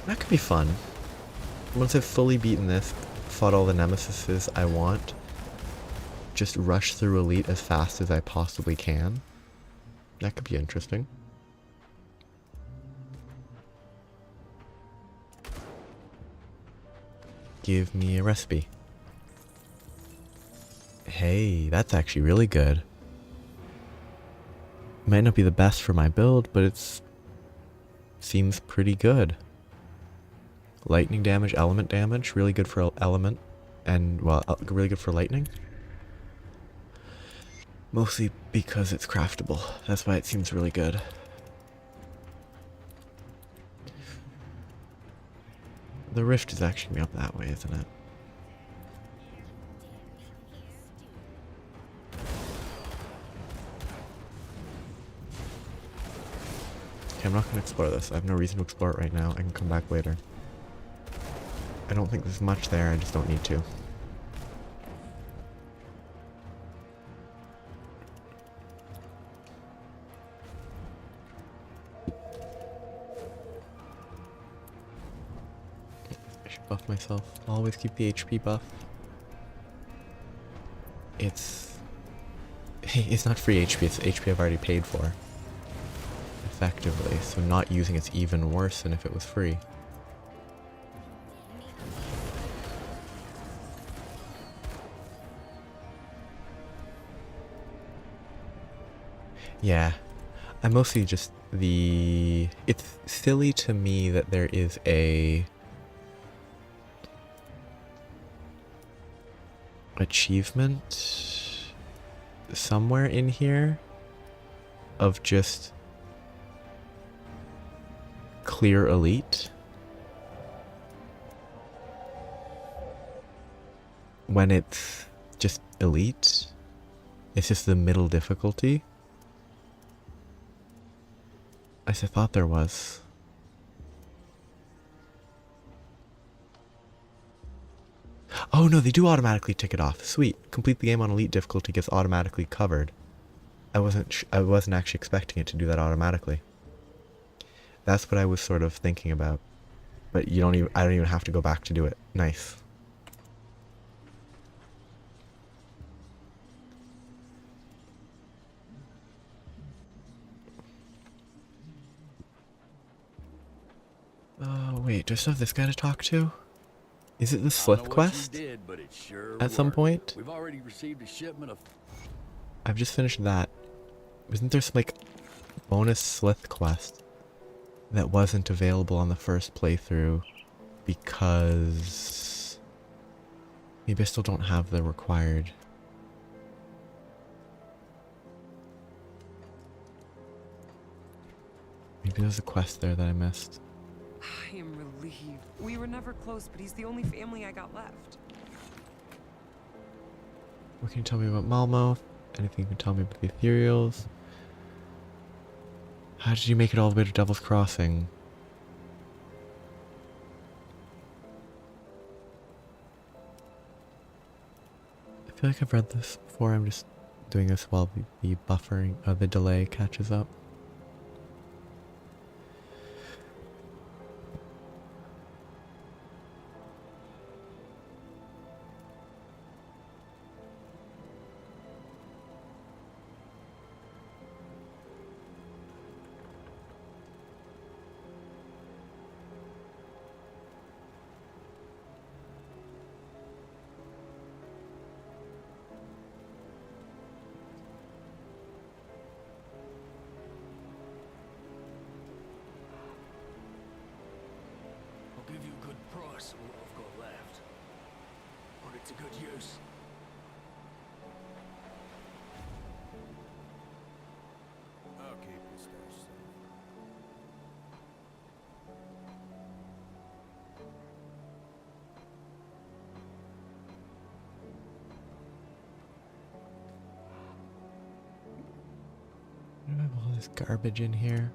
That could be fun. Once I've fully beaten this, fought all the nemesises I want, just rush through Elite as fast as I possibly can. That could be interesting. Give me a recipe. Hey, that's actually really good. Might not be the best for my build, but it's seems pretty good. Lightning damage, element damage, really good for element, and well, really good for lightning. Mostly because it's craftable. That's why it seems really good. The rift is actually up that way, isn't it? Okay, I'm not going to explore this. I have no reason to explore it right now. I can come back later. I don't think there's much there, I just don't need to. Buff myself. Always keep the HP buff. It's Hey, it's not free HP, it's HP I've already paid for. Effectively, so not using it's even worse than if it was free. Yeah, I mostly just it's silly to me that there is a achievement somewhere in here of just clear elite when it's just elite. It's just the middle difficulty. I thought there was. Oh no, they do automatically tick it off. Sweet. Complete the game on elite difficulty gets automatically covered. I wasn't actually expecting it to do that automatically. That's what I was sort of thinking about. But I don't even have to go back to do it. Nice. Oh wait, do I still have this guy to talk to? Is it the Slith quest? At some point? We've already received a shipment of... I've just finished that. Isn't there some like bonus Slith quest that wasn't available on the first playthrough because maybe I still don't have the required... Maybe there's a quest there that I missed. I am relieved. We were never close, but he's the only family I got left. What can you tell me about Malmouth? Anything you can tell me about the Ethereals? How did you make it all the way to Devil's Crossing? I feel like I've read this before. I'm just doing this while the buffering, the delay catches up. I'll give you a good price for what I've got left. Put it to good use. I'll keep your stash safe. Why do I have all this garbage in here?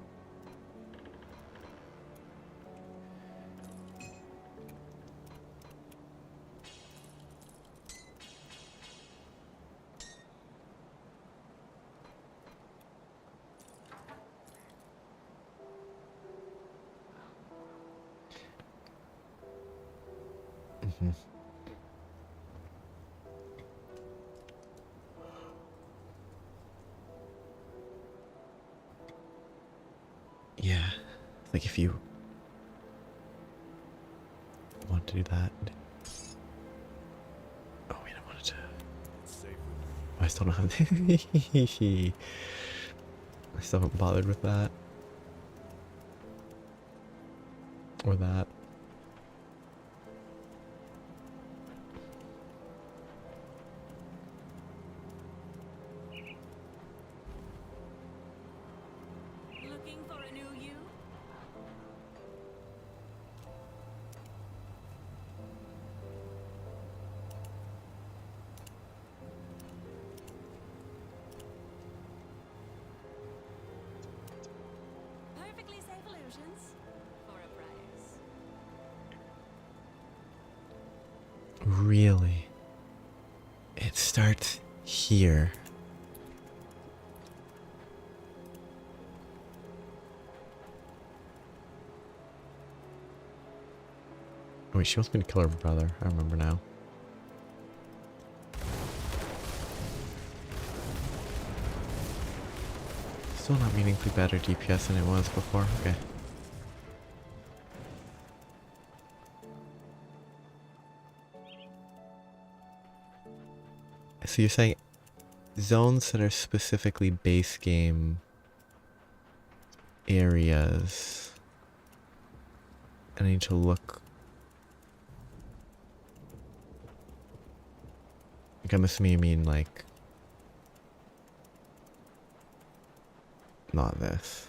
Yeah, like if you want to do that. Oh wait, I wanted to. Oh, I still don't have. I still haven't bothered with that or that. Looking for a new you? Perfectly safe illusions for a price. Really? It starts here. Oh, wait, she wants me to kill her brother. I remember now. Still not meaningfully better DPS than it was before. Okay. So you're saying zones that are specifically base game areas. I need to look. Like, I'm assuming you mean like not this.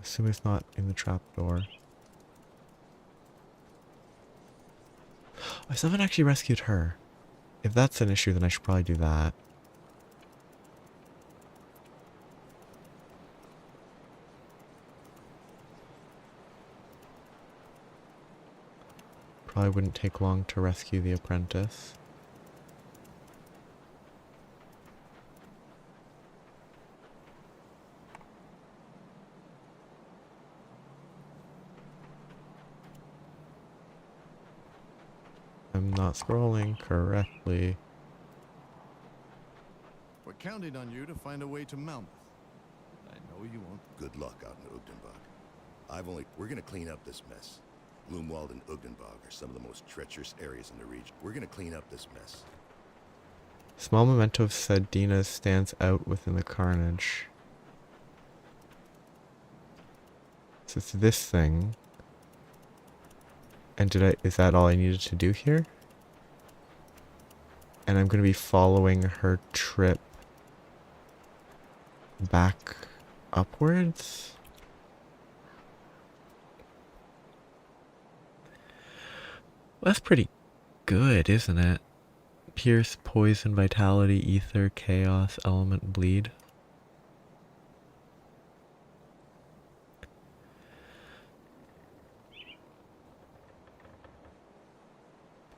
Assume it's not in the trapdoor. I still haven't actually rescued her. If that's an issue, then I should probably do that. Probably wouldn't take long to rescue the apprentice. I'm not scrolling correctly. We're counting on you to find a way to Malmouth. I know you won't. Good luck out in Ugdenbog. We're gonna clean up this mess. Gloomwald and Ugdenbog are some of the most treacherous areas in the region. We're gonna clean up this mess. Small memento of Sedina stands out within the carnage. So it's this thing. And is that all I needed to do here? And I'm going to be following her trip back upwards? Well, that's pretty good, isn't it? Pierce, poison, vitality, ether, chaos, element, bleed.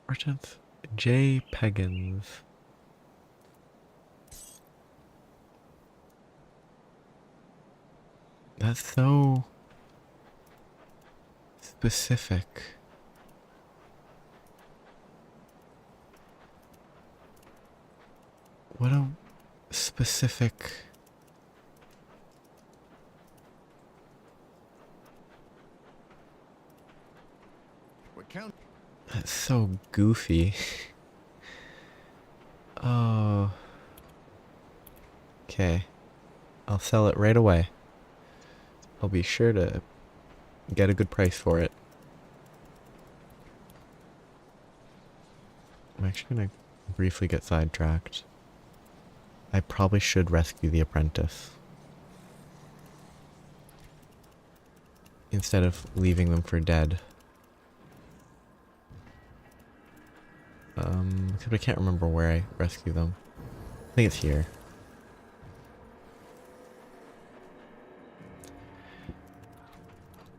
Merchants. J. Peggins. That's so specific. What a specific... That's so goofy. Oh. Okay. I'll sell it right away. I'll be sure to get a good price for it. I'm actually gonna briefly get sidetracked. I probably should rescue the apprentice instead of leaving them for dead. Except I can't remember where I rescue them. I think it's here.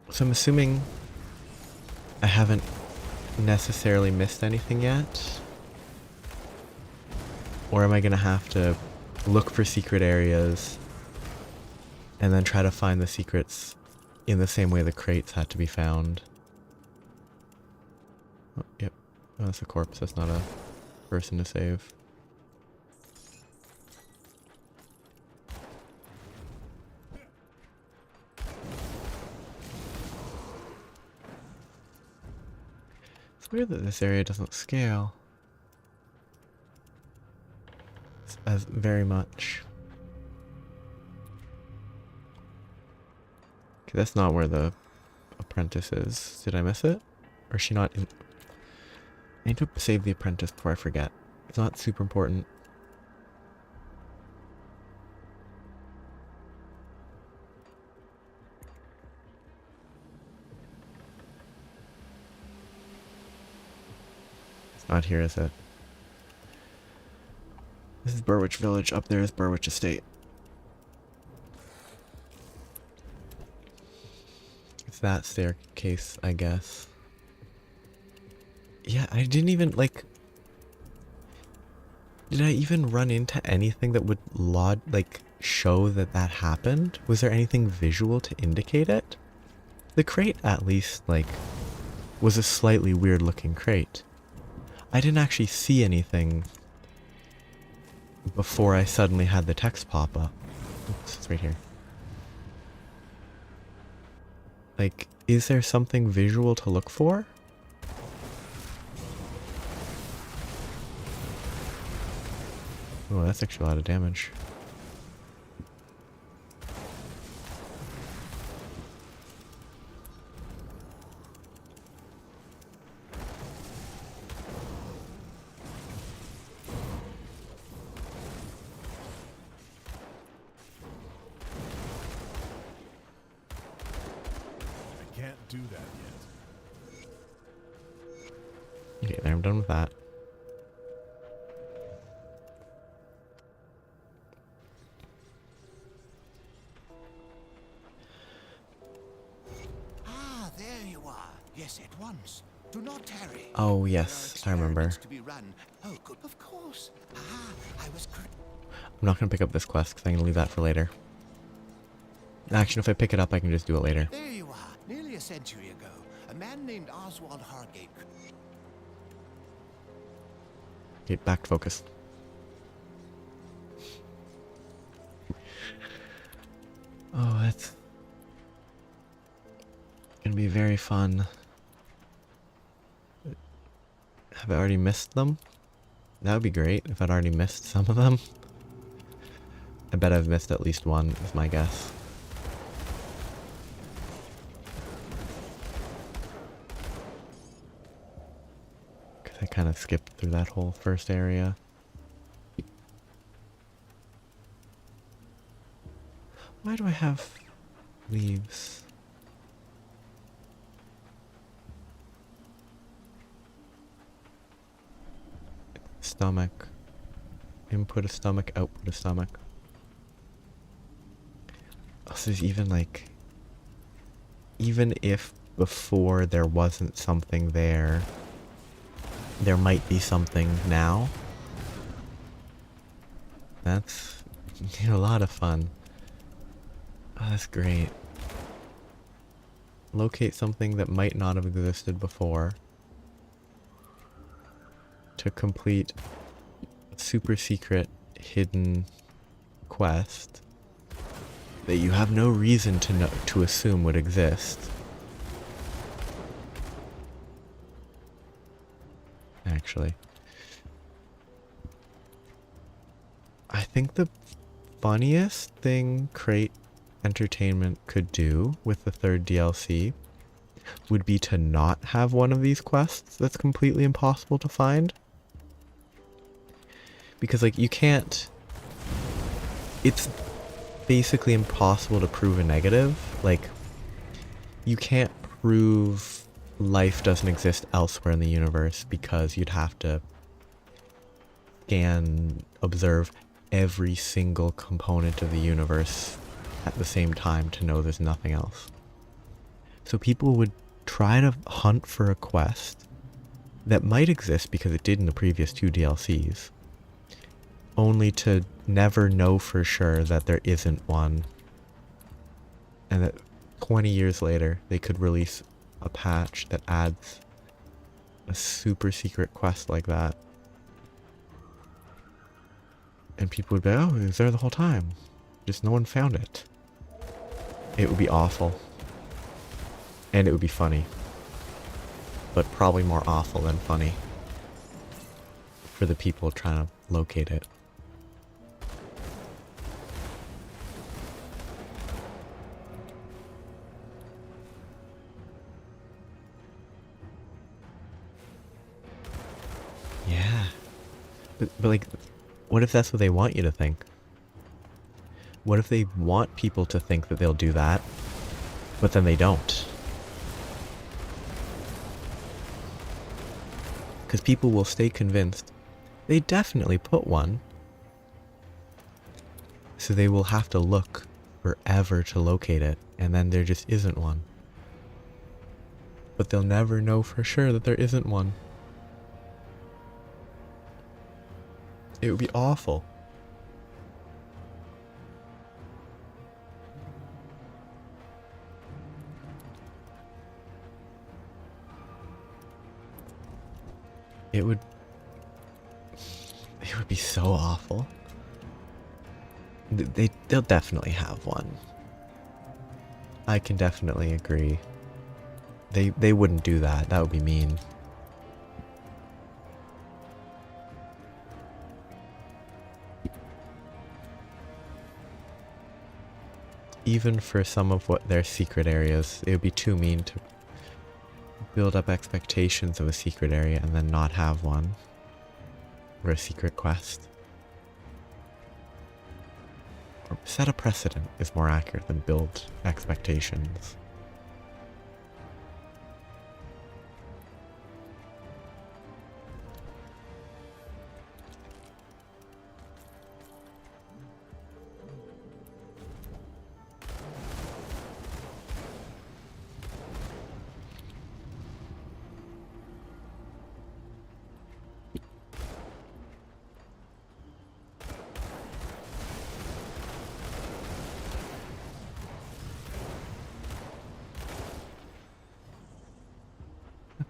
So I'm assuming I haven't necessarily missed anything yet. Or am I gonna have to look for secret areas and then try to find the secrets in the same way the crates had to be found? Oh, yep. Oh, that's a corpse. That's not a person to save. It's weird that this area doesn't scale as very much. Okay, that's not where the apprentice is. Did I miss it? Or is she not in? I need to save the apprentice before I forget. It's not super important. It's not here, is it? This is Burwich Village. Up there is Burwich Estate. It's that staircase, I guess. Yeah, I didn't even, like... Did I even run into anything that would show that that happened? Was there anything visual to indicate it? The crate, at least, like, was a slightly weird looking crate. I didn't actually see anything before I suddenly had the text pop up. Oops, it's right here. Like, is there something visual to look for? Oh, that's actually a lot of damage. I can't do that yet. Okay, there, I'm done with that. Ah, there you are. Yes, at once. Do not tarry. Oh, yes, I remember. To be run. Oh, good. Of course. Ah, I was. I'm not going to pick up this quest because I'm going to leave that for later. Actually, if I pick it up, I can just do it later. There you are. Nearly a century ago, a man named Oswald Hargate. Okay, back to focus. Oh, that's gonna be very fun. Have I already missed them? That would be great if I'd already missed some of them. I bet I've missed at least one, is my guess. Because I kind of skipped through that whole first area. Why do I have leaves? Stomach. Input a stomach, output a stomach. Oh, so there's even like... Even if before there wasn't something there, there might be something now. That's a lot of fun. Oh, that's great. Locate something that might not have existed before to complete a super secret hidden quest that you have no reason to assume would exist. Actually, I think the funniest thing Crate Entertainment could do with the third DLC would be to not have one of these quests that's completely impossible to find. Because, like, you can't... It's basically impossible to prove a negative. Like, you can't prove life doesn't exist elsewhere in the universe because you'd have to scan, observe every single component of the universe at the same time to know there's nothing else. So people would try to hunt for a quest that might exist because it did in the previous two DLCs, only to never know for sure that there isn't one, and that 20 years later they could release a patch that adds a super secret quest like that. And people would be, oh, it was there the whole time. Just no one found it. It would be awful. And it would be funny. But probably more awful than funny. For the people trying to locate it. Yeah. But like, what if that's what they want you to think? What if they want people to think that they'll do that, but then they don't? Because people will stay convinced they definitely put one, so they will have to look forever to locate it, and then there just isn't one. But they'll never know for sure that there isn't one. It would be awful. It would be so awful. They'll definitely have one. I can definitely agree. They wouldn't do that. That would be mean. Even for some of what their secret areas, it would be too mean to build up expectations of a secret area and then not have one. Or a secret quest. Or set a precedent is more accurate than build expectations.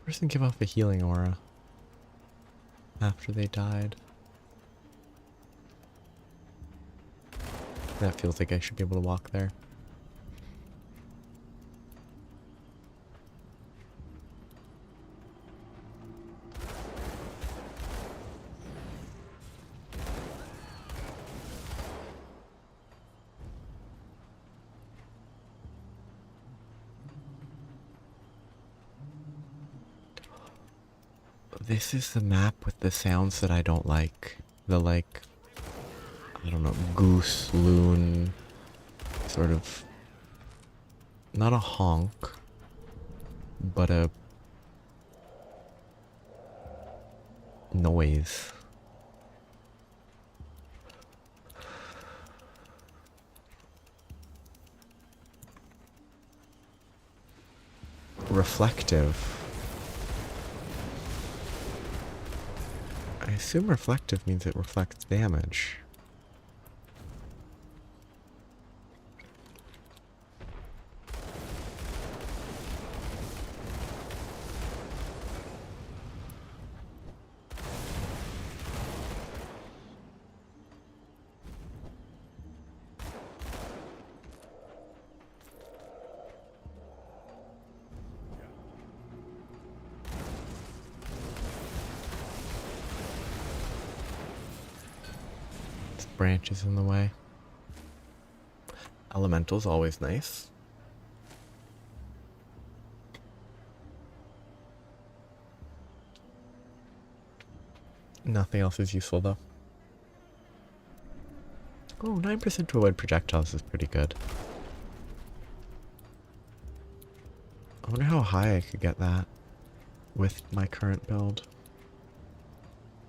Person give off a healing aura after they died. That feels like I should be able to walk there. This is the map with the sounds that I don't like. The like, I don't know, goose, loon, sort of, not a honk, but a noise. Reflective. I assume reflective means it reflects damage. Branches in the way. Elemental's always nice. Nothing else is useful though. Oh, 9% to avoid projectiles is pretty good. I wonder how high I could get that with my current build.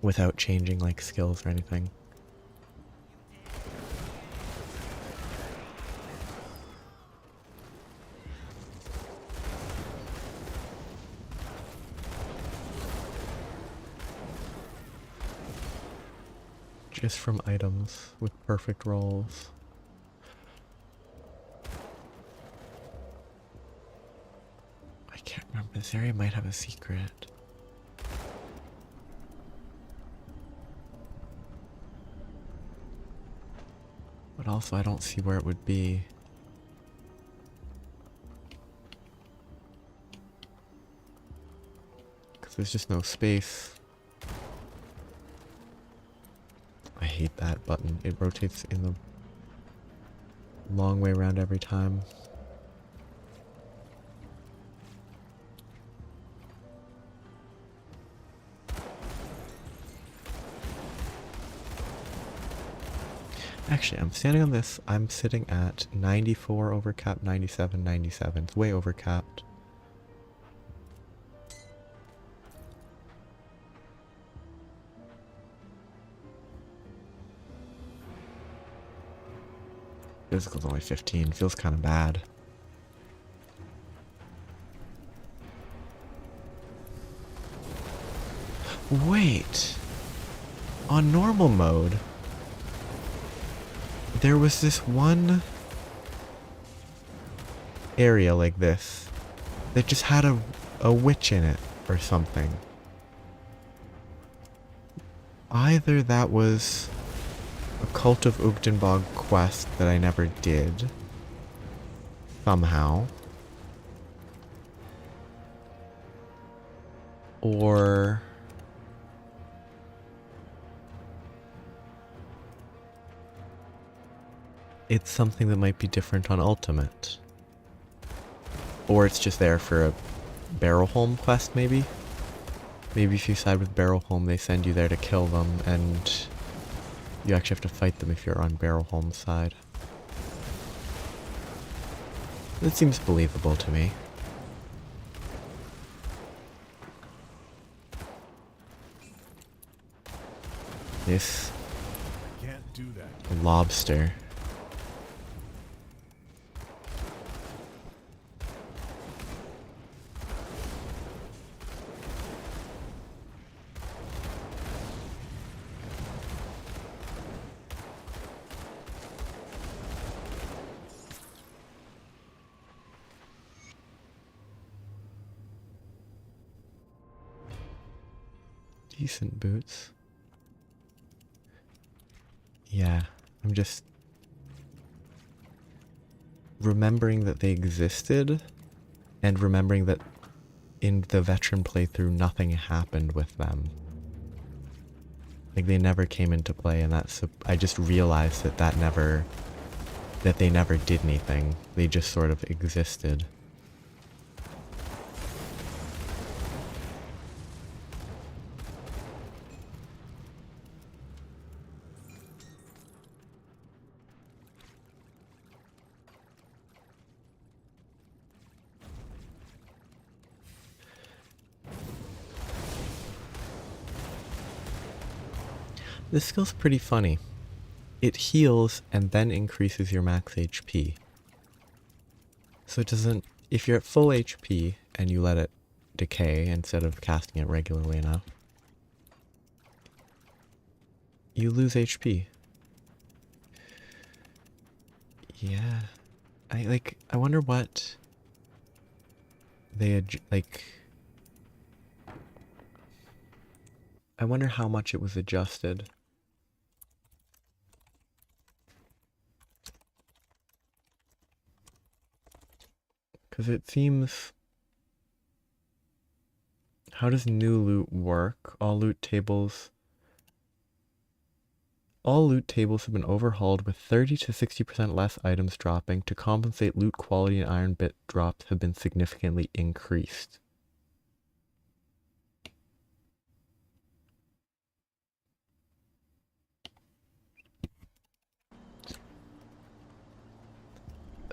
Without changing like skills or anything. Just from items with perfect rolls. I can't remember. This area might have a secret. But also I don't see where it would be. Because there's just no space. I hate that button. It rotates in the long way around every time. Actually, I'm standing on this. I'm sitting at 94 overcapped, 97, 97. It's way overcapped. Physical's only 15. Feels kind of bad. Wait. On normal mode, there was this one area like this that just had a witch in it or something. Either that was a Cult of Ugdenbog quest that I never did, somehow, or it's something that might be different on Ultimate. Or it's just there for a Barrowholm quest, maybe? Maybe if you side with Barrowholm, they send you there to kill them, and you actually have to fight them if you're on Barrowholm's side. That seems believable to me. This Can't do that. lobster. Decent boots. Yeah, I'm just remembering that they existed and remembering that in the veteran playthrough nothing happened with them. Like they never came into play, and I just realized that they never did anything. They just sort of existed. This skill's pretty funny. It heals and then increases your max HP. So it doesn't... If you're at full HP and you let it decay instead of casting it regularly enough, you lose HP. Yeah. I wonder what they had, I wonder how much it was adjusted. Because it seems... How does new loot work? All loot tables have been overhauled with 30 to 60% less items dropping. To compensate, loot quality and iron bit drops have been significantly increased.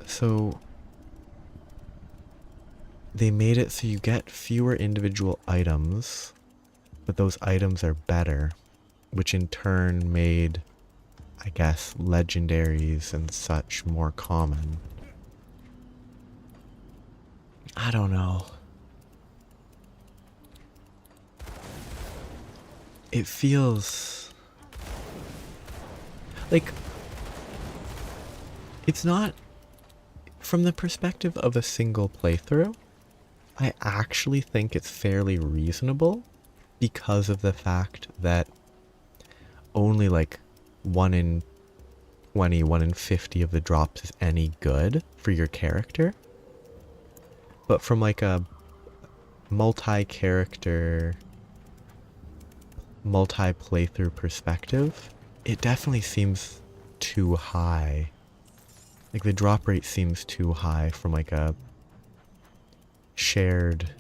So they made it so you get fewer individual items, but those items are better, which in turn made, I guess, legendaries and such more common. I don't know. It feels like it's not, from the perspective of a single playthrough, I actually think it's fairly reasonable because of the fact that only like 1 in 20, 1 in 50 of the drops is any good for your character. But from like a multi-character, multi-playthrough perspective, it definitely seems too high. Like the drop rate seems too high from like a shared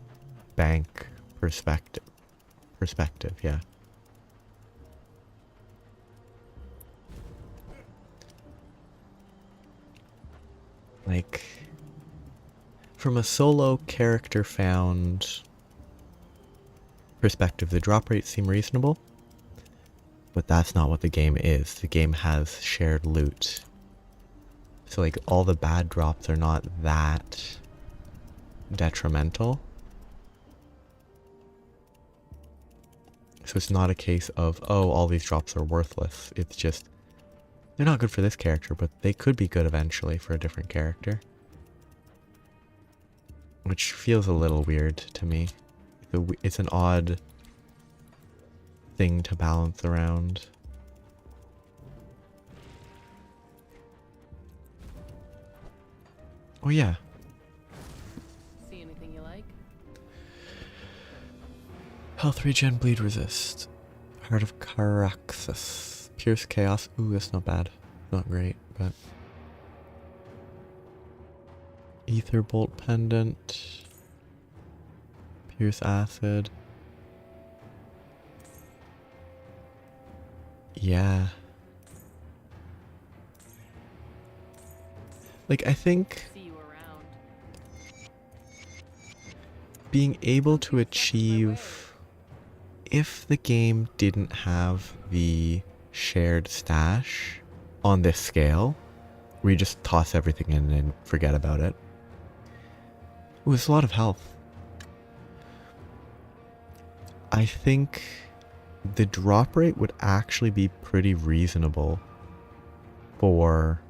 bank perspective, yeah. Like, from a solo character found perspective, the drop rates seem reasonable, but that's not what the game is. The game has shared loot. So like all the bad drops are not that detrimental. So it's not a case of, oh, all these drops are worthless. It's just, they're not good for this character, but they could be good eventually for a different character. Which feels a little weird to me. It's an odd thing to balance around. Oh yeah. See anything you like? Health regen, bleed resist. Heart of Caraxus. Pierce chaos. Ooh, that's not bad. Not great, but. Ether bolt pendant. Pierce acid. Yeah. Like, I think See you around. being able to achieve, if the game didn't have the shared stash on this scale, where you just toss everything in and forget about it. Ooh, it's a lot of health. I think the drop rate would actually be pretty reasonable for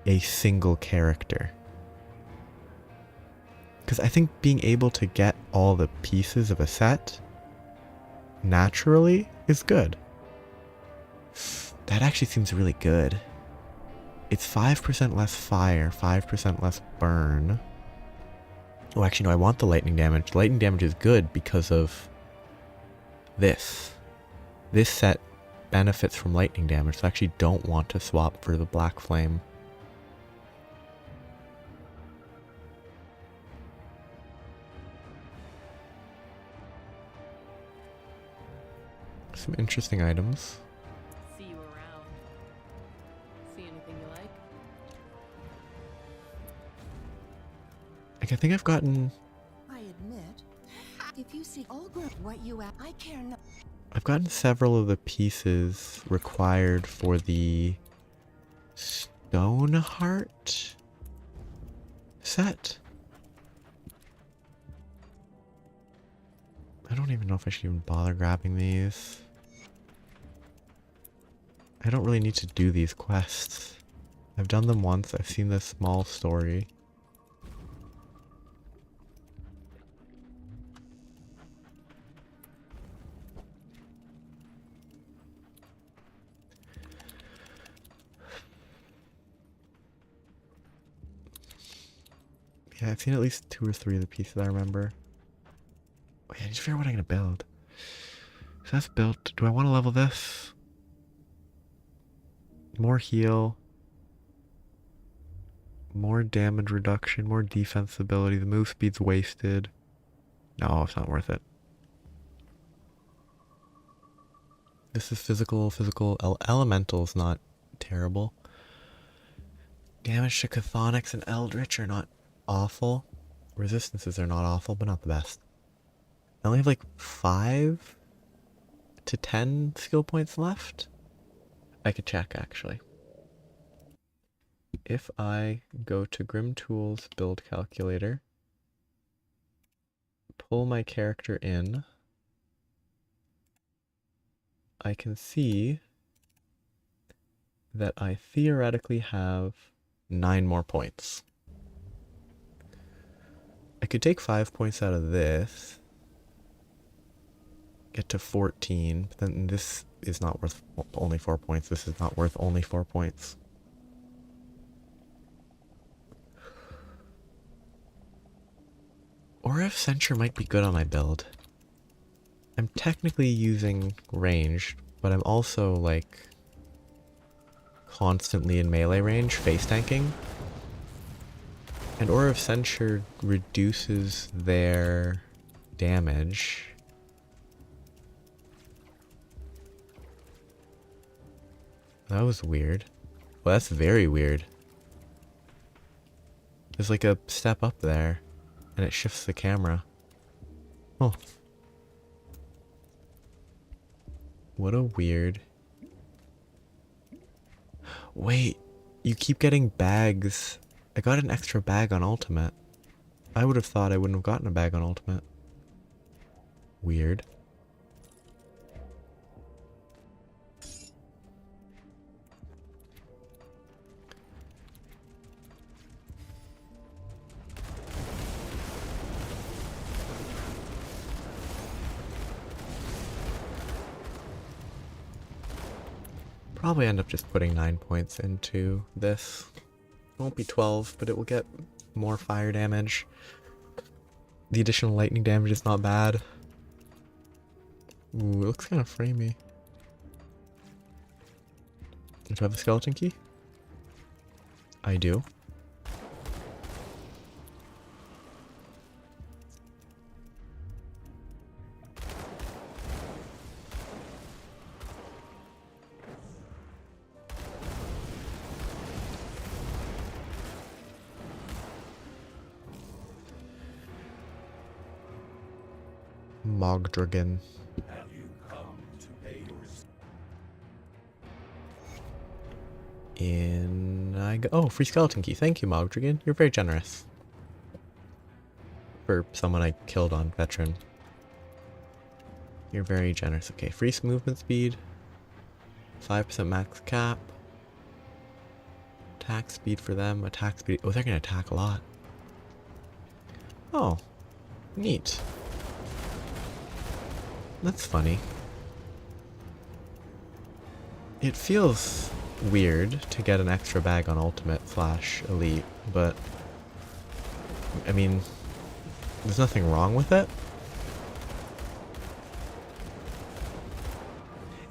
a single character. Because I think being able to get all the pieces of a set naturally is good. That actually seems really good. It's 5% less fire, 5% less burn. Oh, actually no, I want the lightning damage. Lightning damage is good because of this. This set benefits from lightning damage, so I actually don't want to swap for the black flame. Some interesting items. See you around. See anything you like? Like, I think I've gotten... I admit, if you see Olga, what you at, I care not. I've gotten several of the pieces required for the Stoneheart set. I don't even know if I should even bother grabbing these. I don't really need to do these quests. I've done them once, I've seen this small story. Yeah, I've seen at least 2 or 3 of the pieces I remember. Wait, I need to figure out what I'm gonna build. So that's built. Do I want to level this? More heal. More damage reduction. More defense ability. The move speed's wasted. No, it's not worth it. This is physical. Elemental's not terrible. Damage to Chthonics and Eldritch are not awful. Resistances are not awful, but not the best. I only have like 5 to 10 skill points left. I could check actually. If I go to Grim Tools build calculator, pull my character in, I can see that I theoretically have 9 more points. I could take 5 points out of this, get to 14, but then this is not worth only 4 points. This is not worth only 4 points. Or if Censure might be good on my build. I'm technically using ranged, but I'm also like constantly in melee range, face tanking. And Aura of Censure reduces their damage. That was weird. Well, that's very weird. There's like a step up there, and it shifts the camera. Oh. What a weird... Wait, you keep getting bags. I got an extra bag on Ultimate. I would have thought I wouldn't have gotten a bag on Ultimate. Weird. probably end up just putting 9 points into this. It won't be 12, but it will get more fire damage. The additional lightning damage is not bad. Ooh, it looks kind of framey. Do I have the skeleton key? I do. Mogdragon. In I go. Oh, free skeleton key. Thank you, Mogdragon. You're very generous. For someone I killed on veteran. You're very generous. Okay, free movement speed. 5% max cap. Attack speed for them. Attack speed. Oh, they're gonna attack a lot. Oh, neat. That's funny. It feels weird to get an extra bag on Ultimate / Elite, but I mean, there's nothing wrong with it.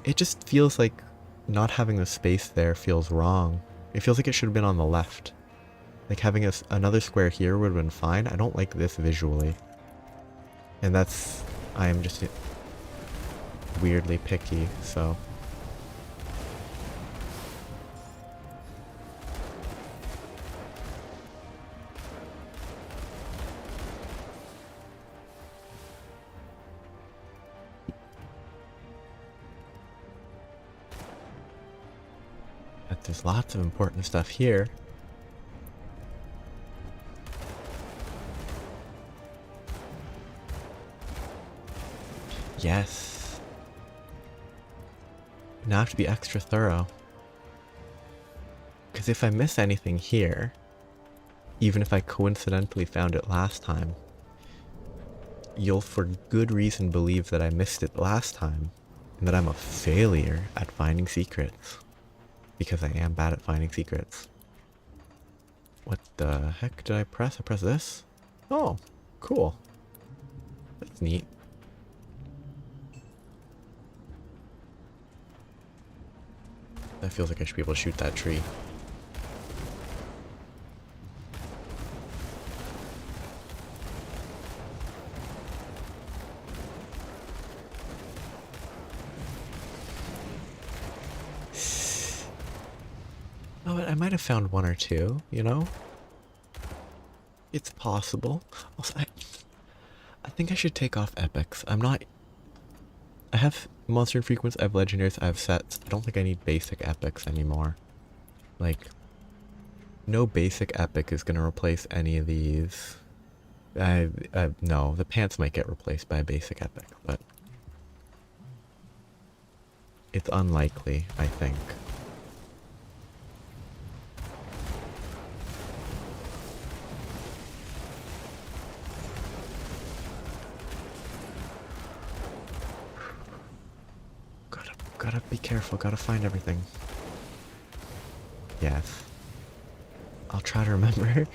It just feels like not having the space there feels wrong. It feels like it should have been on the left. Like having another square here would have been fine. I don't like this visually. And that's, I'm just weirdly picky, so. But there's lots of important stuff here. Yes. Now I have to be extra thorough. Because if I miss anything here, even if I coincidentally found it last time, you'll for good reason believe that I missed it last time, and that I'm a failure at finding secrets. Because I am bad at finding secrets. What the heck did I press? I pressed this? Oh, cool. That's neat. That feels like I should be able to shoot that tree. Oh, I might have found one or two, you know? It's possible. Also, I think I should take off epics. I have monster frequency, I have legendaries, I have sets. I don't think I need basic epics anymore. Like, no basic epic is going to replace any of these. No, the pants might get replaced by a basic epic, but it's unlikely, I think. Gotta be careful, gotta find everything. Yes. I'll try to remember.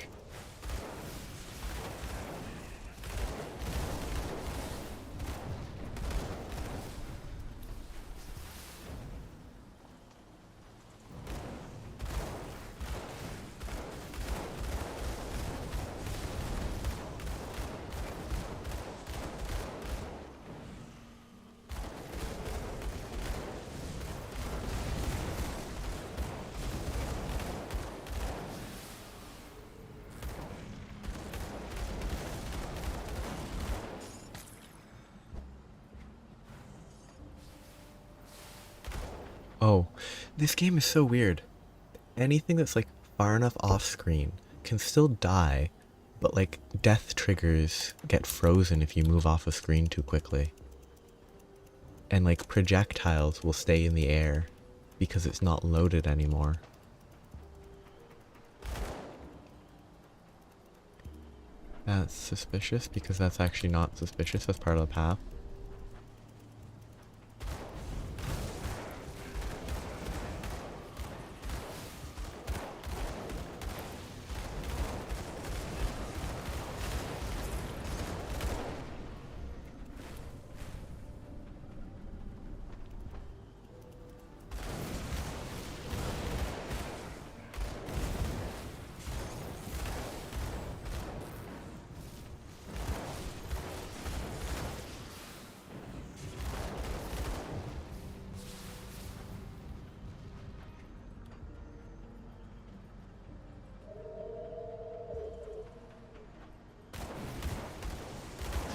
Oh, this game is so weird. Anything that's like far enough off screen can still die, but like death triggers get frozen if you move off a screen too quickly. And like projectiles will stay in the air because it's not loaded anymore. That's suspicious because that's actually not suspicious, that's part of the path.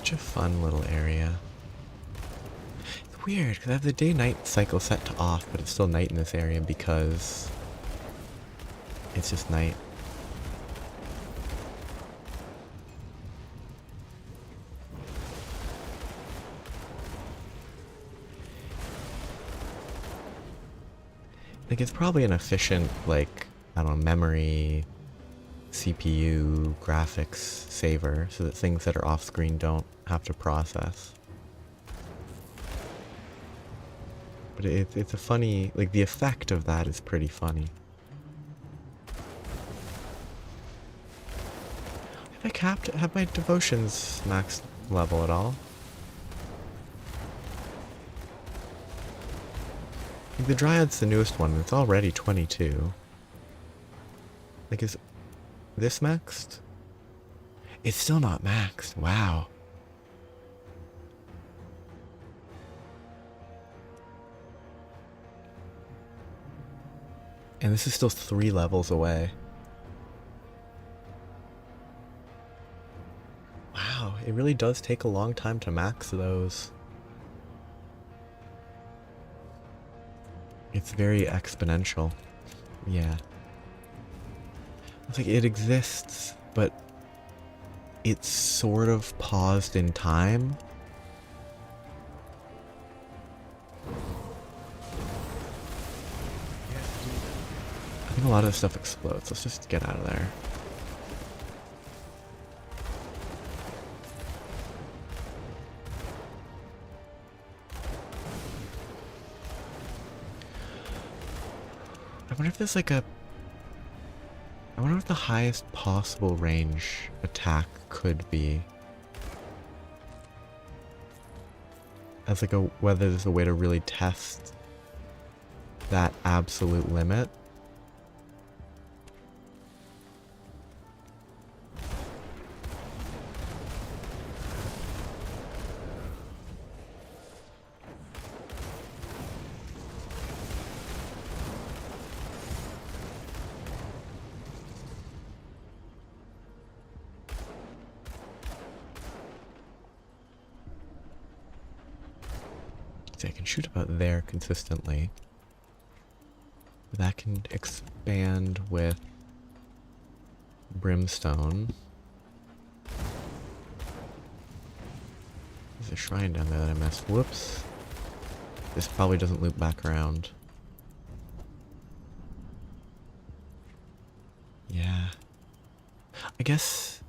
Such a fun little area. It's weird, because I have the day-night cycle set to off, but it's still night in this area because it's just night. Like, it's probably an efficient, like, I don't know, memory, CPU, graphics saver, so that things that are off-screen don't have to process. But it's a funny, like, the effect of that is pretty funny. Have my devotions max level at all? Like, the Dryad's the newest one, and it's already 22. Like, is this maxed? It's still not maxed. Wow. And this is still 3 levels away. Wow, it really does take a long time to max those. It's very exponential. Yeah. It's like it exists, but it's sort of paused in time. I think a lot of this stuff explodes. Let's just get out of there. I wonder if there's like a... I wonder what the highest possible range attack could be. As like a... whether there's a way to really test that absolute limit. I can shoot about there consistently. That can expand with brimstone. There's a shrine down there that I missed. Whoops. This probably doesn't loop back around. Yeah. I guess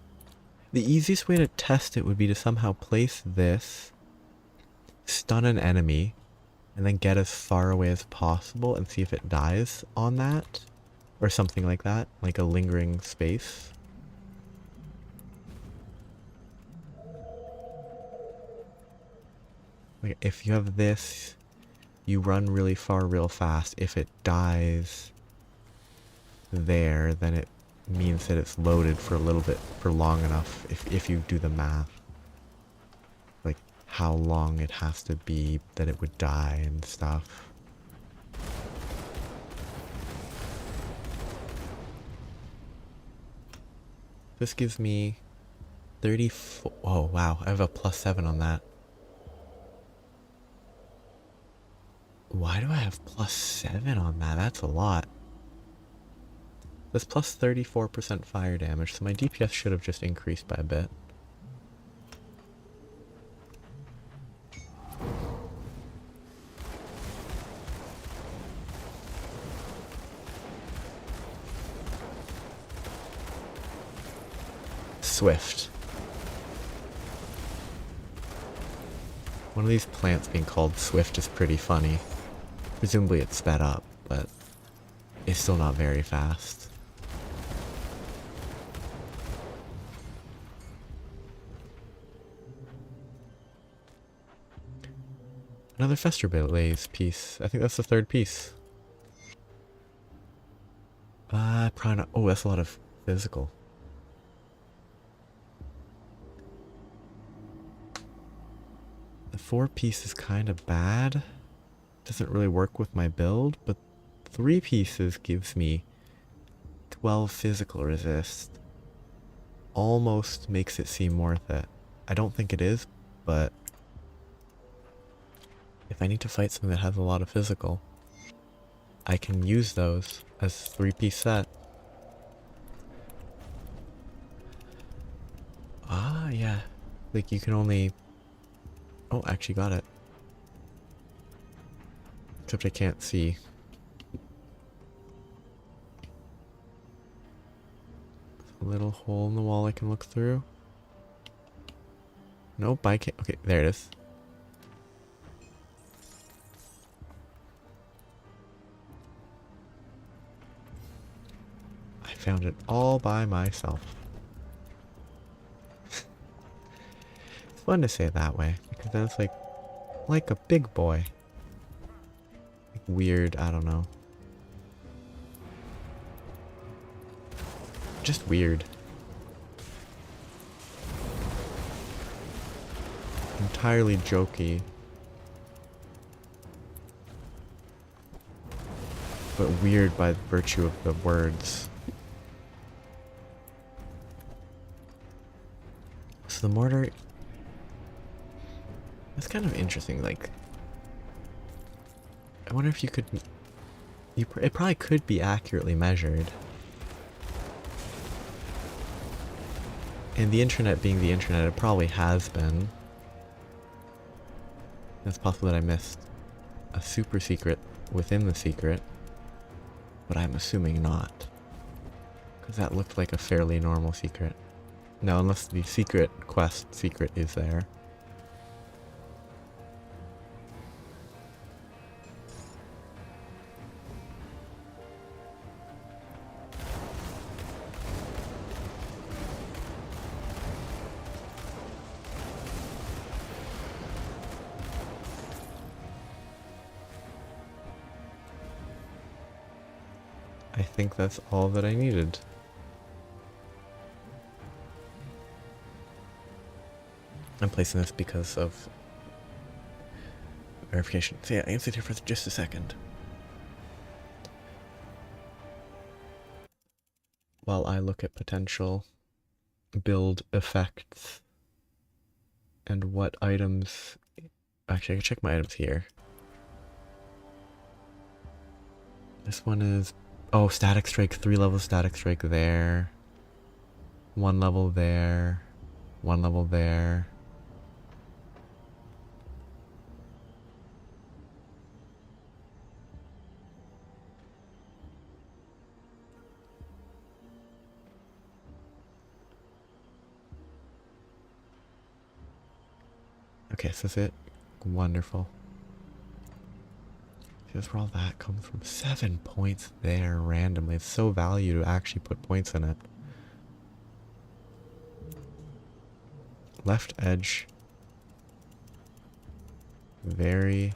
the easiest way to test it would be to somehow place this, stun an enemy, and then get as far away as possible and see if it dies on that. Or something like that, like a lingering space. Like if you have this, you run really far real fast. If it dies there, then it means that it's loaded for a little bit, for long enough, if you do the math. Like how long it has to be that it would die and stuff. This gives me 34. Oh wow, I have a +7 on that. Why do I have +7 on that? That's a lot. That's plus 34% fire damage, so my DPS should have just increased by a bit. Swift. One of these plants being called Swift is pretty funny. Presumably it's sped up, but it's still not very fast. Another Fester Blaze piece. I think that's the third piece. Probably not. Oh, that's a lot of physical. The 4 piece is kind of bad. Doesn't really work with my build, but 3 pieces gives me 12 physical resist. Almost makes it seem worth it. I don't think it is, but if I need to fight something that has a lot of physical, I can use those as 3-piece set. Ah, yeah. Like you can only... Oh, actually got it. Except I can't see. A little hole in the wall I can look through. Nope, I can't. Okay, there it is. I found it all by myself. It's fun to say it that way, because then it's like a big boy. Like weird, I don't know. Just weird. Entirely jokey. But weird by virtue of the words. So the mortar... That's kind of interesting, like... I wonder if you could... It probably could be accurately measured. And the internet being the internet, it probably has been. It's possible that I missed a super secret within the secret, but I'm assuming not. Because that looked like a fairly normal secret. No, unless the secret quest secret is there. I think that's all that I needed. I'm placing this because of verification. So yeah, I can sit here for just a second. While I look at potential build effects and what items... Actually, I can check my items here. This one is... Oh, static strike, 3 level static strike there. 1 level there. 1 level there. Okay, so that's it. Wonderful. See, that's where all that comes from. 7 points there randomly. It's so value to actually put points in it. Left edge. Very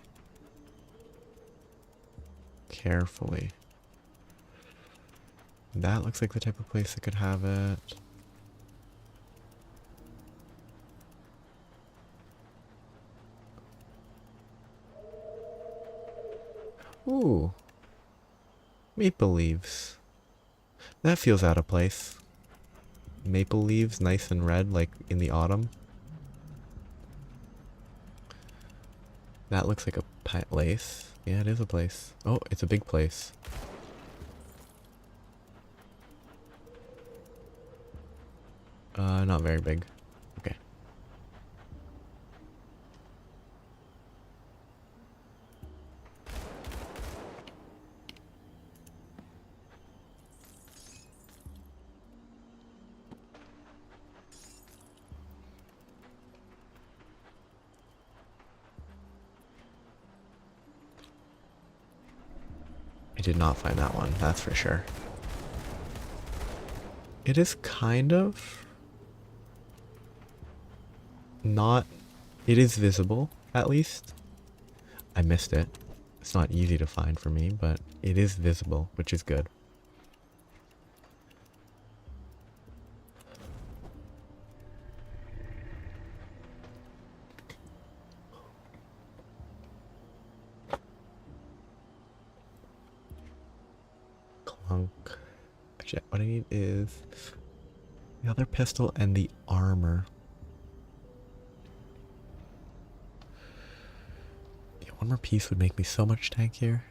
carefully. That looks like the type of place that could have it. Ooh. Maple leaves. That feels out of place. Maple leaves, nice and red, like in the autumn. That looks like a place. Yeah, it is a place. Oh, it's a big place. Not very big. Okay. I did not find that one, that's for sure. It is kind of not... It is visible, at least. I missed it. It's not easy to find for me, but it is visible, which is good. Clunk. Actually, what I need is the other pistol and the armor. One more piece would make me so much tankier.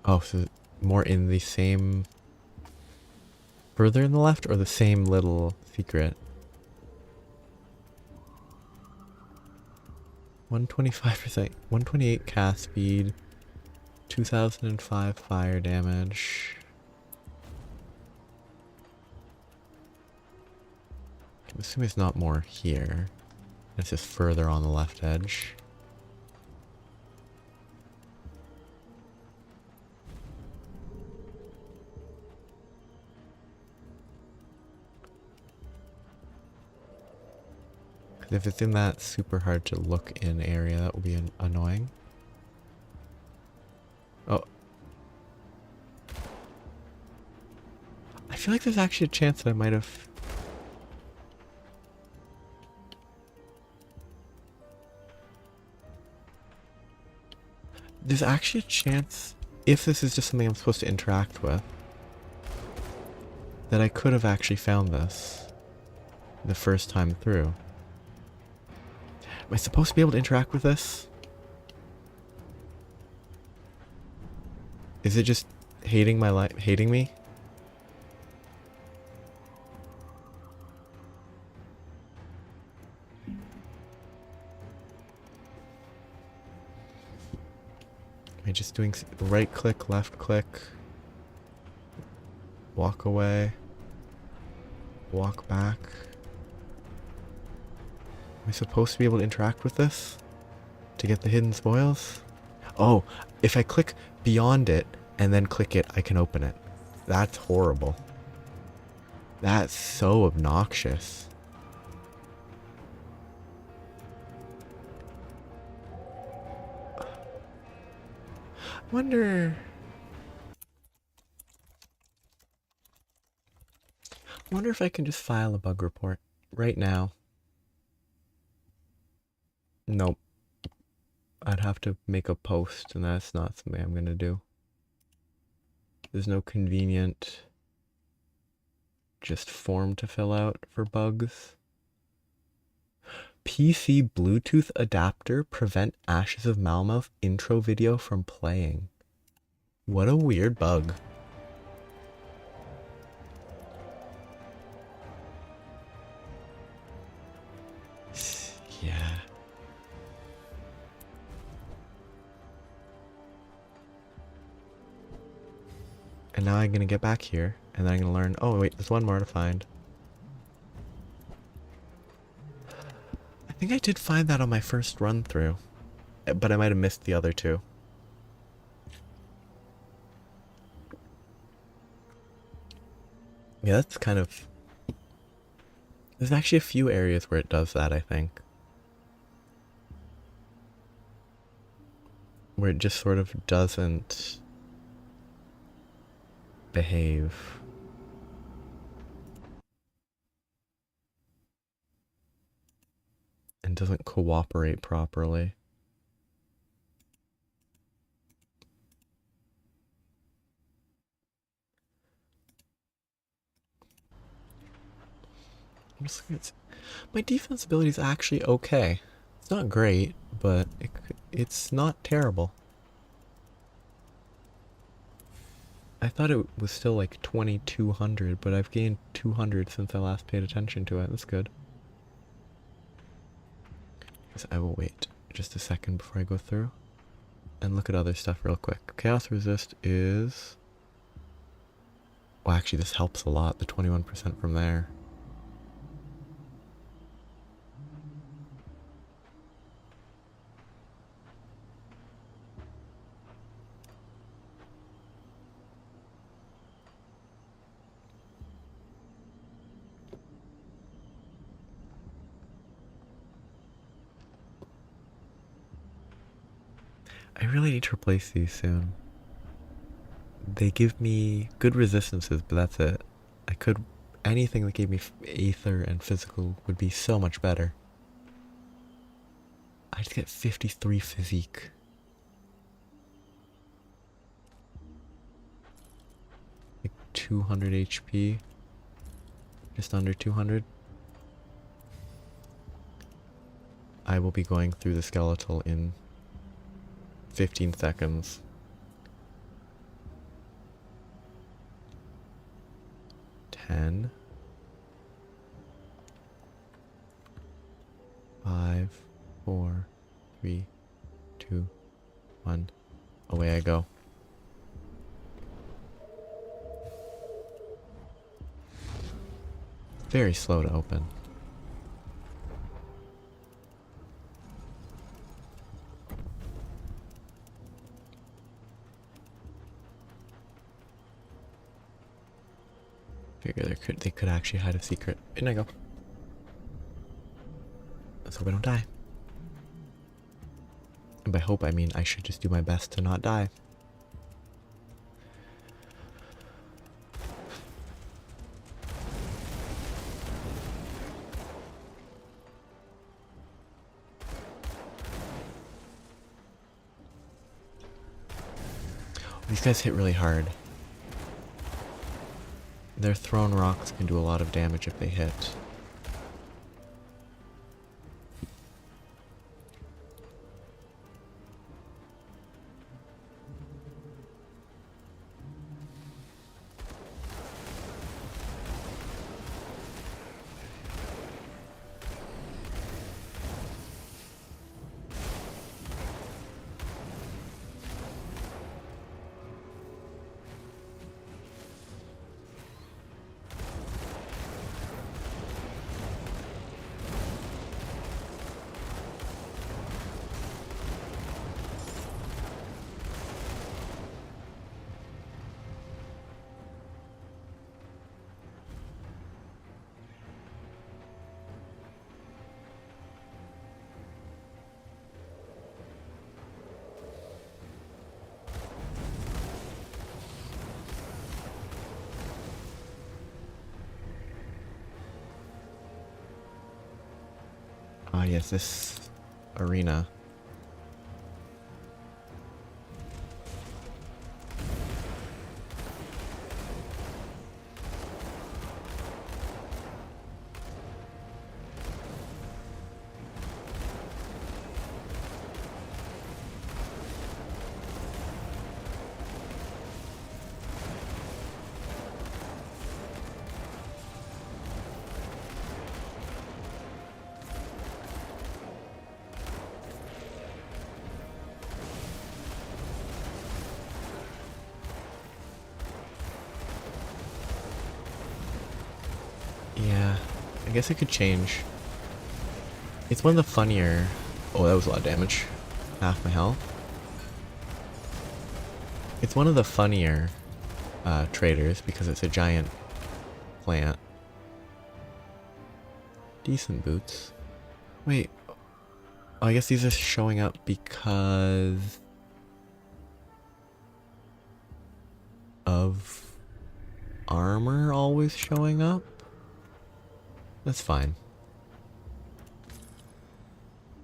Oh, so more in the same... Further in the left, or the same little secret? 125%, 128 cast speed, 2005 fire damage. I'm assuming it's not more here. It's just further on the left edge. If it's in that super hard to look in area, that will be annoying. Oh. I feel like there's actually a chance that I might have... There's actually a chance, if this is just something I'm supposed to interact with, that I could have actually found this the first time through. Am I supposed to be able to interact with this? Is it just hating my life, hating me? Am I just doing right click, left click, walk away, walk back? Am I supposed to be able to interact with this to get the hidden spoils? Oh, if I click beyond it and then click it, I can open it. That's horrible. That's so obnoxious. I wonder if I can just file a bug report right now. Nope. I'd have to make a post, and that's not something I'm gonna do. There's no convenient just form to fill out for bugs. PC Bluetooth adapter prevent Ashes of Malmouth intro video from playing. What a weird bug. Yeah. And now I'm gonna get back here, and then I'm gonna learn, oh wait, there's one more to find. I think I did find that on my first run through, but I might have missed the other two. Yeah, that's kind of... There's actually a few areas where it does that, I think. Where it just sort of doesn't behave. And doesn't cooperate properly. I'm just looking at... My defense ability is actually okay. It's not great, but it's not terrible. I thought it was still like 2200, but I've gained 200 since I last paid attention to it. That's good. I will wait just a second before I go through and look at other stuff real quick. Chaos resist is... Well, actually this helps a lot, the 21% from there. I really need to replace these soon. They give me good resistances, but that's it. I could... Anything that gave me Aether and Physical would be so much better. I'd get 53 Physique. 200 HP. Just under 200. I will be going through the skeletal in 15 seconds. Ten. 5, 4, 3, 2, 1. Away I go. Very slow to open. Figure they could actually hide a secret. In I go. Let's hope I don't die. And by hope I mean I should just do my best to not die. These guys hit really hard. Their thrown rocks can do a lot of damage if they hit. Ah, yes, this arena. Yeah, I guess it could change. It's one of the funnier... Oh, that was a lot of damage. Half my health. It's one of the funnier traders because it's a giant plant. Decent boots. Wait. Oh, I guess these are showing up because... of armor always showing up? That's fine.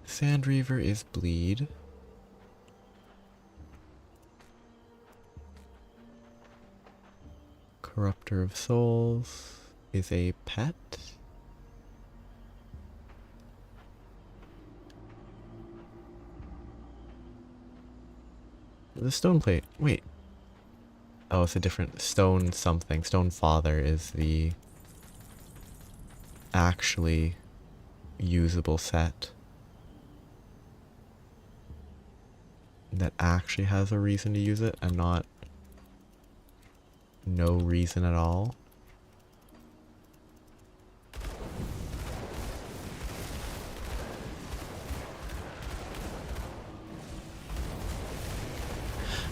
Sand Reaver is bleed. Corruptor of Souls is a pet. The stone plate. Wait. Oh, it's a different stone something. Stone Father is the actually usable set that actually has a reason to use it and not no reason at all.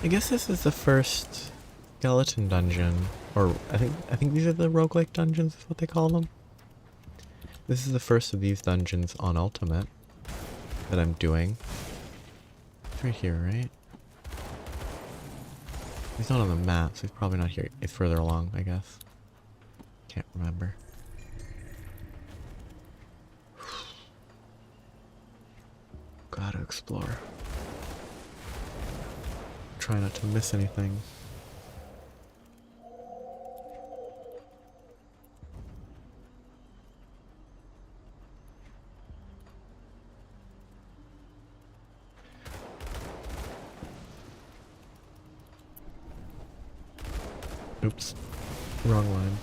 I guess this is the first skeleton dungeon, or I think these are the roguelike dungeons is what they call them. This is the first of these dungeons on Ultimate that I'm doing. It's right here, right? He's not on the map, so he's probably not here. He's further along, I guess. Can't remember. Gotta explore. Try not to miss anything. Oops. Wrong line.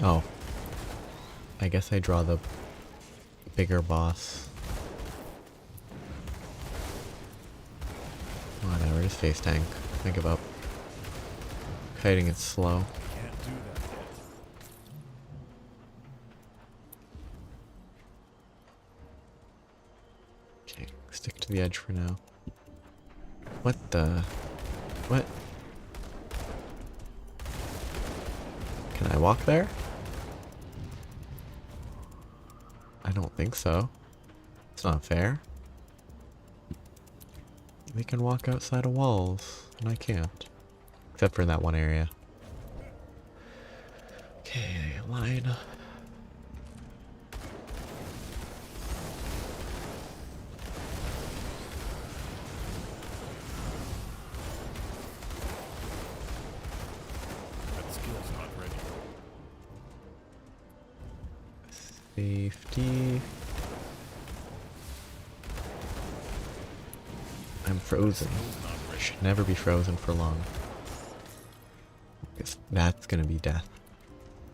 Oh. I guess I draw the bigger boss. Whatever, just face tank. Think about kiting it slow. Can't do that yet. Okay, stick to the edge for now. What the? What? Can I walk there? I don't think so. It's not fair. They can walk outside of walls, and I can't. Except for in that one area. Okay, line. That skill's not ready. Safety. I'm frozen. I should never be frozen for long. Guess that's gonna be death.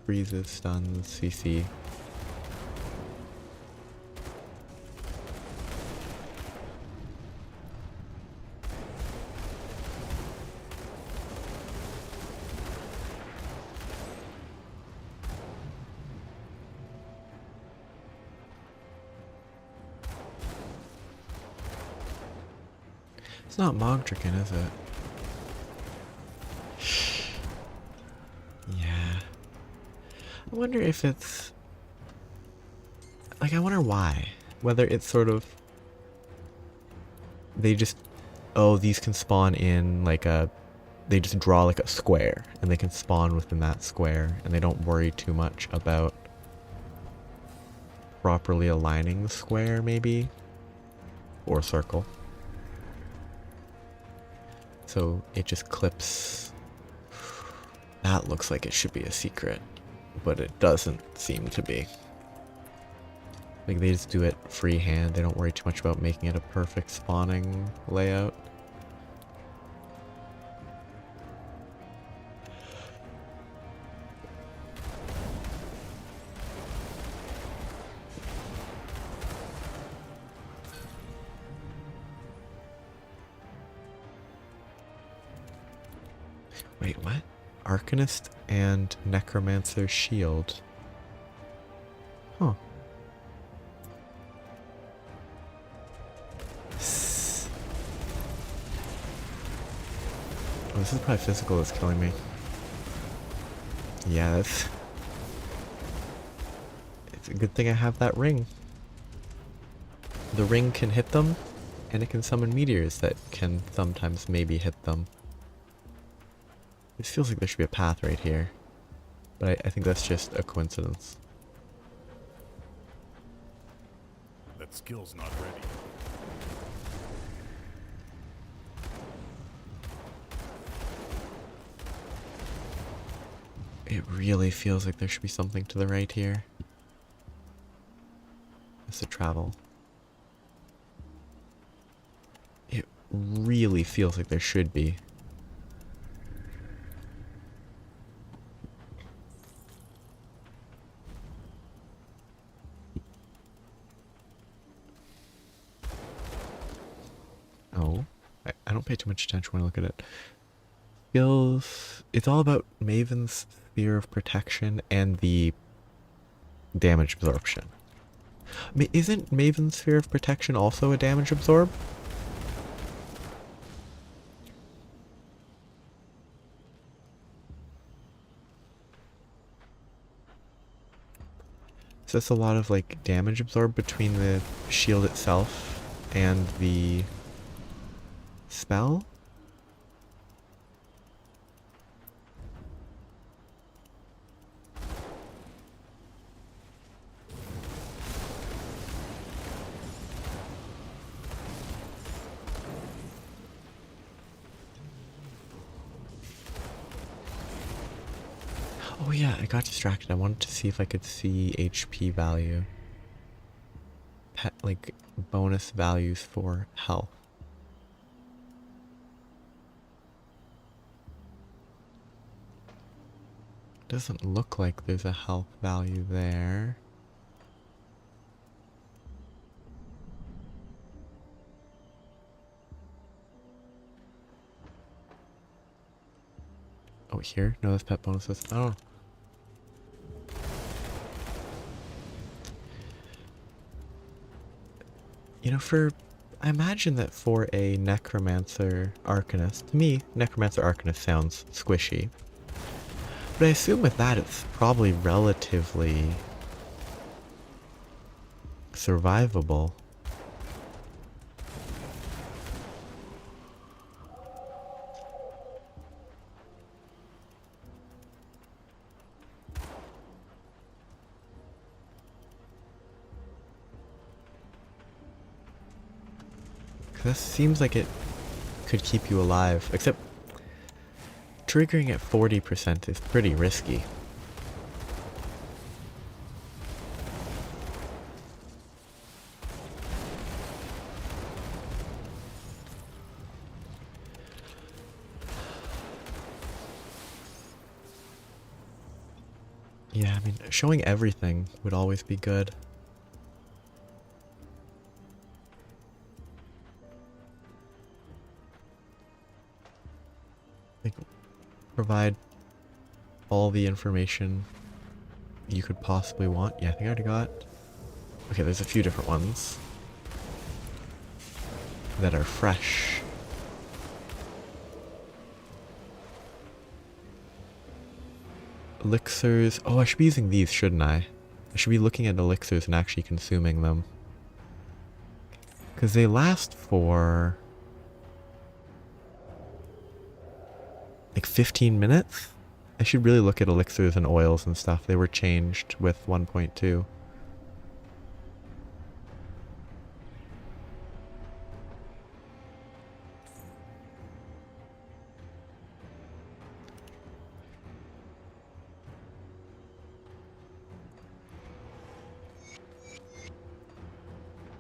Freezes, stuns, CC. It's not Mogdraken, is it? Yeah. I wonder if it's... Like, I wonder why. Whether it's sort of... They just... Oh, these can spawn in, like, a... They just draw, like, a square. And they can spawn within that square. And they don't worry too much about... properly aligning the square, maybe? Or circle. So it just clips. That looks like it should be a secret, but it doesn't seem to be. Like, they just do it freehand. They don't worry too much about making it a perfect spawning layout. Wait, what? Arcanist and Necromancer shield. Huh. Oh, this is probably physical that's killing me. Yeah, that's... It's a good thing I have that ring. The ring can hit them, and it can summon meteors that can sometimes maybe hit them. This feels like there should be a path right here. But I think that's just a coincidence. That skill's not ready. It really feels like there should be something to the right here. It's a travel. It really feels like there should be. Oh, I don't pay too much attention when I look at it. Skills. It's all about Maven's Sphere of Protection and the damage absorption. Isn't Maven's Sphere of Protection also a damage absorb? So that's a lot of like damage absorb between the shield itself and the spell? Oh yeah, I got distracted. I wanted to see if I could see HP value. Pet, like, bonus values for health. Doesn't look like there's a health value there. Oh, here? No, that's pet bonuses. Oh. You know, I imagine that for a Necromancer Arcanist, to me, Necromancer Arcanist sounds squishy. But I assume with that it's probably relatively survivable. This seems like it could keep you alive, except triggering at 40% is pretty risky. Yeah, I mean, showing everything would always be good. Like, provide all the information you could possibly want. Yeah, I think I already got... Okay, there's a few different ones that are fresh. Elixirs. Oh, I should be using these, shouldn't I? I should be looking at elixirs and actually consuming them. Because they last for... like 15 minutes? I should really look at elixirs and oils and stuff. They were changed with 1.2.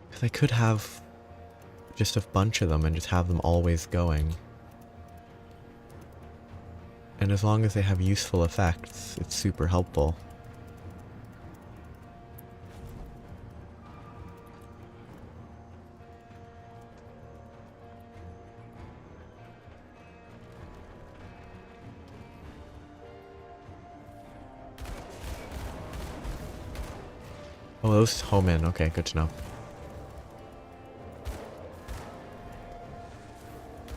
Because I could have just a bunch of them and just have them always going. And as long as they have useful effects, it's super helpful. Oh, those home in. Okay, good to know.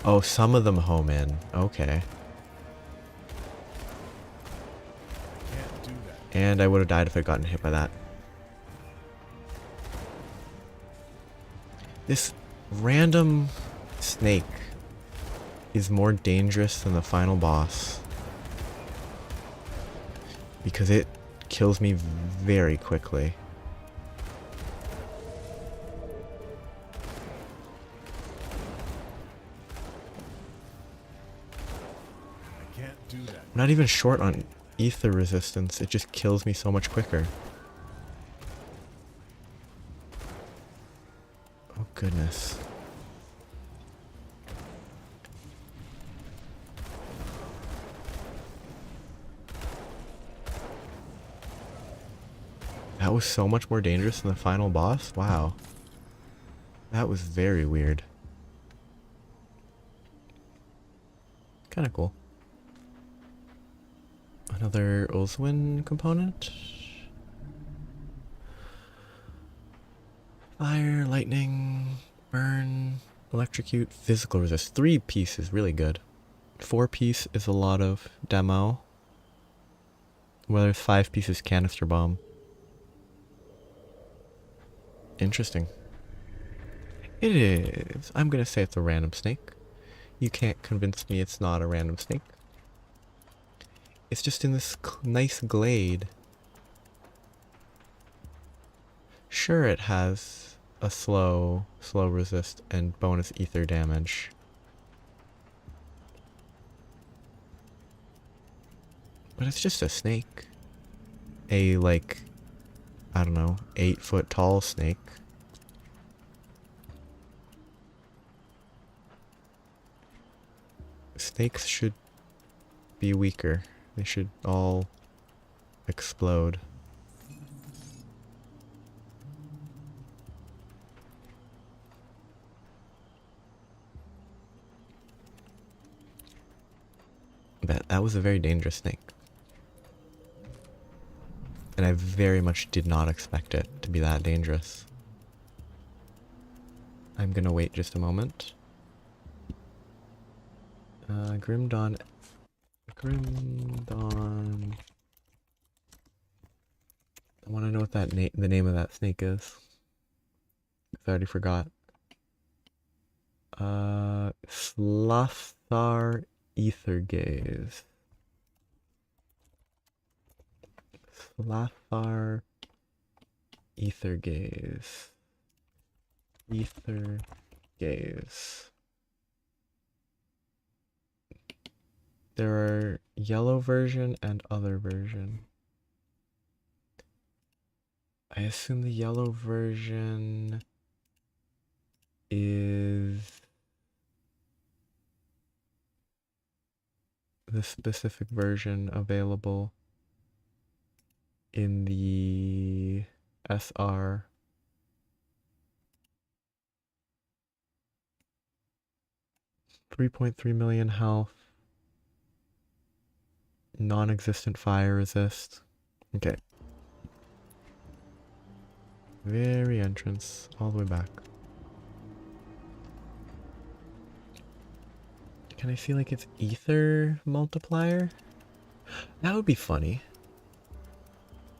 Oh, some of them home in. Okay. And I would have died if I'd gotten hit by that. This random snake is more dangerous than the final boss. Because it kills me very quickly. I can't do that. I'm not even short on ether resistance, it just kills me so much quicker. Oh goodness. That was so much more dangerous than the final boss? Wow. That was very weird. Kinda cool. Another Ulswin component. Fire, lightning, burn, electrocute, physical resist. 3-piece is really good. 4-piece is a lot of demo. Whether 5-piece is canister bomb. Interesting. It is. I'm gonna say it's a random snake. You can't convince me it's not a random snake. It's just in this nice glade. Sure, it has a slow resist and bonus ether damage. But it's just a snake. A, like, I don't know, 8-foot tall snake. Snakes should be weaker. They should all explode. That was a very dangerous snake. And I very much did not expect it to be that dangerous. I'm gonna wait just a moment. Grim Dawn. I want to know what that the name of that snake is. I already forgot. Slothar Ethergaze. Slothar Ethergaze. Ethergaze. There are yellow version and other version. I assume the yellow version is the specific version available in the SR. $3.3 million health. Non-existent fire resist. Okay. Very entrance, all the way back. Can I see like its ether multiplier? That would be funny.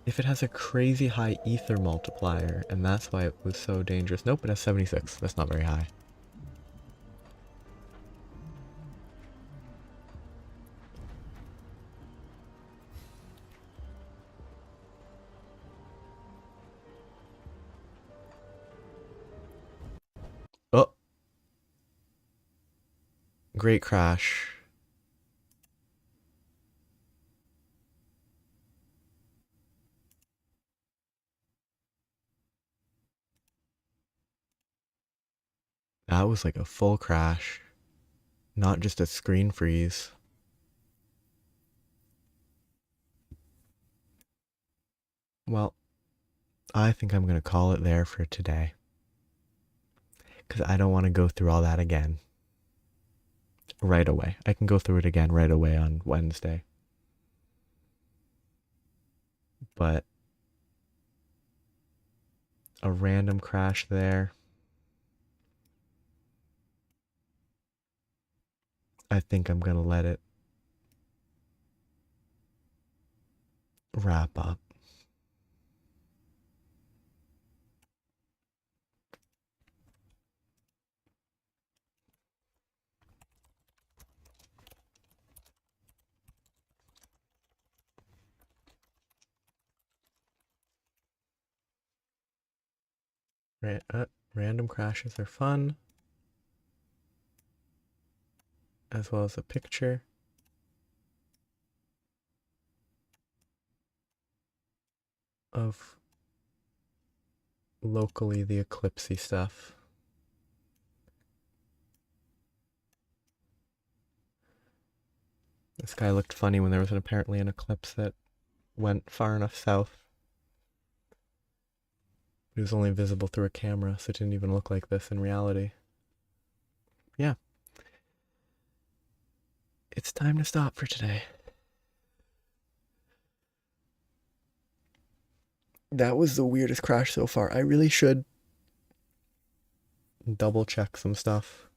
If it has a crazy high ether multiplier, and that's why it was so dangerous. Nope, it has 76. That's not very high. Oh! Great crash. That was like a full crash. Not just a screen freeze. Well, I think I'm going to call it there for today. Because I don't want to go through all that again. Right away. I can go through it again right away on Wednesday. But a random crash there. I think I'm going to let it wrap up. Random crashes are fun. As well as a picture of locally the eclipsey stuff. This guy looked funny when there was apparently an eclipse that went far enough south. It was only visible through a camera, so it didn't even look like this in reality. Yeah. It's time to stop for today. That was the weirdest crash so far. I really should double check some stuff.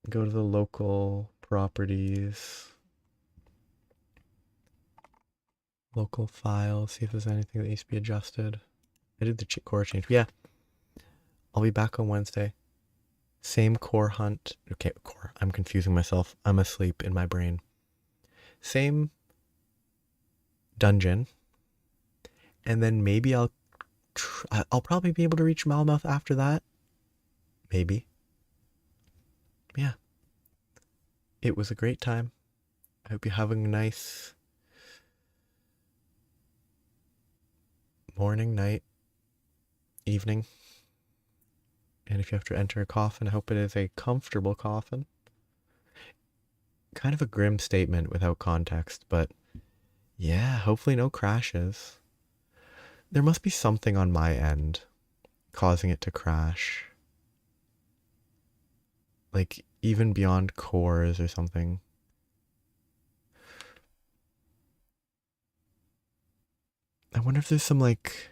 Go to the local properties. Local files, see if there's anything that needs to be adjusted. I did the core change. Yeah. I'll be back on Wednesday. Same core hunt. Okay, core. I'm confusing myself. I'm asleep in my brain. Same dungeon. And then maybe I'll probably be able to reach Malmouth after that. Maybe. Yeah. It was a great time. I hope you're having a nice morning, night, evening. And if you have to enter a coffin, I hope it is a comfortable coffin. Kind of a grim statement without context, but yeah, hopefully no crashes. There must be something on my end causing it to crash. Like, even beyond cores or something. I wonder if there's some, like,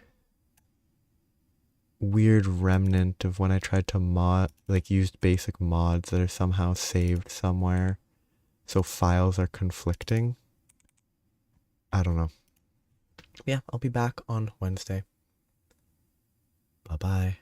weird remnant of when I tried to mod, like, used basic mods that are somehow saved somewhere. So files are conflicting. I don't know. Yeah, I'll be back on Wednesday. Bye-bye.